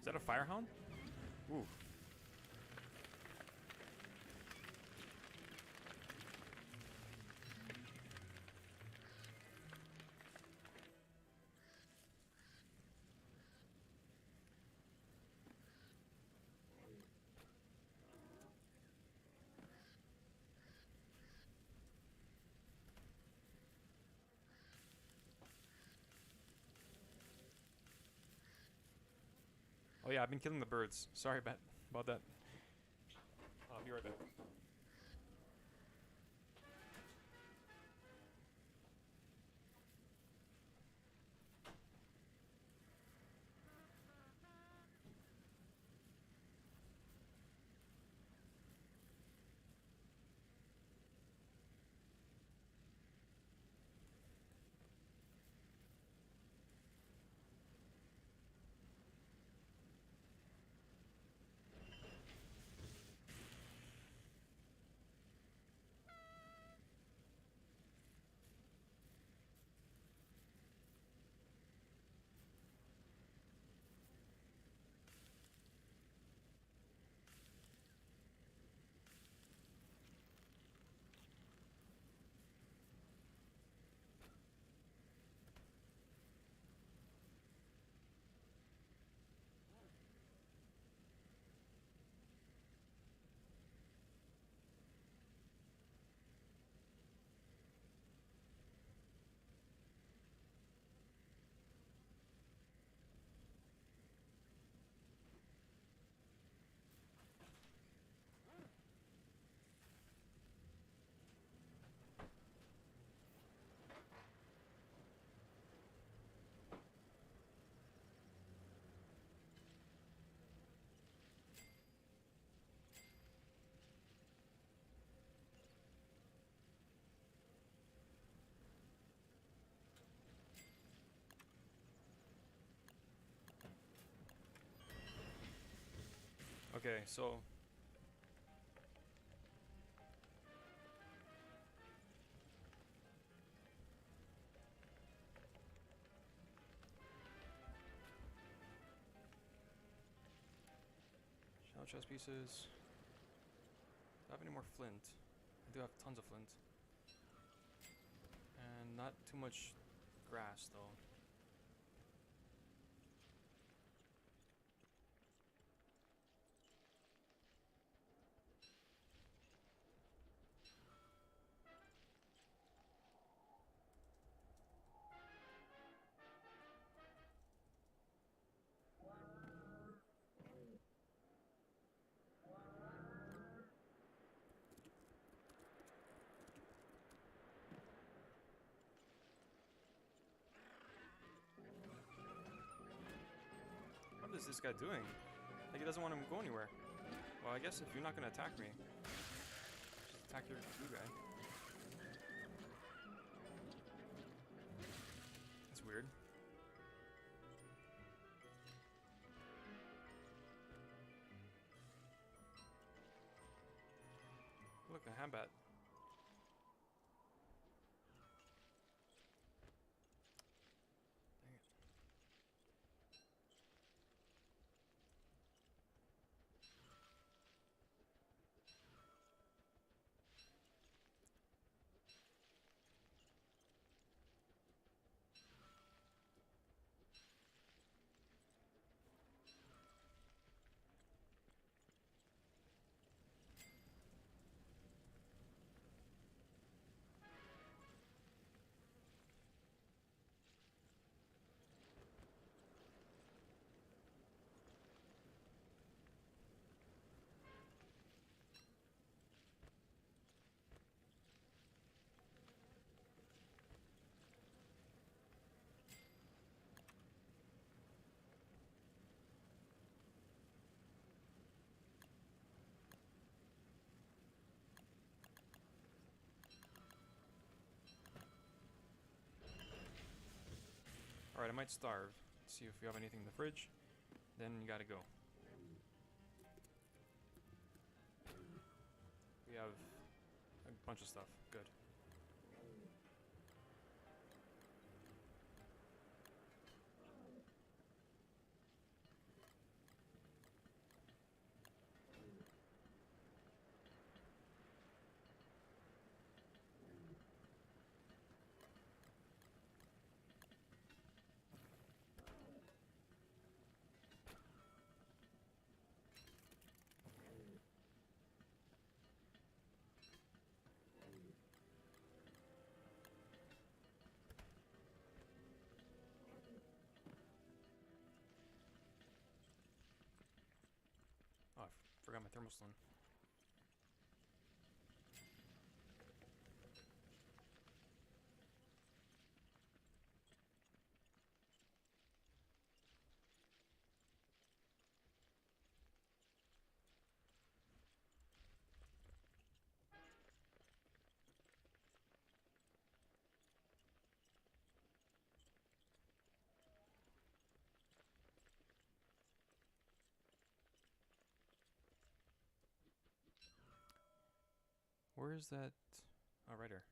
Is that a firehound? Ooh. Oh yeah, I've been killing the birds. Sorry about that. I'll be right back. Okay, so shallow chest pieces. Do I have any more flint? I do have tons of flint. And not too much grass though. What is this guy doing? Like he doesn't want him to go anywhere. Well, I guess if you're not gonna attack me, just attack your guy. That's weird. Look, a hambat. Dang it. Alright, I might starve. See if we have anything in the fridge. Then you gotta go. We have a bunch of stuff. Good. Forgot my thermostone. Where is that? Oh, right here.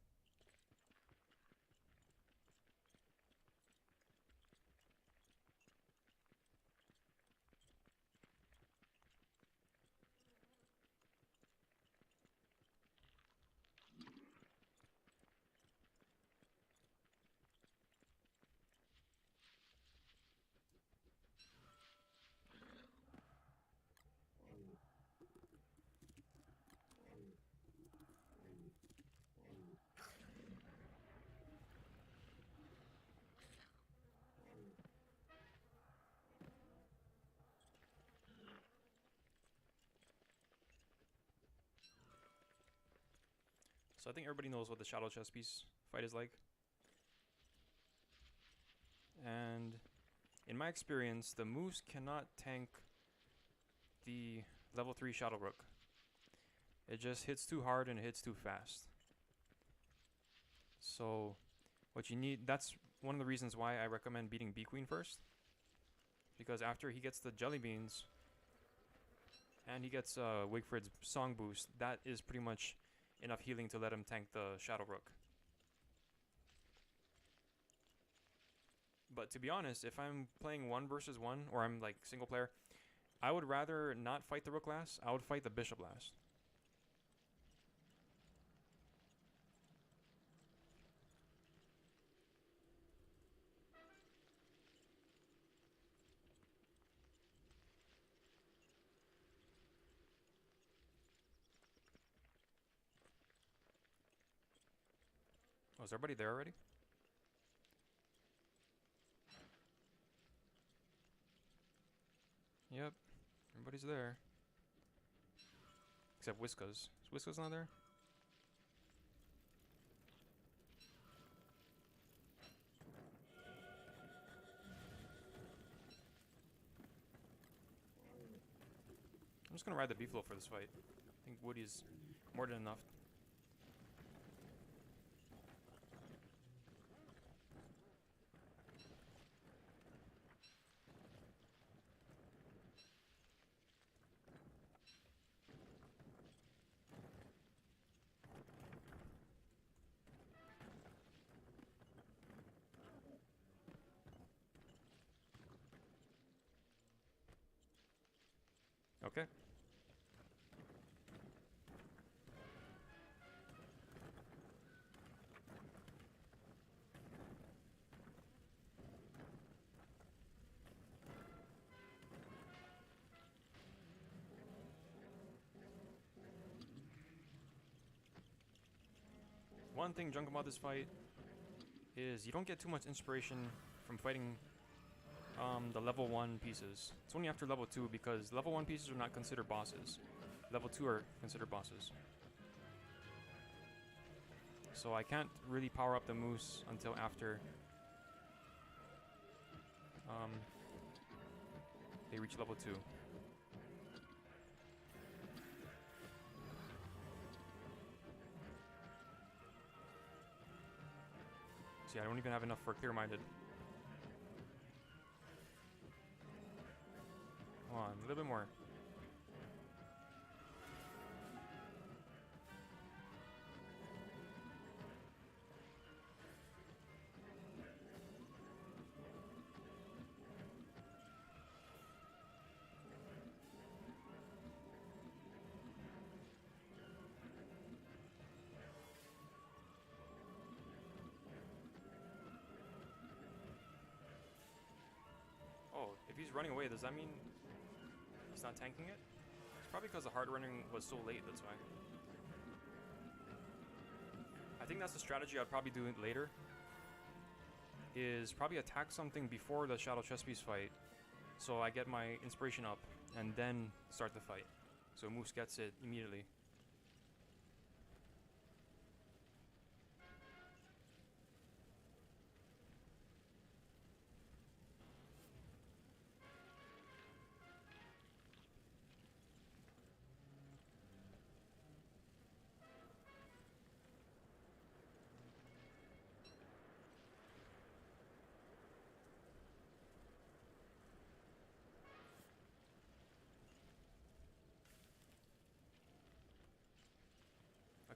So I think everybody knows what the Shadow Chess Piece fight is like. And in my experience, the Moose cannot tank the level 3 Shadow Rook. It just hits too hard and it hits too fast. So what you need, that's one of the reasons why I recommend beating Bee Queen first. Because after he gets the Jelly Beans and he gets Wigfrid's Song Boost, that is pretty much enough healing to let him tank the Shadow Rook. But to be honest, if I'm playing 1 versus 1, or I'm like single player, I would rather not fight the Rook last, I would fight the Bishop last. Oh, is everybody there already? Yep, everybody's there. Except Whiskas. Is Whiskas not there? I'm just gonna ride the Beefalo for this fight. I think Woody's more than enough. Okay. One thing drunk about this fight is you don't get too much inspiration from fighting the level 1 pieces. It's only after level 2 because level 1 pieces are not considered bosses. Level 2 are considered bosses. So I can't really power up the Moose until after they reach level 2. See, I don't even have enough for clear-minded. Come on, a little bit more. Oh, if he's running away, does that mean he's not tanking it? It's probably because the hard running was so late, that's why. I think that's the strategy I'd probably do later. Is probably attack something before the Shadow Chess Piece fight, so I get my inspiration up, and then start the fight. so Moose gets it immediately.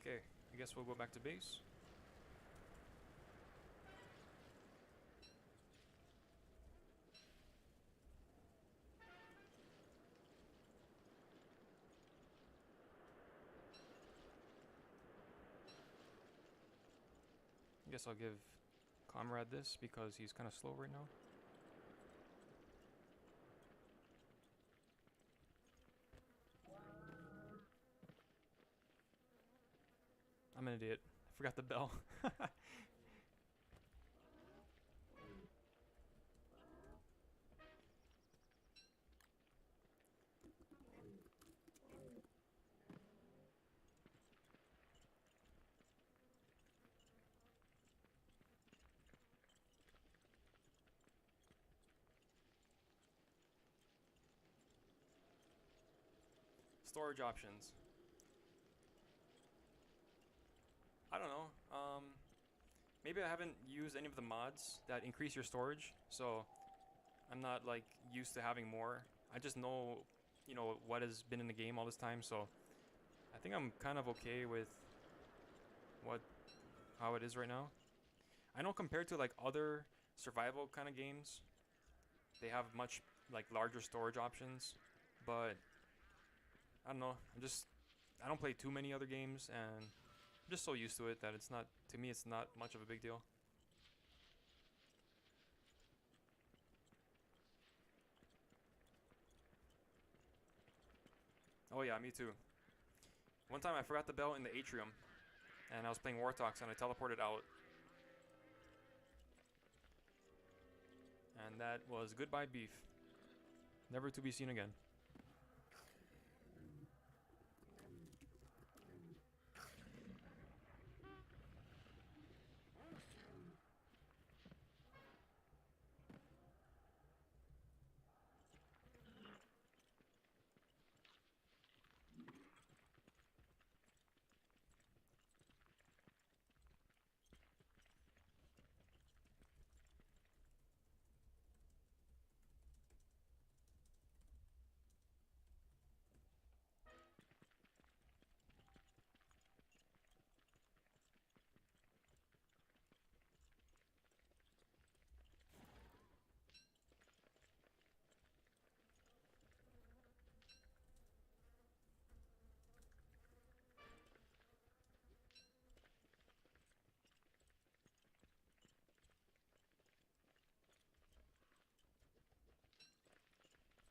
Okay, I guess we'll go back to base. I guess I'll give Comrade this because he's kind of slow right now. I'm an idiot. I forgot the bell. Storage options. I don't know. Maybe I haven't used any of the mods that increase your storage, so I'm not like used to having more. I just know, you know, what has been in the game all this time, so I think I'm kind of okay with how it is right now. I know compared to like other survival kind of games, they have much like larger storage options, but I don't know. I don't play too many other games, and I'm just so used to it that it's not, to me, it's not much of a big deal. Oh yeah, me too. One time I forgot the bell in the atrium, and I was playing Warthogs, and I teleported out. And that was goodbye beef. Never to be seen again.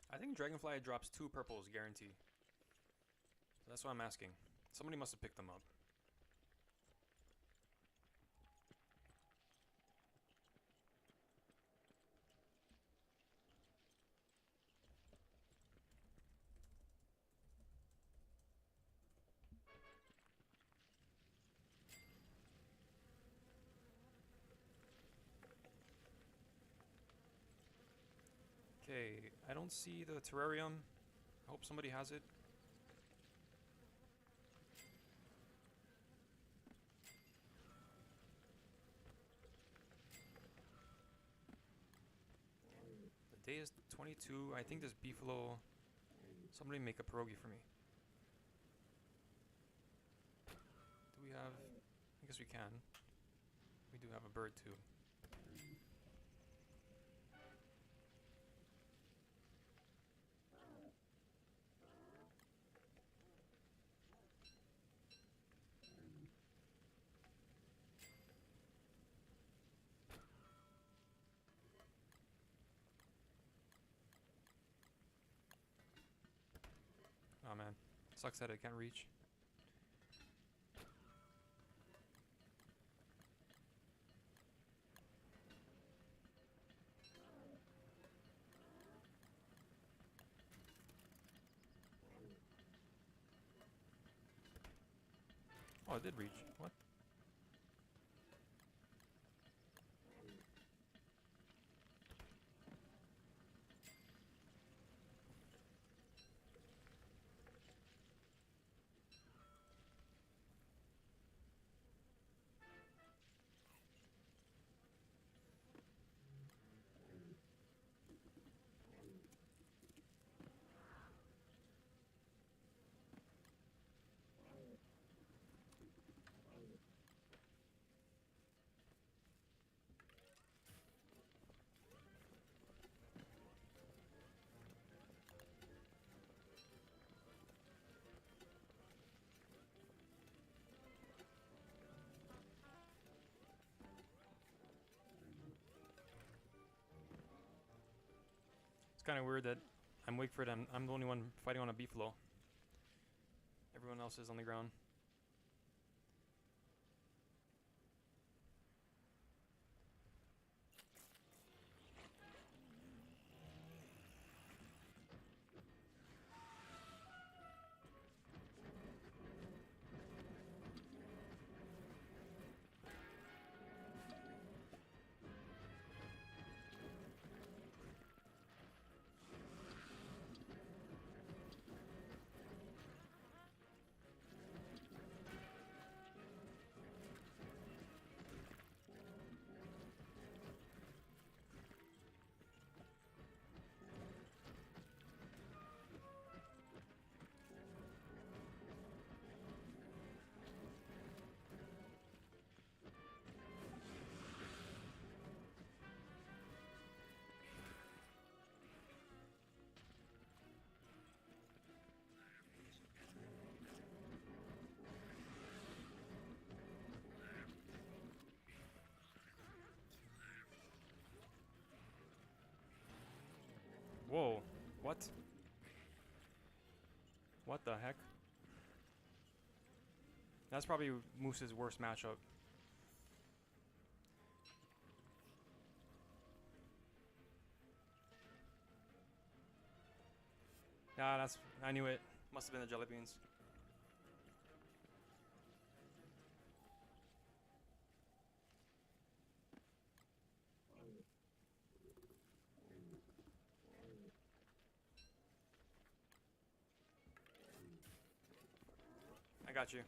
I think Dragonfly drops 2 purples guarantee. So that's what I'm asking. Somebody must have picked them up. Okay, I don't see the terrarium. I hope somebody has it. The day is 22. I think this Beefalo. Somebody make a pierogi for me. Do we have? I guess we can. We do have a bird too. Oh man, sucks that I can't reach. Oh, it did reach. What? It's kind of weird that I'm Wigfrid. I'm the only one fighting on a Beefalo. Everyone else is on the ground. Whoa. What? What the heck? That's probably Moose's worst matchup. Yeah, that's... I knew it. Must have been the jelly beans. I got you.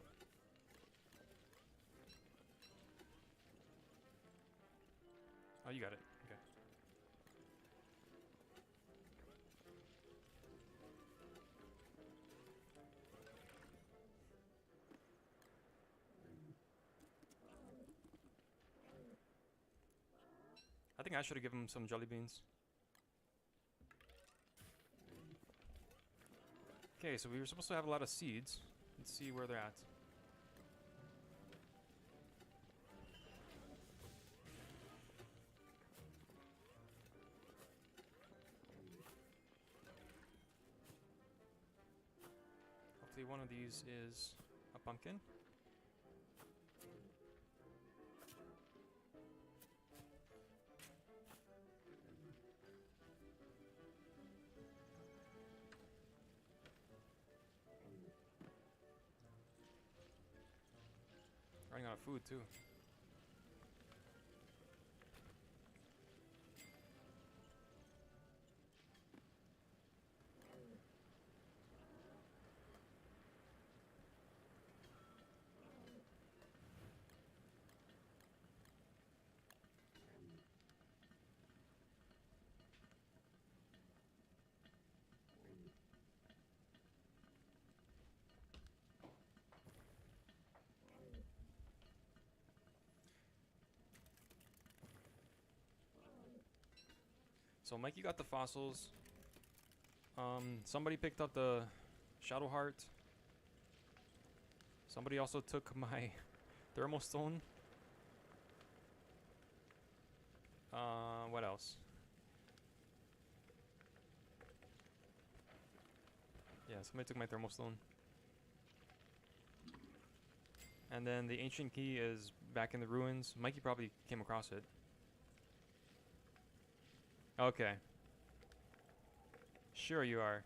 Oh, you got it. Okay. I think I should have given him some jelly beans. Okay, so we were supposed to have a lot of seeds. Let's see where they're at. Hopefully one of these is a pumpkin. Running out of food too. So Mikey got the fossils. Somebody picked up the Shadow Heart. Somebody also took my thermal stone. What else? Yeah, somebody took my thermal stone. And then the ancient key is back in the ruins. Mikey probably came across it. Okay. Sure you are.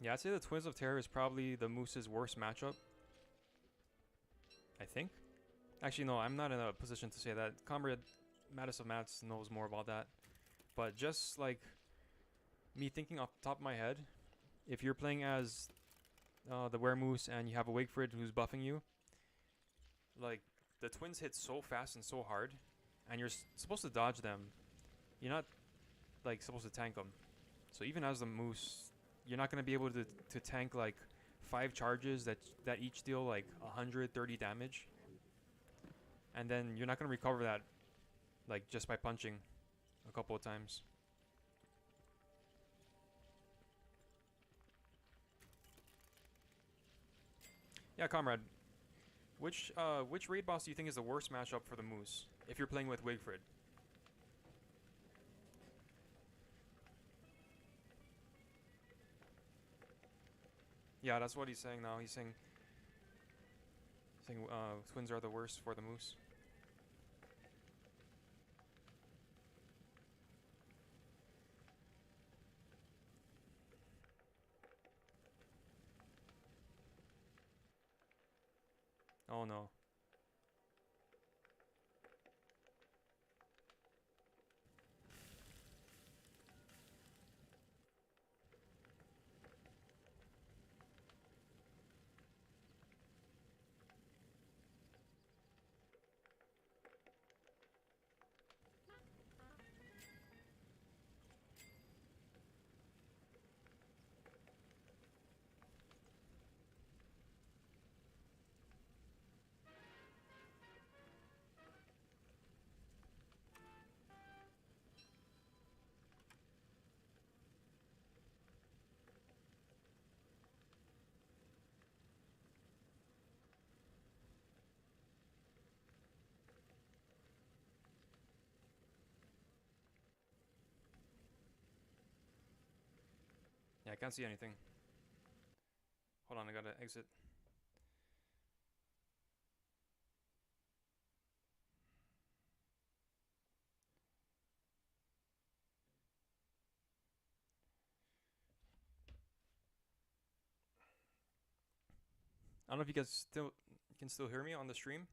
Yeah, I'd say the Twins of Terror is probably the Moose's worst matchup. I think. Actually, no, I'm not in a position to say that. Comrade Mattis of Mats knows more about that. But just like me thinking off the top of my head, if you're playing as the Weremoose and you have a Wigfrid who's buffing you, like the Twins hit so fast and so hard, and you're supposed to dodge them. You're not like supposed to tank them. So even as the Moose, you're not gonna be able to tank like 5 charges that each deal like 130 damage, and then you're not gonna recover that like just by punching a couple of times. Yeah, comrade. Which raid boss do you think is the worst matchup for the Moose if you're playing with Wigfrid? Yeah, that's what he's saying now. He's saying Twins are the worst for the Moose. Oh no. Yeah, I can't see anything. Hold on, I gotta exit. I don't know if you guys still can still hear me on the stream.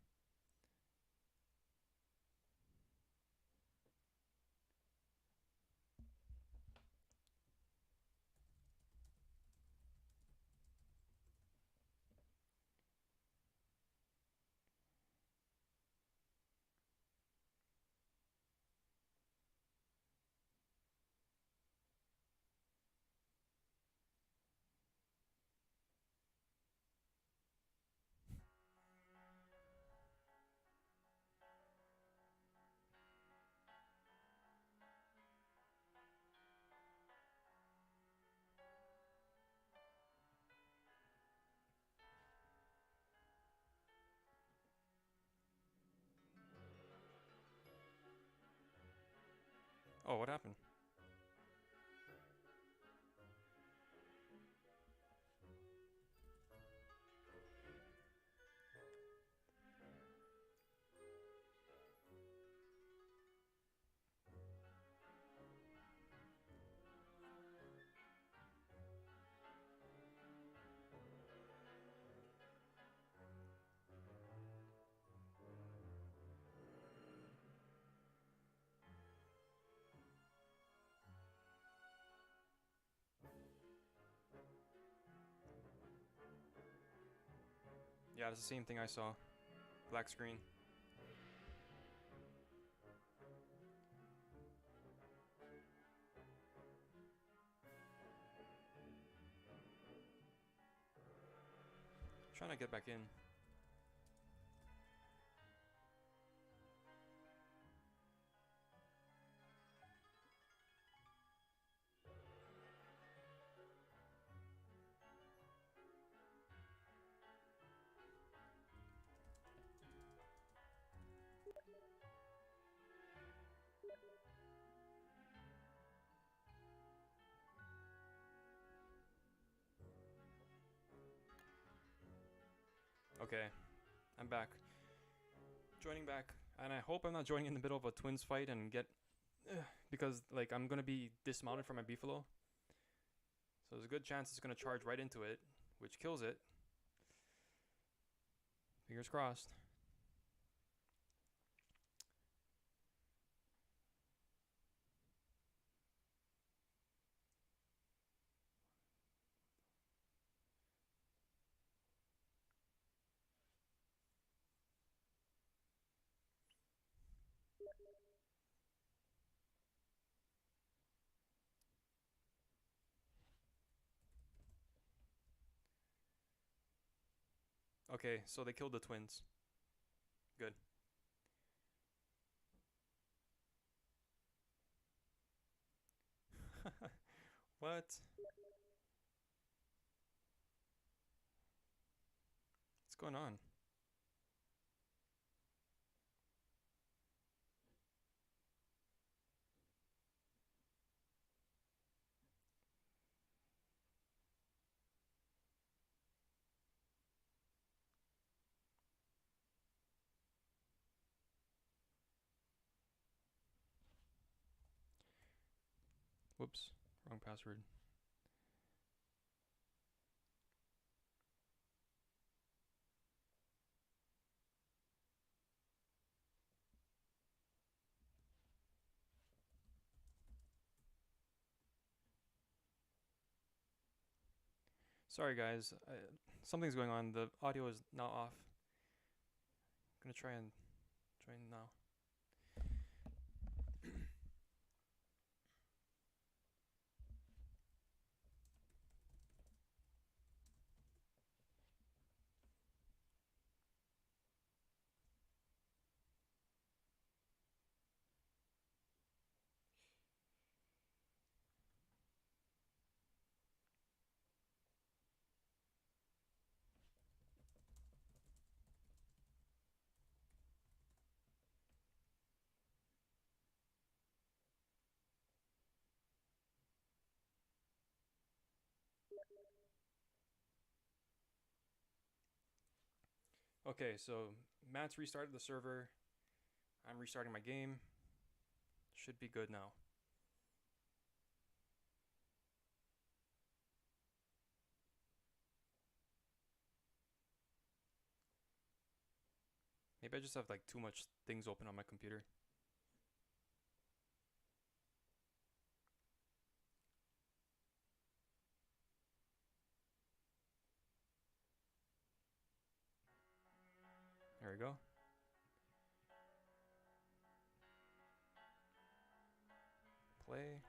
Oh, what happened? Yeah, it's the same thing I saw. Black screen. Trying to get back in. Okay, I'm back. Joining back, and I hope I'm not joining in the middle of a Twins fight and get because like I'm gonna be dismounted from my Beefalo. So there's a good chance it's going to charge right into it, which kills it. Fingers crossed. Okay, so they killed the twins. Good. What? What's going on? Whoops, wrong password. Sorry guys, something's going on. The audio is now off. I'm gonna try and join now. Okay, so Matt's restarted the server. I'm restarting my game. Should be good now. Maybe I just have like too much things open on my computer. There we go. Play.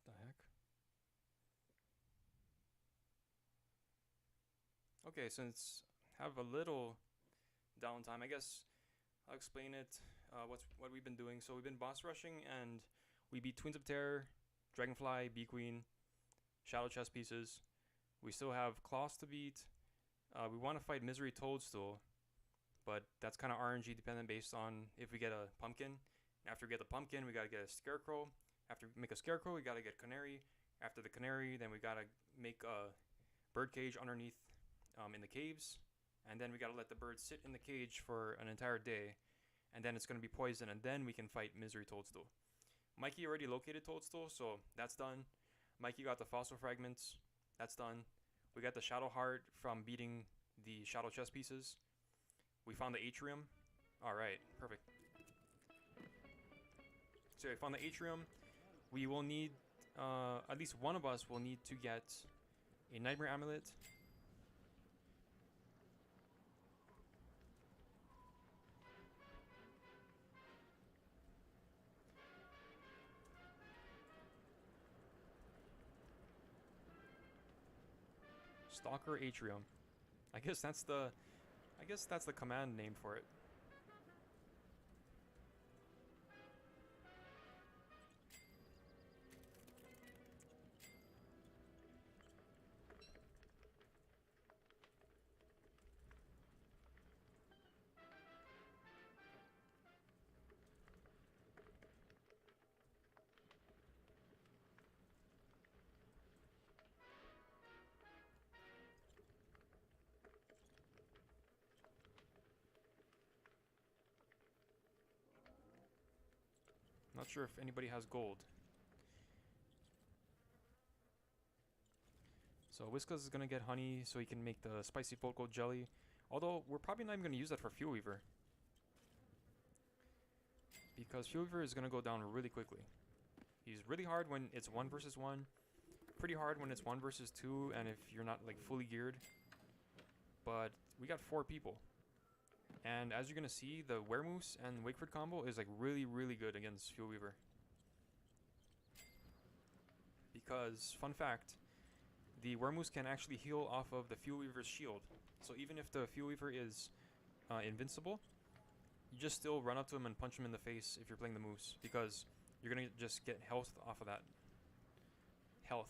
The heck? Okay, since I have a little downtime, I guess I'll explain it. What we've been doing. So we've been boss rushing, and we beat Twins of Terror, Dragonfly, Bee Queen, Shadow Chess Pieces. We still have Claws to beat. We want to fight Misery Toadstool, but that's kind of RNG dependent based on if we get a pumpkin. After we get the pumpkin, we gotta get a scarecrow. After we make a scarecrow, we gotta get canary. After the canary, then we gotta make a bird cage underneath in the caves, and then we gotta let the bird sit in the cage for an entire day, and then it's gonna be poison, and then we can fight Misery Toadstool. Mikey already located Toadstool, so that's done. Mikey got the fossil fragments, that's done. We got the Shadow Heart from beating the Shadow Chess Pieces. We found the Atrium. Alright, perfect. So we found the Atrium. We will need, at least one of us will need to get a Nightmare Amulet. Stalker Atrium. I guess that's the command name for it. Not sure if anybody has gold. So Whiskas is gonna get honey so he can make the spicy Poco jelly. Although we're probably not even gonna use that for Fuel Weaver, because Fuel Weaver is gonna go down really quickly. He's really hard when it's 1 versus 1. Pretty hard when it's 1 versus 2, and if you're not like fully geared. But we got 4 people. And as you're gonna see, the Weremoose and Wigfrid combo is like really, really good against Fuel Weaver. Because, fun fact, the Weremoose can actually heal off of the Fuel Weaver's shield. So even if the Fuel Weaver is invincible, you just still run up to him and punch him in the face if you're playing the Moose, because you're gonna just get health off of that. Health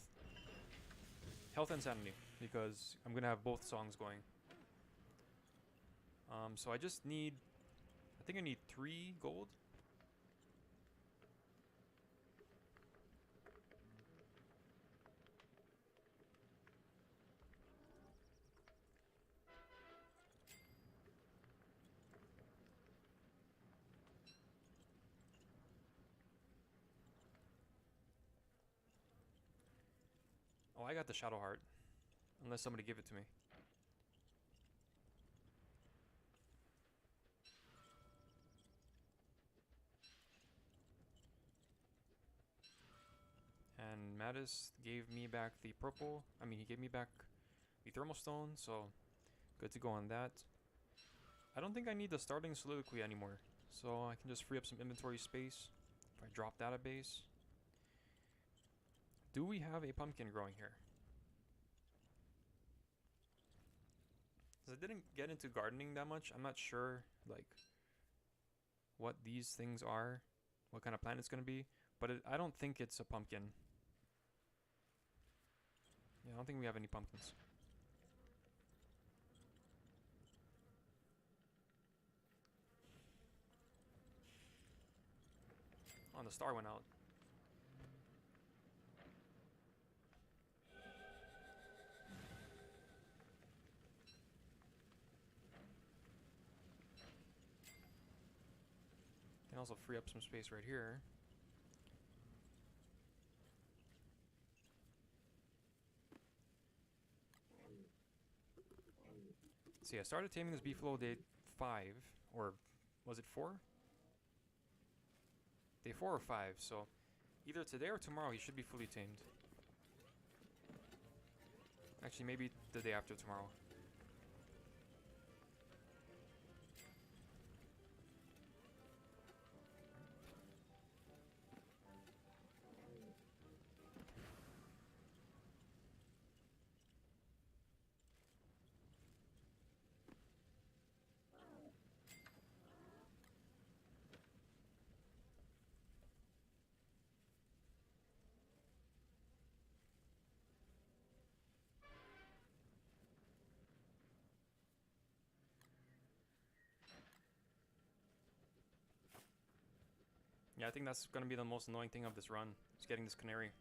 and sanity, because I'm gonna have both songs going. So I just need, I think I need 3 gold. Oh, I got the Shadow Heart, unless somebody give it to me. And Mattis gave me back the purple. I mean, he gave me back the thermal stone, so good to go on that. I don't think I need the starting soliloquy anymore, so I can just free up some inventory space if I drop database. Do we have a pumpkin growing here? Because I didn't get into gardening that much, I'm not sure like what these things are, what kind of plant it's going to be, but I don't think it's a pumpkin. Yeah, I don't think we have any pumpkins. Oh, and the star went out. Can also free up some space right here. See, I started taming this Beefalo day 5, or was it 4? Day 4 or 5, so either today or tomorrow he should be fully tamed. Actually, maybe the day after tomorrow. Yeah, I think that's going to be the most annoying thing of this run, is getting this canary.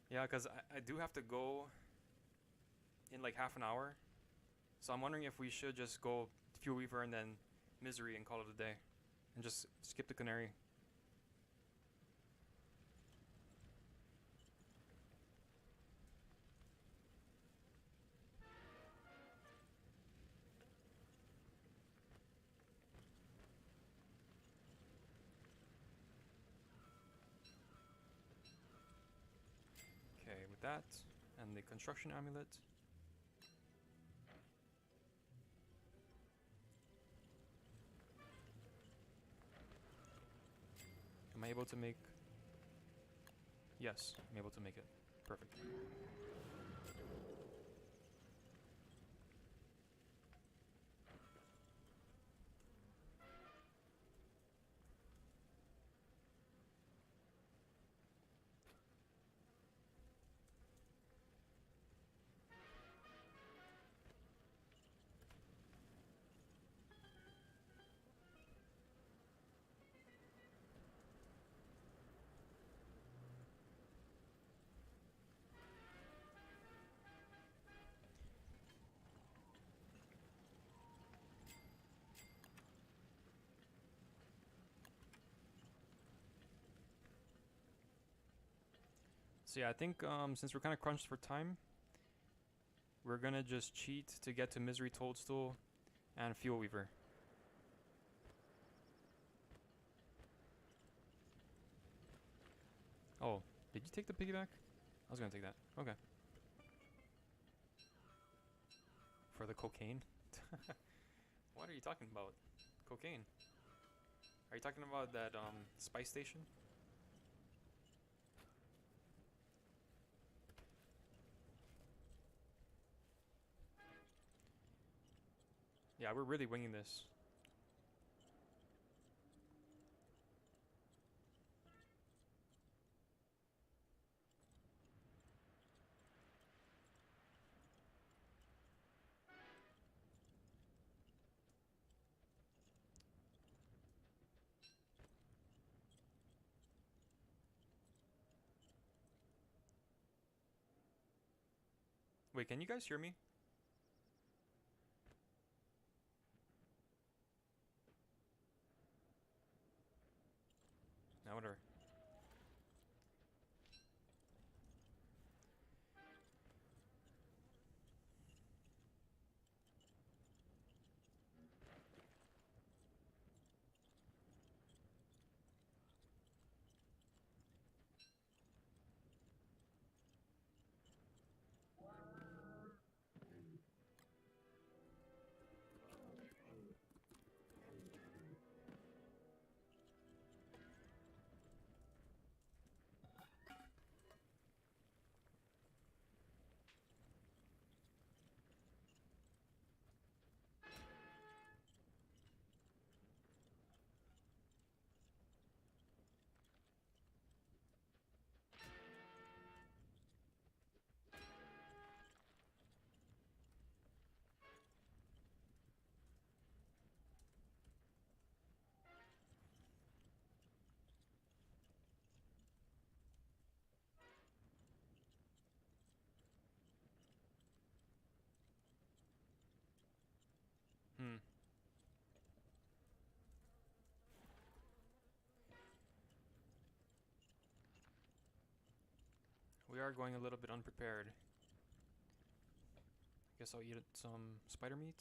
Yeah, because I do have to go in like half an hour. So I'm wondering if we should just go Fuel Weaver and then Misery and call it a day. And just skip the canary. Okay, with that, and the construction amulet. Am I able to make... Yes, I'm able to make it. Perfect. So yeah, I think since we're kind of crunched for time, we're gonna just cheat to get to Misery Toadstool and Fuel Weaver. Oh, did you take the piggyback? I was gonna take that. Okay. For the cocaine? What are you talking about? Cocaine? Are you talking about that spice station? Yeah, we're really winging this. Wait, can you guys hear me? No, whatever. Hmm. We are going a little bit unprepared. Guess I'll eat some spider meat.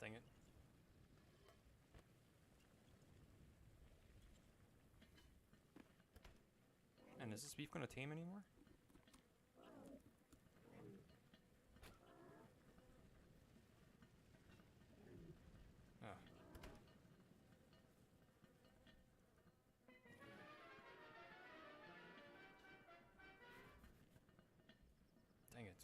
Dang it. And is this beef gonna tame anymore? Ah. Dang it.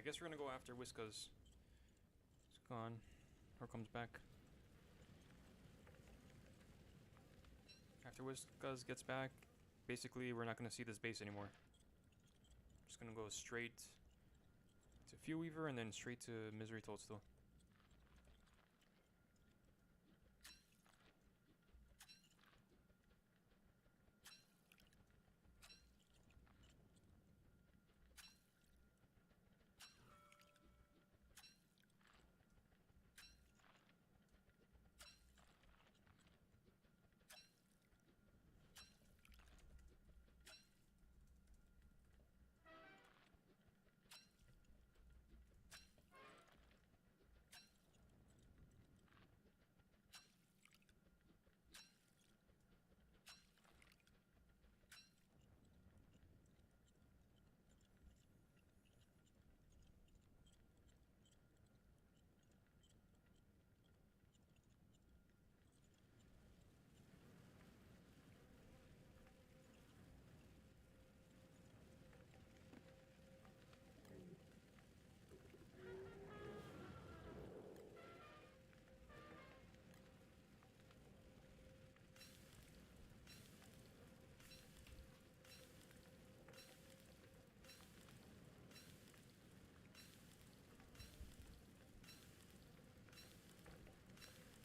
I guess we're gonna go after Whiskas. It's gone. Or comes back. After Whiskas gets back, basically we're not gonna see this base anymore. Just gonna go straight to Fuel Weaver and then straight to Misery Toadstool.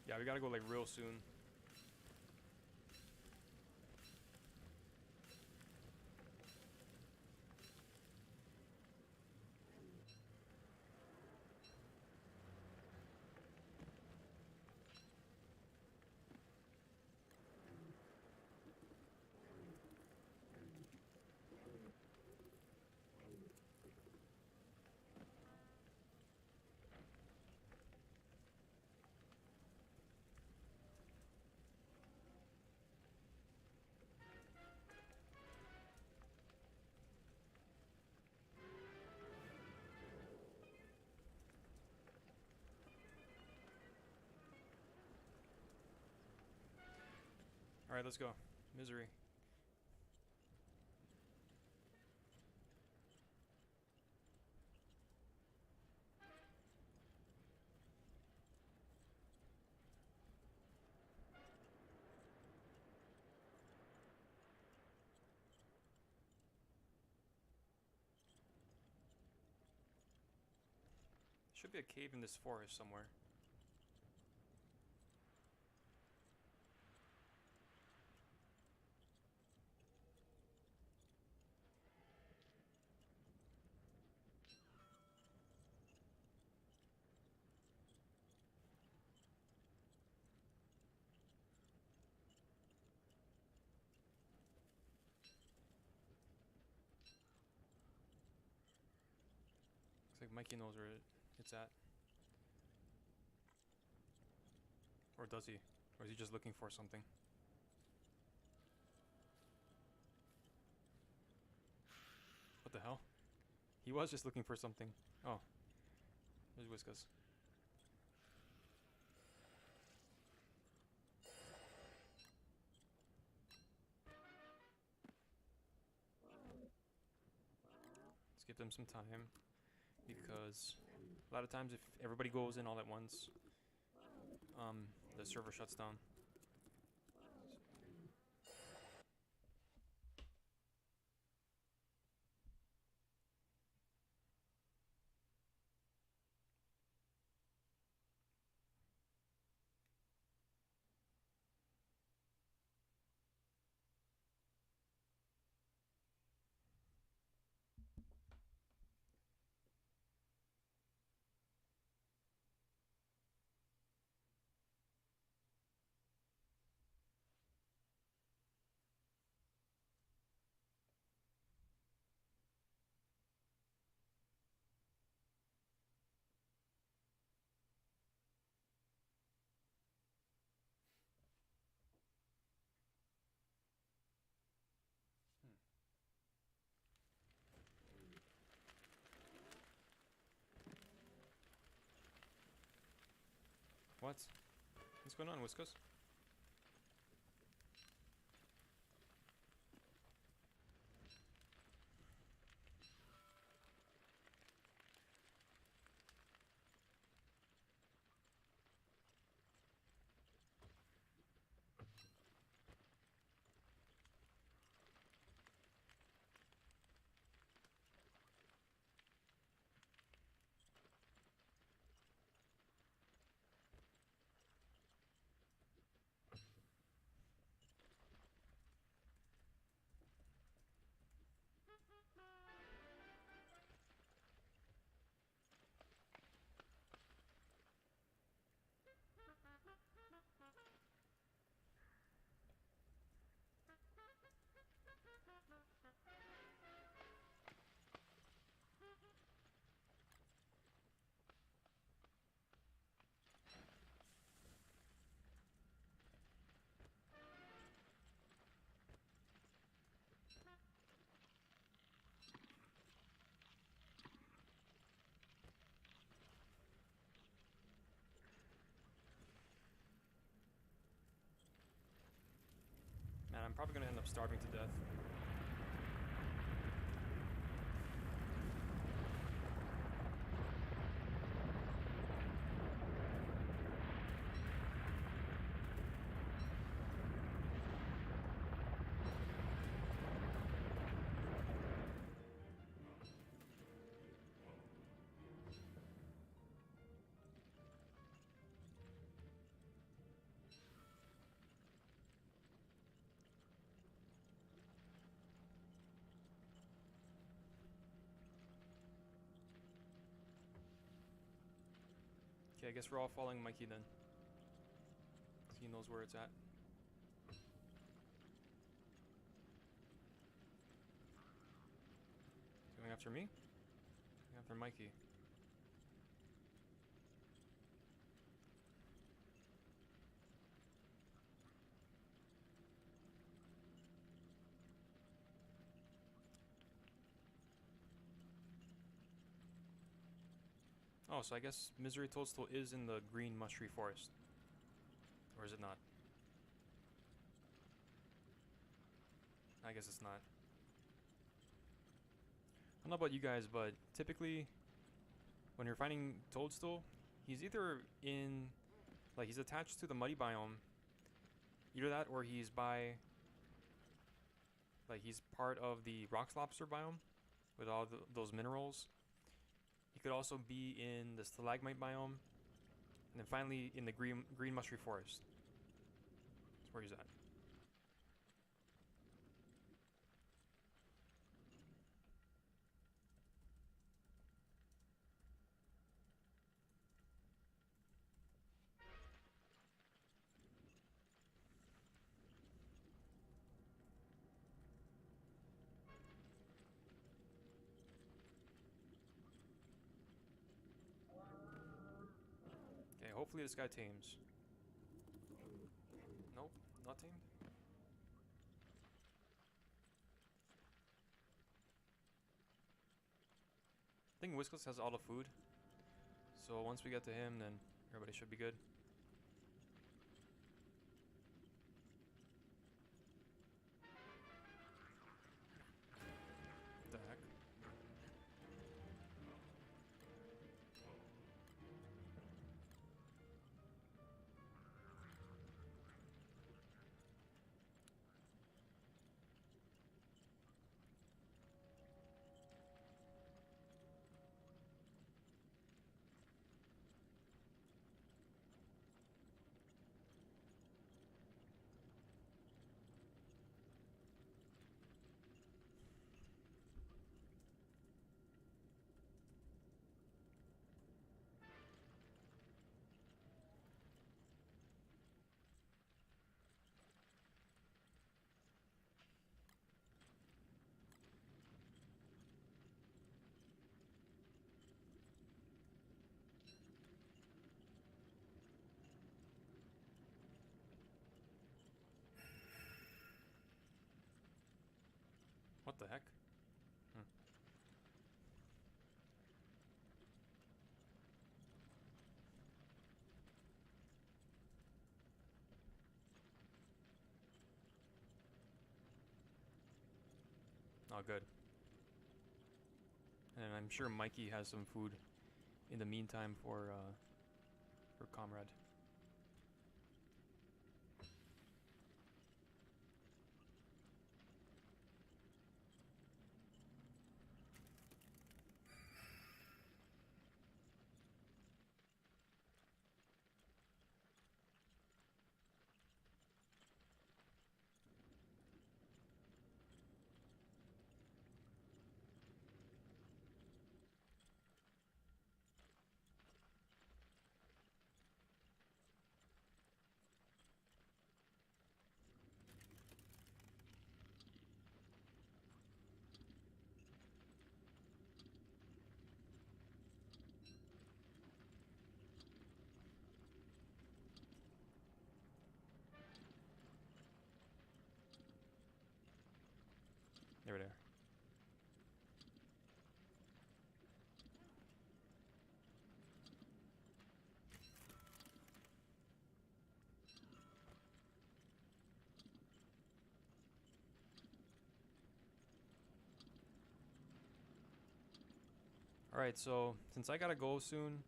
Yeah, we gotta go like real soon. Alright, let's go. Misery. Should be a cave in this forest somewhere. Looks like Mikey knows where it's at. Or does he? Or is he just looking for something? What the hell? He was just looking for something. Oh. There's Whiskas. Let's give them some time. Because a lot of times if everybody goes in all at once, the server shuts down. What? What's going on, Whiskas? probably gonna end up starving to death. Okay, I guess we're all following Mikey then. He knows where it's at. Going after me? Going after Mikey. Oh, so I guess Misery Toadstool is in the green mush tree forest. Or is it not? I guess it's not. I don't know about you guys, but typically when you're finding Toadstool, he's either in, like, he's attached to the muddy biome. Either that or he's by, like, he's part of the rock lobster biome with all those minerals. He could also be in the stalagmite biome. And then finally in the green mush tree forest. That's where he's at. Okay, hopefully this guy tames. Nope, not tamed. I think Whiskas has all the food. So once we get to him, then everybody should be good. What the heck? What the heck? Oh, good. And I'm sure Mikey has some food in the meantime for Comrade. Alright, so since I gotta go soon,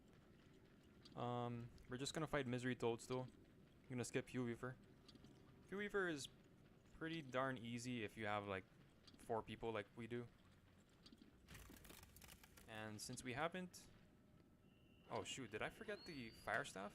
we're just gonna fight Misery Toadstool. I'm gonna skip Hugh Weaver. Hugh Weaver is pretty darn easy if you have like 4 people like we do. And since we haven't... Oh shoot, did I forget the fire staff?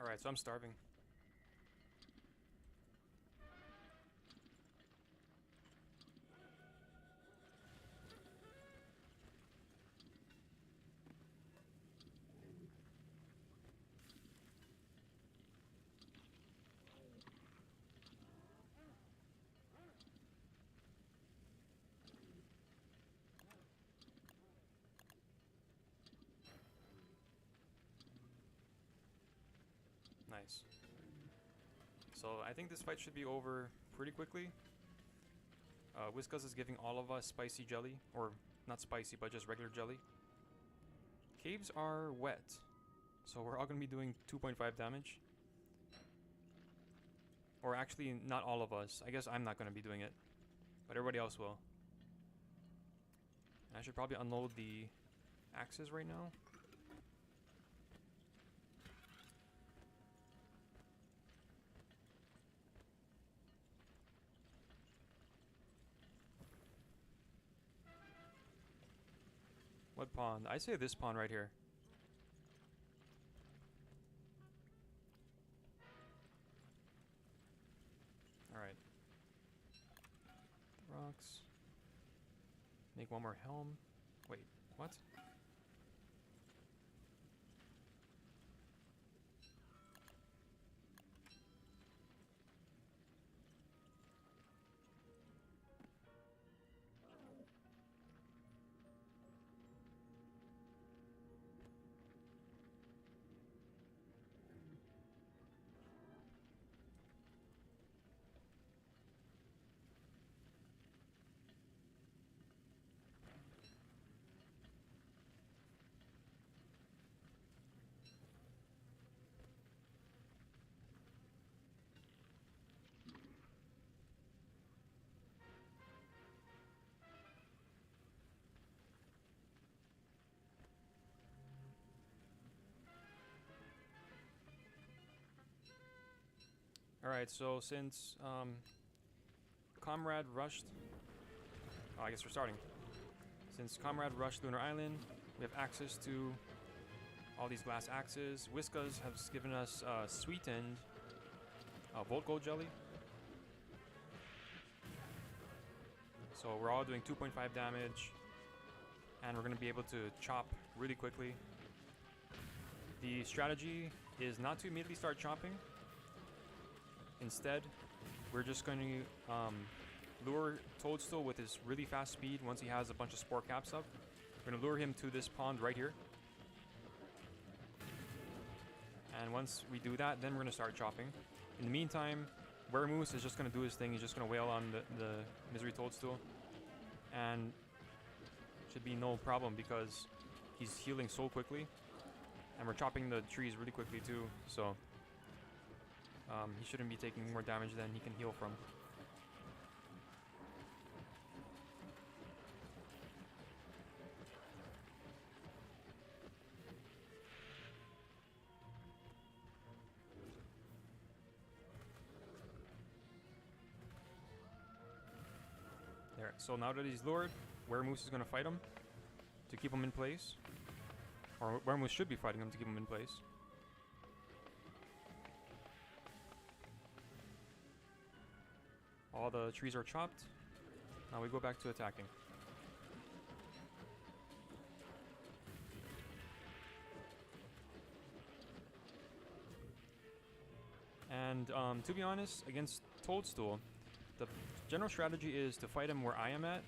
Alright, so I'm starving. Nice. So I think this fight should be over pretty quickly. Whiskas is giving all of us spicy jelly, or not spicy, but just regular jelly. Caves are wet, so we're all going to be doing 2.5 damage. Or actually, not all of us. I guess I'm not going to be doing it, but everybody else will. And I should probably unload the axes right now. What pond? I say this pond right here. Alright. Rocks. Make one more helm. Wait, what? Alright, so since Comrade rushed... Oh, I guess we're starting. Since Comrade rushed Lunar Island, we have access to all these glass axes. Whiskas has given us sweetened Volt Gold jelly. So we're all doing 2.5 damage, and we're going to be able to chop really quickly. The strategy is not to immediately start chopping. Instead, we're just going to lure Toadstool with his really fast speed once he has a bunch of spore caps up. We're going to lure him to this pond right here. And once we do that, then we're going to start chopping. In the meantime, Weremoose is just going to do his thing. He's just going to wail on the Misery Toadstool. And should be no problem because he's healing so quickly. And we're chopping the trees really quickly too, so... he shouldn't be taking more damage than he can heal from. There. So now that he's lured, Weremoose is going to fight him to keep him in place. Or Weremoose should be fighting him to keep him in place. All the trees are chopped. Now we go back to attacking. And to be honest, against Toadstool, the general strategy is to fight him where I am at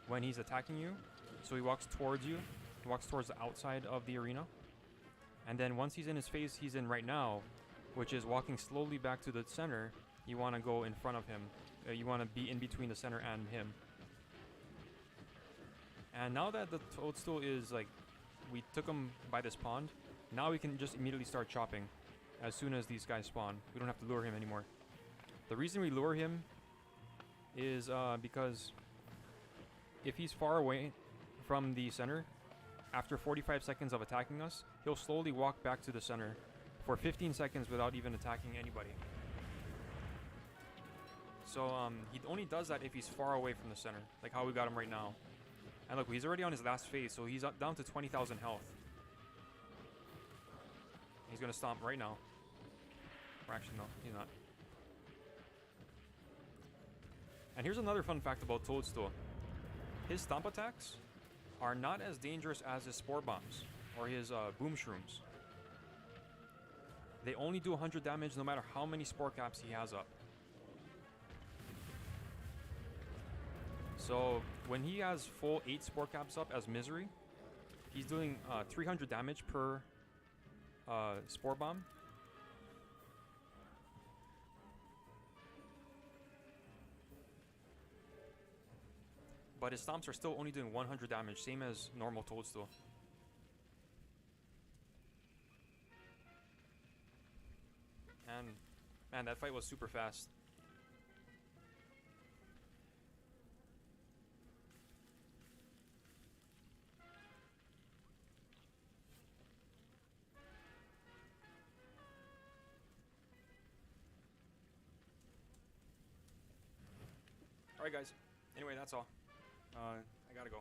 when he's attacking you. So he walks towards you. He walks towards the outside of the arena. And then once he's in his phase he's in right now, which is walking slowly back to the center, you want to go in front of him. You want to be in between the center and him. And now that the Toadstool is like, we took him by this pond, now we can just immediately start chopping as soon as these guys spawn. We don't have to lure him anymore. The reason we lure him is because if he's far away from the center, after 45 seconds of attacking us, he'll slowly walk back to the center for 15 seconds without even attacking anybody. So he only does that if he's far away from the center, like how we got him right now. And look, he's already on his last phase, so he's down to 20,000 health. He's gonna stomp right now. Or actually, no, he's not. And here's another fun fact about Toadstool. His stomp attacks are not as dangerous as his spore bombs or his boom shrooms. They only do 100 damage no matter how many spore caps he has up. So when he has full 8 spore caps up as Misery, he's doing 300 damage per spore bomb. But his stomps are still only doing 100 damage, same as normal Toadstool. And man, that fight was super fast. Alright guys, anyway, that's all. I gotta go.